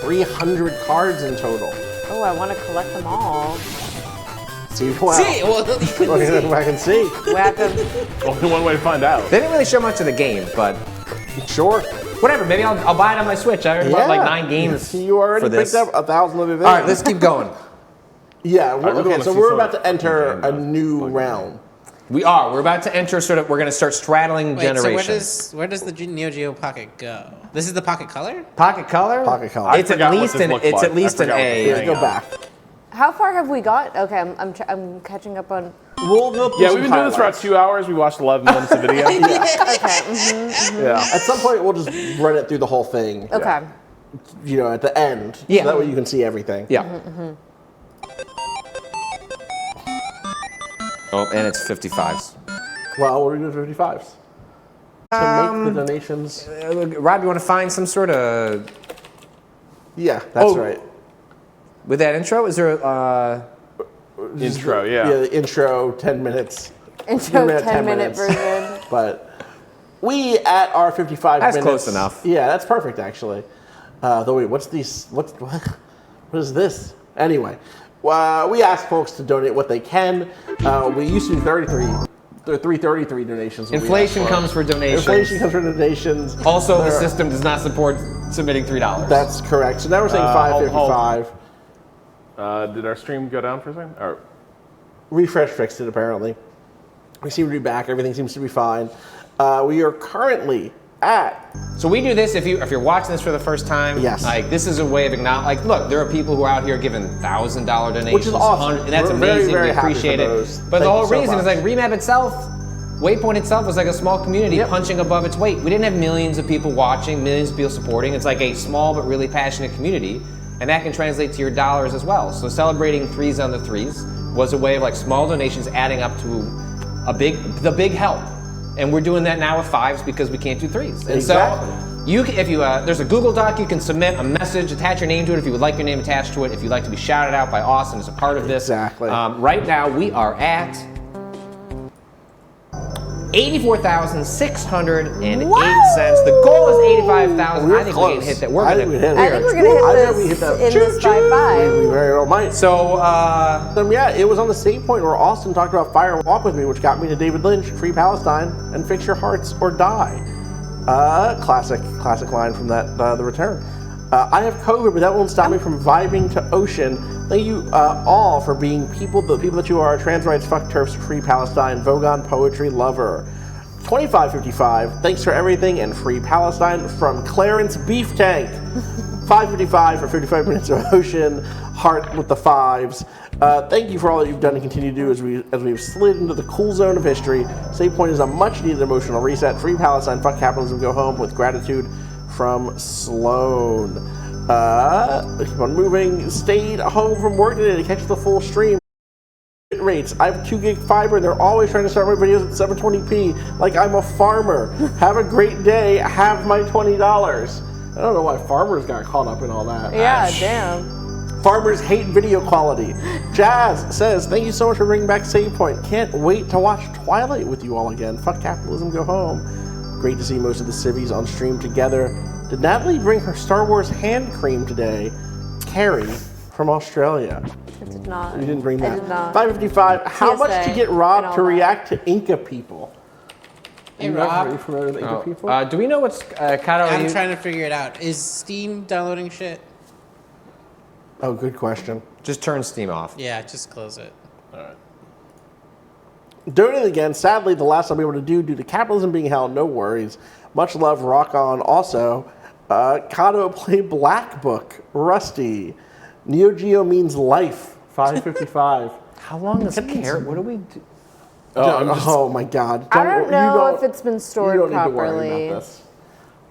300 cards in total. Oh, I want to collect them all. See, wow. See, well, you couldn't see. I can see. We have to. Only one way to find out. They didn't really show much of the game, but sure. Whatever. Maybe I'll buy it on my Switch. I already bought like 9 games. You already for this. picked up 1,000 other things. All right, let's keep going. Yeah. okay, So we're about to enter a new realm. We are. We're about to enter we're going to start straddling generations. So where does the Neo Geo Pocket go? This is the Pocket Color? Pocket Color? Pocket Color. It's at least an A. Let's go back. How far have we got? Okay, I'm catching up on. We'll Yeah, we've been doing this for about 2 hours. We watched 11 minutes of video. Okay. Yeah. At some point, we'll just run it through the whole thing. Okay. You know, at the end. Yeah. So that way you can see everything. Yeah. Oh, and it's 55s. Well, what are we doing 55s? To make the donations. Rob, you want to find some sort of... Yeah, that's right. With that intro, is there Intro, yeah. Yeah, the intro, 10 minutes. Intro 10-minute version. But we at our 55 That's minutes. close enough. Yeah, that's perfect actually. Though wait, what's these? What is this? Anyway, we ask folks to donate what they can. We used to do 333 donations. Inflation comes for donations. Inflation comes for donations. Also, the system does not support submitting $3. That's correct. So now we're saying 555. Did our stream go down for a second? Or Refresh fixed it apparently. We seem to be back. Everything seems to be fine. We are currently at. So we do this if you're watching this for the first time. Yes. Like this is a way of acknowledging. Like, look, there are people who are out here giving $1,000 donations, Which is awesome. and that's We're amazing. very, very we appreciate happy for it. those. But Thank the whole you so reason is much. like Remap itself, Waypoint itself was like a small community punching above its weight. We didn't have millions of people watching, millions of people supporting. It's like a small but really passionate community, and that can translate to your dollars as well. So celebrating threes on the threes was a way of like small donations adding up to the big help. And we're doing that now with fives because we can't do threes. And Exactly. so there's a Google Doc, you can submit a message, attach your name to it if you would like your name attached to it, if you'd like to be shouted out by Austin as a part of this. Exactly. Right now we are at $84,608. The goal is $85,000. I think we can hit that. We're gonna hit I think we're gonna hit this in this 5-5. We very well might. So, yeah, it was on the same point where Austin talked about Fire and Walk With Me, which got me to David Lynch, Free Palestine, and Fix Your Hearts or Die. Classic line from that, The Return. I have COVID, but that won't stop me from vibing to Ocean. Thank you all for being the people that you are. Trans rights, fuck turfs, Free Palestine, Vogon poetry lover. 2555, thanks for everything and Free Palestine from Clarence Beef Tank. 555 for 55 minutes of Ocean, heart with the fives. Thank you for all that you've done and continue to do as we've slid into the cool zone of history. Save Point is a much needed emotional reset. Free Palestine, fuck capitalism, go home with gratitude from Sloan. Keep on moving. Stayed home from work today to catch the full stream. Rates. I have 2 gig fiber and they're always trying to start my videos at 720p like I'm a farmer. Have a great day. Have my $20. I don't know why farmers got caught up in all that. Yeah, damn. Farmers hate video quality. Jazz says, thank you so much for bringing back Save Point. Can't wait to watch Twilight with you all again. Fuck capitalism, go home. Great to see most of the civvies on stream together. Did Natalie bring her Star Wars hand cream today? Carrie from Australia. I did not. You didn't bring that. I did not. 555. How TSA much to get Rob to react to Inca people? Hey, You Rob. Are you familiar with Inca people? Do we know what's Kato? I'm trying to figure it out. Is Steam downloading shit? Oh, good question. Just turn Steam off. Yeah, just close it. All right. Doing it again. Sadly, the last I'll be able to do due to capitalism being hell. No worries. Much love. Rock on. Also, Kato play Black Book. Rusty. Neo Geo means life. 555. How long does carrot? What do we do? Oh my God! I don't know if it's been stored you don't need to properly. worry about this.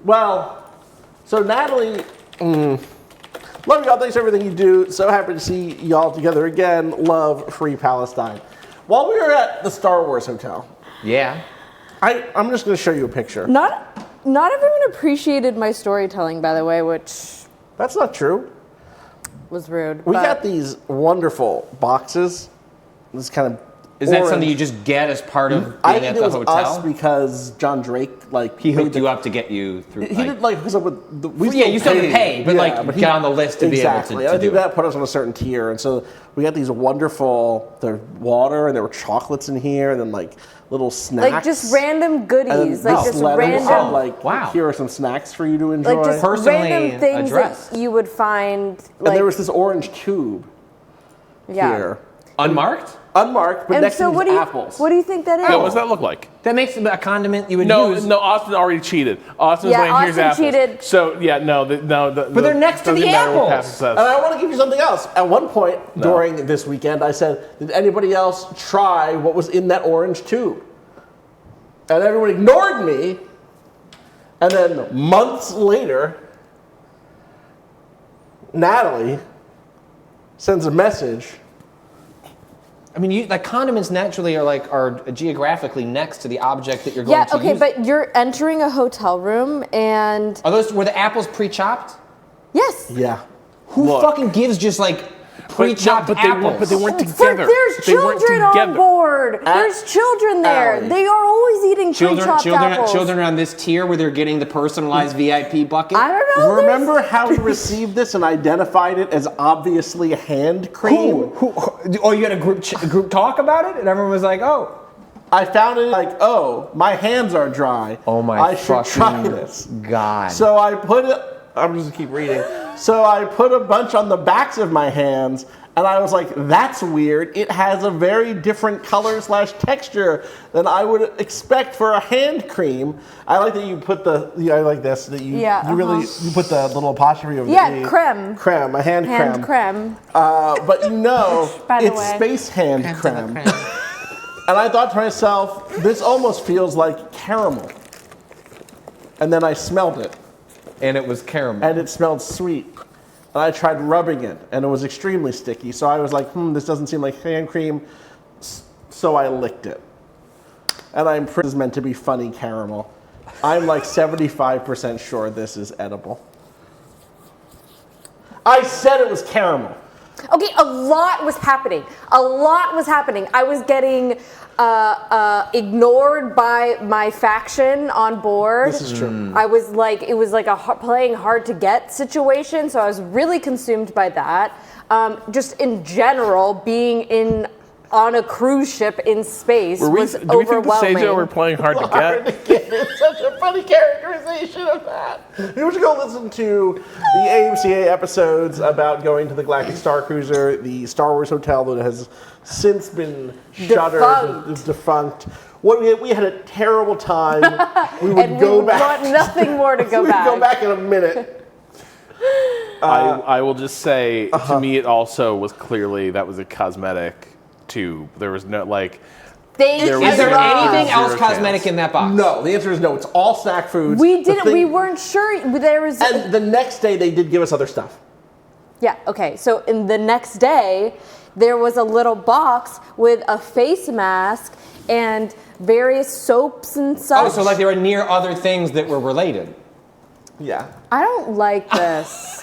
Well, so Natalie, love y'all. Thanks for everything you do. So happy to see y'all together again. Love Free Palestine. While we were at the Star Wars Hotel, yeah, I'm just going to show you a picture. Not everyone appreciated my storytelling, by the way, which That's not true. was rude. We but got these wonderful boxes. This kind of Is that something you just get as part of being I at think the it was hotel? us because John Drake he hooked you up to get you through. He did like hook us up with the. You still pay, but get on the list to be able to I think do it. that put us on a certain tier, and so we got these wonderful. There's water, and there were chocolates in here, and then like little snacks, like just random goodies, like just random. Wow! Here are some snacks for you to enjoy. Like just random things that you would find. Like, and there was this orange tube. Here. Unmarked? Unmarked, but and next so to what these do you, apples. What do you think that is? Yeah, what does that look like? That makes it a condiment you would use. No, Austin already cheated. Austin was Yeah, saying, here's Austin apples. cheated. So, yeah, But they're next to the apples. And I want to give you something else. At one point during this weekend, I said, did anybody else try what was in that orange tube? And everyone ignored me. And then months later, Natalie sends a message. I mean, like condiments naturally are geographically next to the object that you're going to use. Yeah, okay, but you're entering a hotel room and were the apples pre-chopped? Yes. Yeah. Who fucking gives just like pre-chopped apples? But they weren't together. There's children on board. There's children there. Allie. They are always eating pre-chopped apples. Children are on this tier where they're getting the personalized VIP bucket. I don't know. Remember how we received this and identified it as obviously hand cream? Oh, you had a group talk about it, and everyone was like, "Oh." I found it like, oh, my hands are dry. Oh my I should try fucking this. God. So I put it. I'm just gonna keep reading. So I put a bunch on the backs of my hands, and I was like, that's weird. It has a very different color / texture than I would expect for a hand cream. I like that you put I like this, that you really you put the little apostrophe over the creme. Creme, a hand creme. But By the it's way. space hand creme. And I thought to myself, this almost feels like caramel. And then I smelled it. And it was caramel. And it smelled sweet. And I tried rubbing it, and it was extremely sticky. So I was like, this doesn't seem like hand cream. So I licked it. And I'm pretty, this is meant to be funny caramel. I'm like 75% sure this is edible. I said it was caramel. Okay, a lot was happening. A lot was happening. I was getting ignored by my faction on board. This is true. I was like, it was like a playing hard to get situation, so I was really consumed by that. Just in general, being on a cruise ship in space was do we think the overwhelming. Seijo were playing hard to get? It's such a funny characterization of that. You should go listen to the AMCA episodes about going to the Galactic Star Cruiser, the Star Wars hotel that has since been shuttered, is defunct. We had a terrible time. We would go back. Want nothing more to go We'd back. go back in a minute. I will just say, to me, it also was clearly that was a cosmetic tube. There was no like. Is there anything else Zero cosmetic chance. in that box? No, the answer is no. It's all snack foods. We didn't. We weren't sure there was. And the next day, they did give us other stuff. Yeah. Okay. So in the next day, there was a little box with a face mask and various soaps and such. Oh, so like they were near other things that were related. Yeah. I don't like this.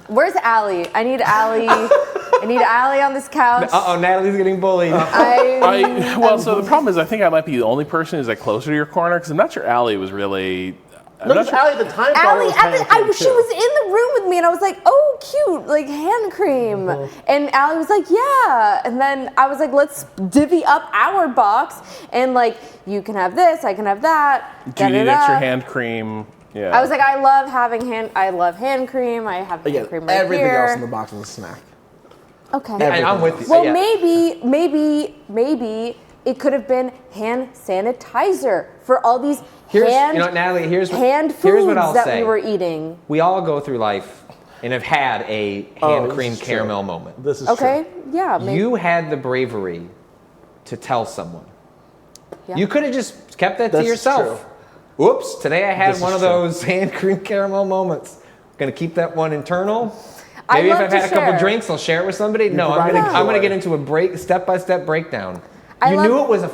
Where's Allie? I need Allie. I need Allie on this couch. Uh-oh, Natalie's getting bullied. So the problem is, I think I might be the only person who's like closer to your corner because I'm not sure Allie was really. No, because Allie at the time Allie, she was in the room with me, and I was like, "Oh, cute, like hand cream." And Allie was like, "Yeah." And then I was like, "Let's divvy up our box, and like, you can have this, I can have that." Do you need extra hand cream? Yeah. I was like, I love hand cream. I have hand cream right everything here. else in the box is a snack. Okay. And I'm with you. Well, Yeah. maybe it could have been hand sanitizer for all these Natalie, here's foods what I'll that say. we were eating. We all go through life and have had a hand cream caramel moment. This is Okay, yeah. Maybe. You had the bravery to tell someone. Yeah. You could have just kept that to That's yourself. true. Whoops, today I had This one is of true. those hand cream caramel moments. Gonna keep that one internal. I Maybe if love I've to had a couple share. drinks, I'll share it with somebody. No, I'm providing gonna joy. get into a step-by-step breakdown. I You love- knew it was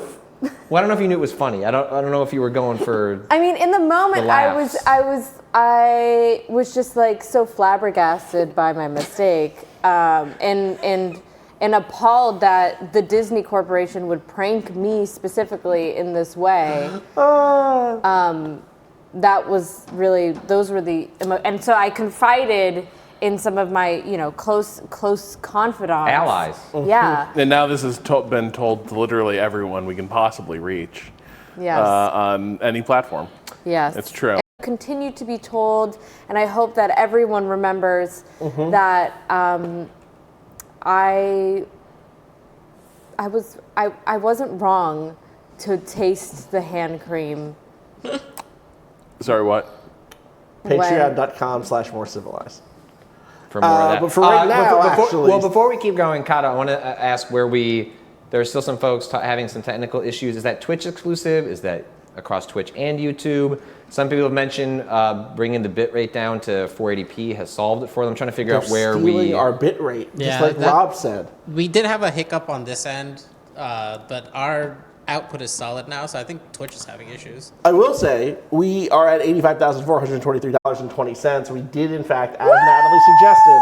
well, I don't know if you knew it was funny. I don't know if you were going for. I mean, in the moment, The laughs. I was just like so flabbergasted by my mistake, and appalled that the Disney Corporation would prank me specifically in this way. That was really, those were the, and so I confided in some of my, close confidants. Allies. Yeah. And now this has been told to literally everyone we can possibly reach. Yes. On any platform. Yes. It's true. And continue to be told, and I hope that everyone remembers that I wasn't wrong to taste the hand cream. Sorry, what? Patreon.com/more civilized. For more of that. But for right now, actually. Before we keep going, Kata, I want to ask where there are still some folks having some technical issues. Is that Twitch exclusive? Is that across Twitch and YouTube? Some people have mentioned bringing the bitrate down to 480p has solved it for them. I'm trying to figure out where stealing our bitrate, just like Rob said. We did have a hiccup on this end, but our output is solid now, so I think Twitch is having issues. I will say, we are at $85,423.20. We did, in fact, as Natalie suggested,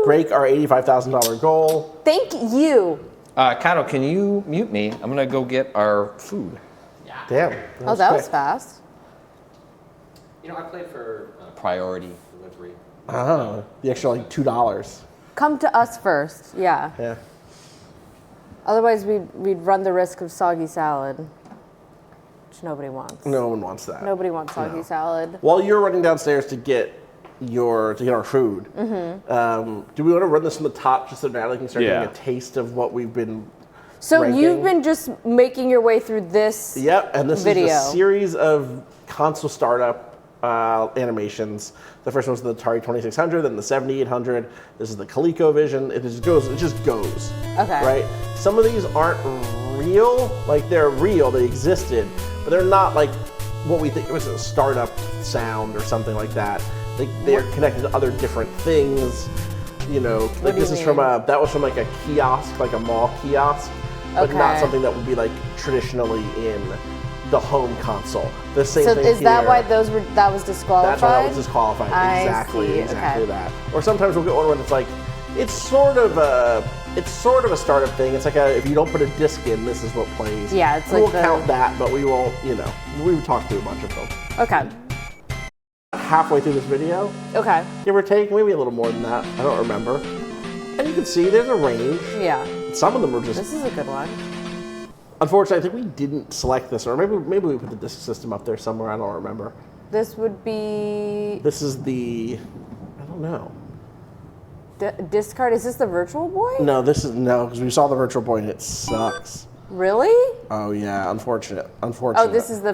break our $85,000 goal. Thank you. Kato, can you mute me? I'm going to go get our food. Damn. Oh, that was fast. I played for priority delivery. Oh, the extra like $2. Come to us first. Yeah. Yeah. Otherwise, we'd run the risk of soggy salad, which nobody wants. No one wants that. Nobody wants soggy salad. While you're running downstairs to get our food, do we want to run this from the top just so Natalie can start getting a taste of what we've been So ranking? you've been just making your way through this Yep, and this video. is a series of console startup animations. The first one's the Atari 2600, then the 7800. This is the ColecoVision. It just goes. Okay. Right? Some of these aren't real. Like, they're real. They existed. But they're not like what we think it was a startup sound or something like that. They're connected to other different things. Like this is from that was from like a kiosk, like a mall kiosk. But not something that would be like traditionally in the home console. The same So thing is that here. why that was disqualified? That's why that was disqualified. I Exactly see. Okay. that. Or sometimes we'll get one where it's like It's sort of a startup thing. It's like if you don't put a disc in, this is what plays. Yeah, it's we'll like count that, but we won't. We've talked through a bunch of them. Okay. Halfway through this video. Okay. Give or take, maybe a little more than that. I don't remember. And you can see there's a range. Yeah. Some of them are just. This is a good one. Unfortunately, I think we didn't select this, or maybe we put the disc system up there somewhere. I don't remember. This would be. This is the. I don't know. Discard. Is this the Virtual Boy? No, because we saw the Virtual Boy and it sucks. Really? Oh yeah, unfortunate. Oh, this is the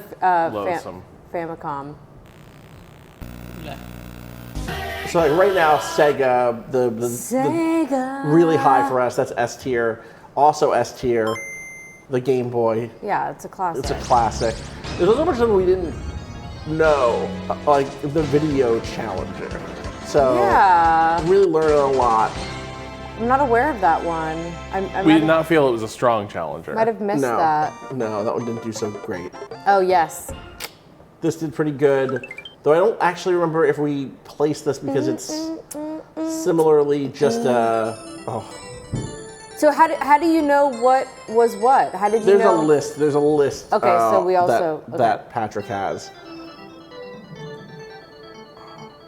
Famicom. So like right now, Sega, the really high for us. That's S tier. Also S tier, the Game Boy. Yeah, it's a classic. It's a classic. There's also much that we didn't know, like the Video Challenger. So yeah, really learning a lot. I'm not aware of that one. We did not feel it was a strong challenger. Might have missed that. No, that one didn't do so great. Oh yes. This did pretty good, though I don't actually remember if we placed this because it's similarly just So how do you know what was what? How did you know? There's a list. Okay, so we also that Patrick has.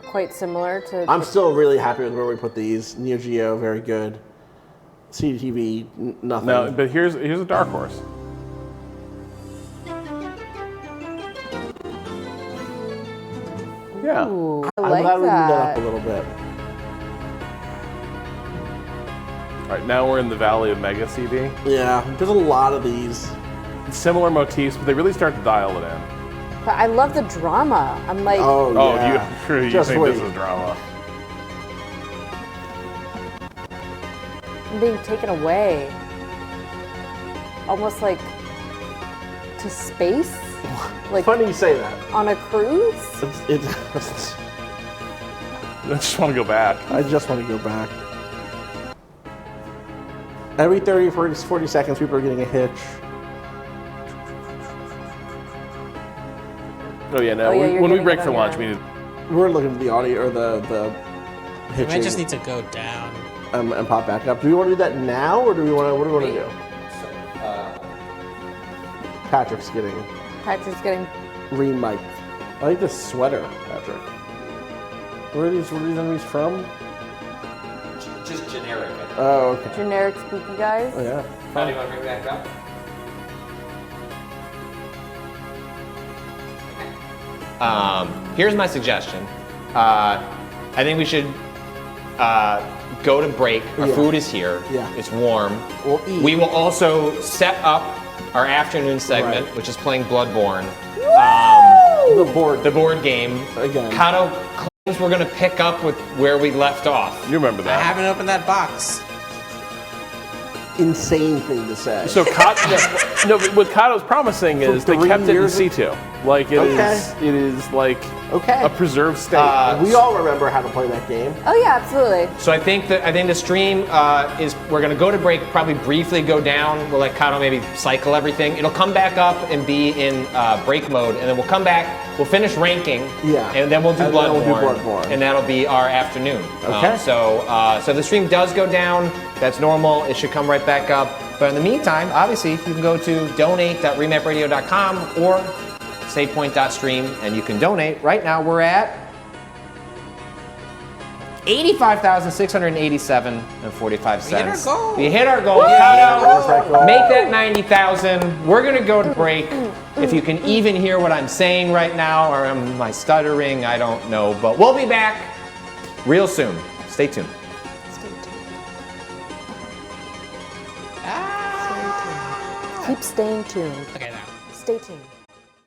Quite similar to. I'm still really happy with where we put these. Neo Geo, very good. CDTV, nothing. No, but here's a dark horse. Yeah. Ooh, I I'm like glad we moved that that up a little bit. All right, now we're in the Valley of Mega CD. Yeah, there's a lot of these. Similar motifs, but they really start to dial it in. But I love the drama. I'm like. Oh yeah. You Just think wait. this is drama? I'm being taken away. Almost like to space. Like funny you say that. On a cruise. I just want to go back. I just want to go back. Every 30, 40 seconds, people are getting a hitch. Oh yeah, no. When we break for lunch, we're looking at the audio or the hitching. We might just need to go down and pop back up. Do we want to do that now, or do we want to? What do we want to do? Patrick's getting re-mic'd. I like this sweater, Patrick. Where are these enemies from? Just generic. Oh, okay. Generic spooky guys. Oh yeah. How do you want to bring that up? Here's my suggestion. I think we should go to break. Our food is here. Yeah. It's warm. We'll eat. We will also set up our afternoon segment, which is playing Bloodborne. The board game. Again. Kato claims we're going to pick up with where we left off. You remember that? I haven't opened that box. Insane thing to say. So but what Kato's promising is they kept it in C2. Like it is like a preserved state. We all remember how to play that game. Oh yeah, absolutely. So I think the stream is we're gonna go to break, probably briefly go down. We'll let Kato maybe cycle everything. It'll come back up and be in break mode, and then we'll come back. We'll finish ranking. Yeah. And then we'll do Bloodborne. And that'll be our afternoon. Okay. So the stream does go down. That's normal. It should come right back up. But in the meantime, obviously, you can go to donate.remapradio.com or savepoint.stream, and you can donate. Right now, we're at $85,687.45. We hit our goal. Kato, make that 90,000. We're gonna go to break. If you can even hear what I'm saying right now, or am I stuttering? I don't know, but we'll be back real soon. Stay tuned. Keep staying tuned. Okay, now. Stay tuned.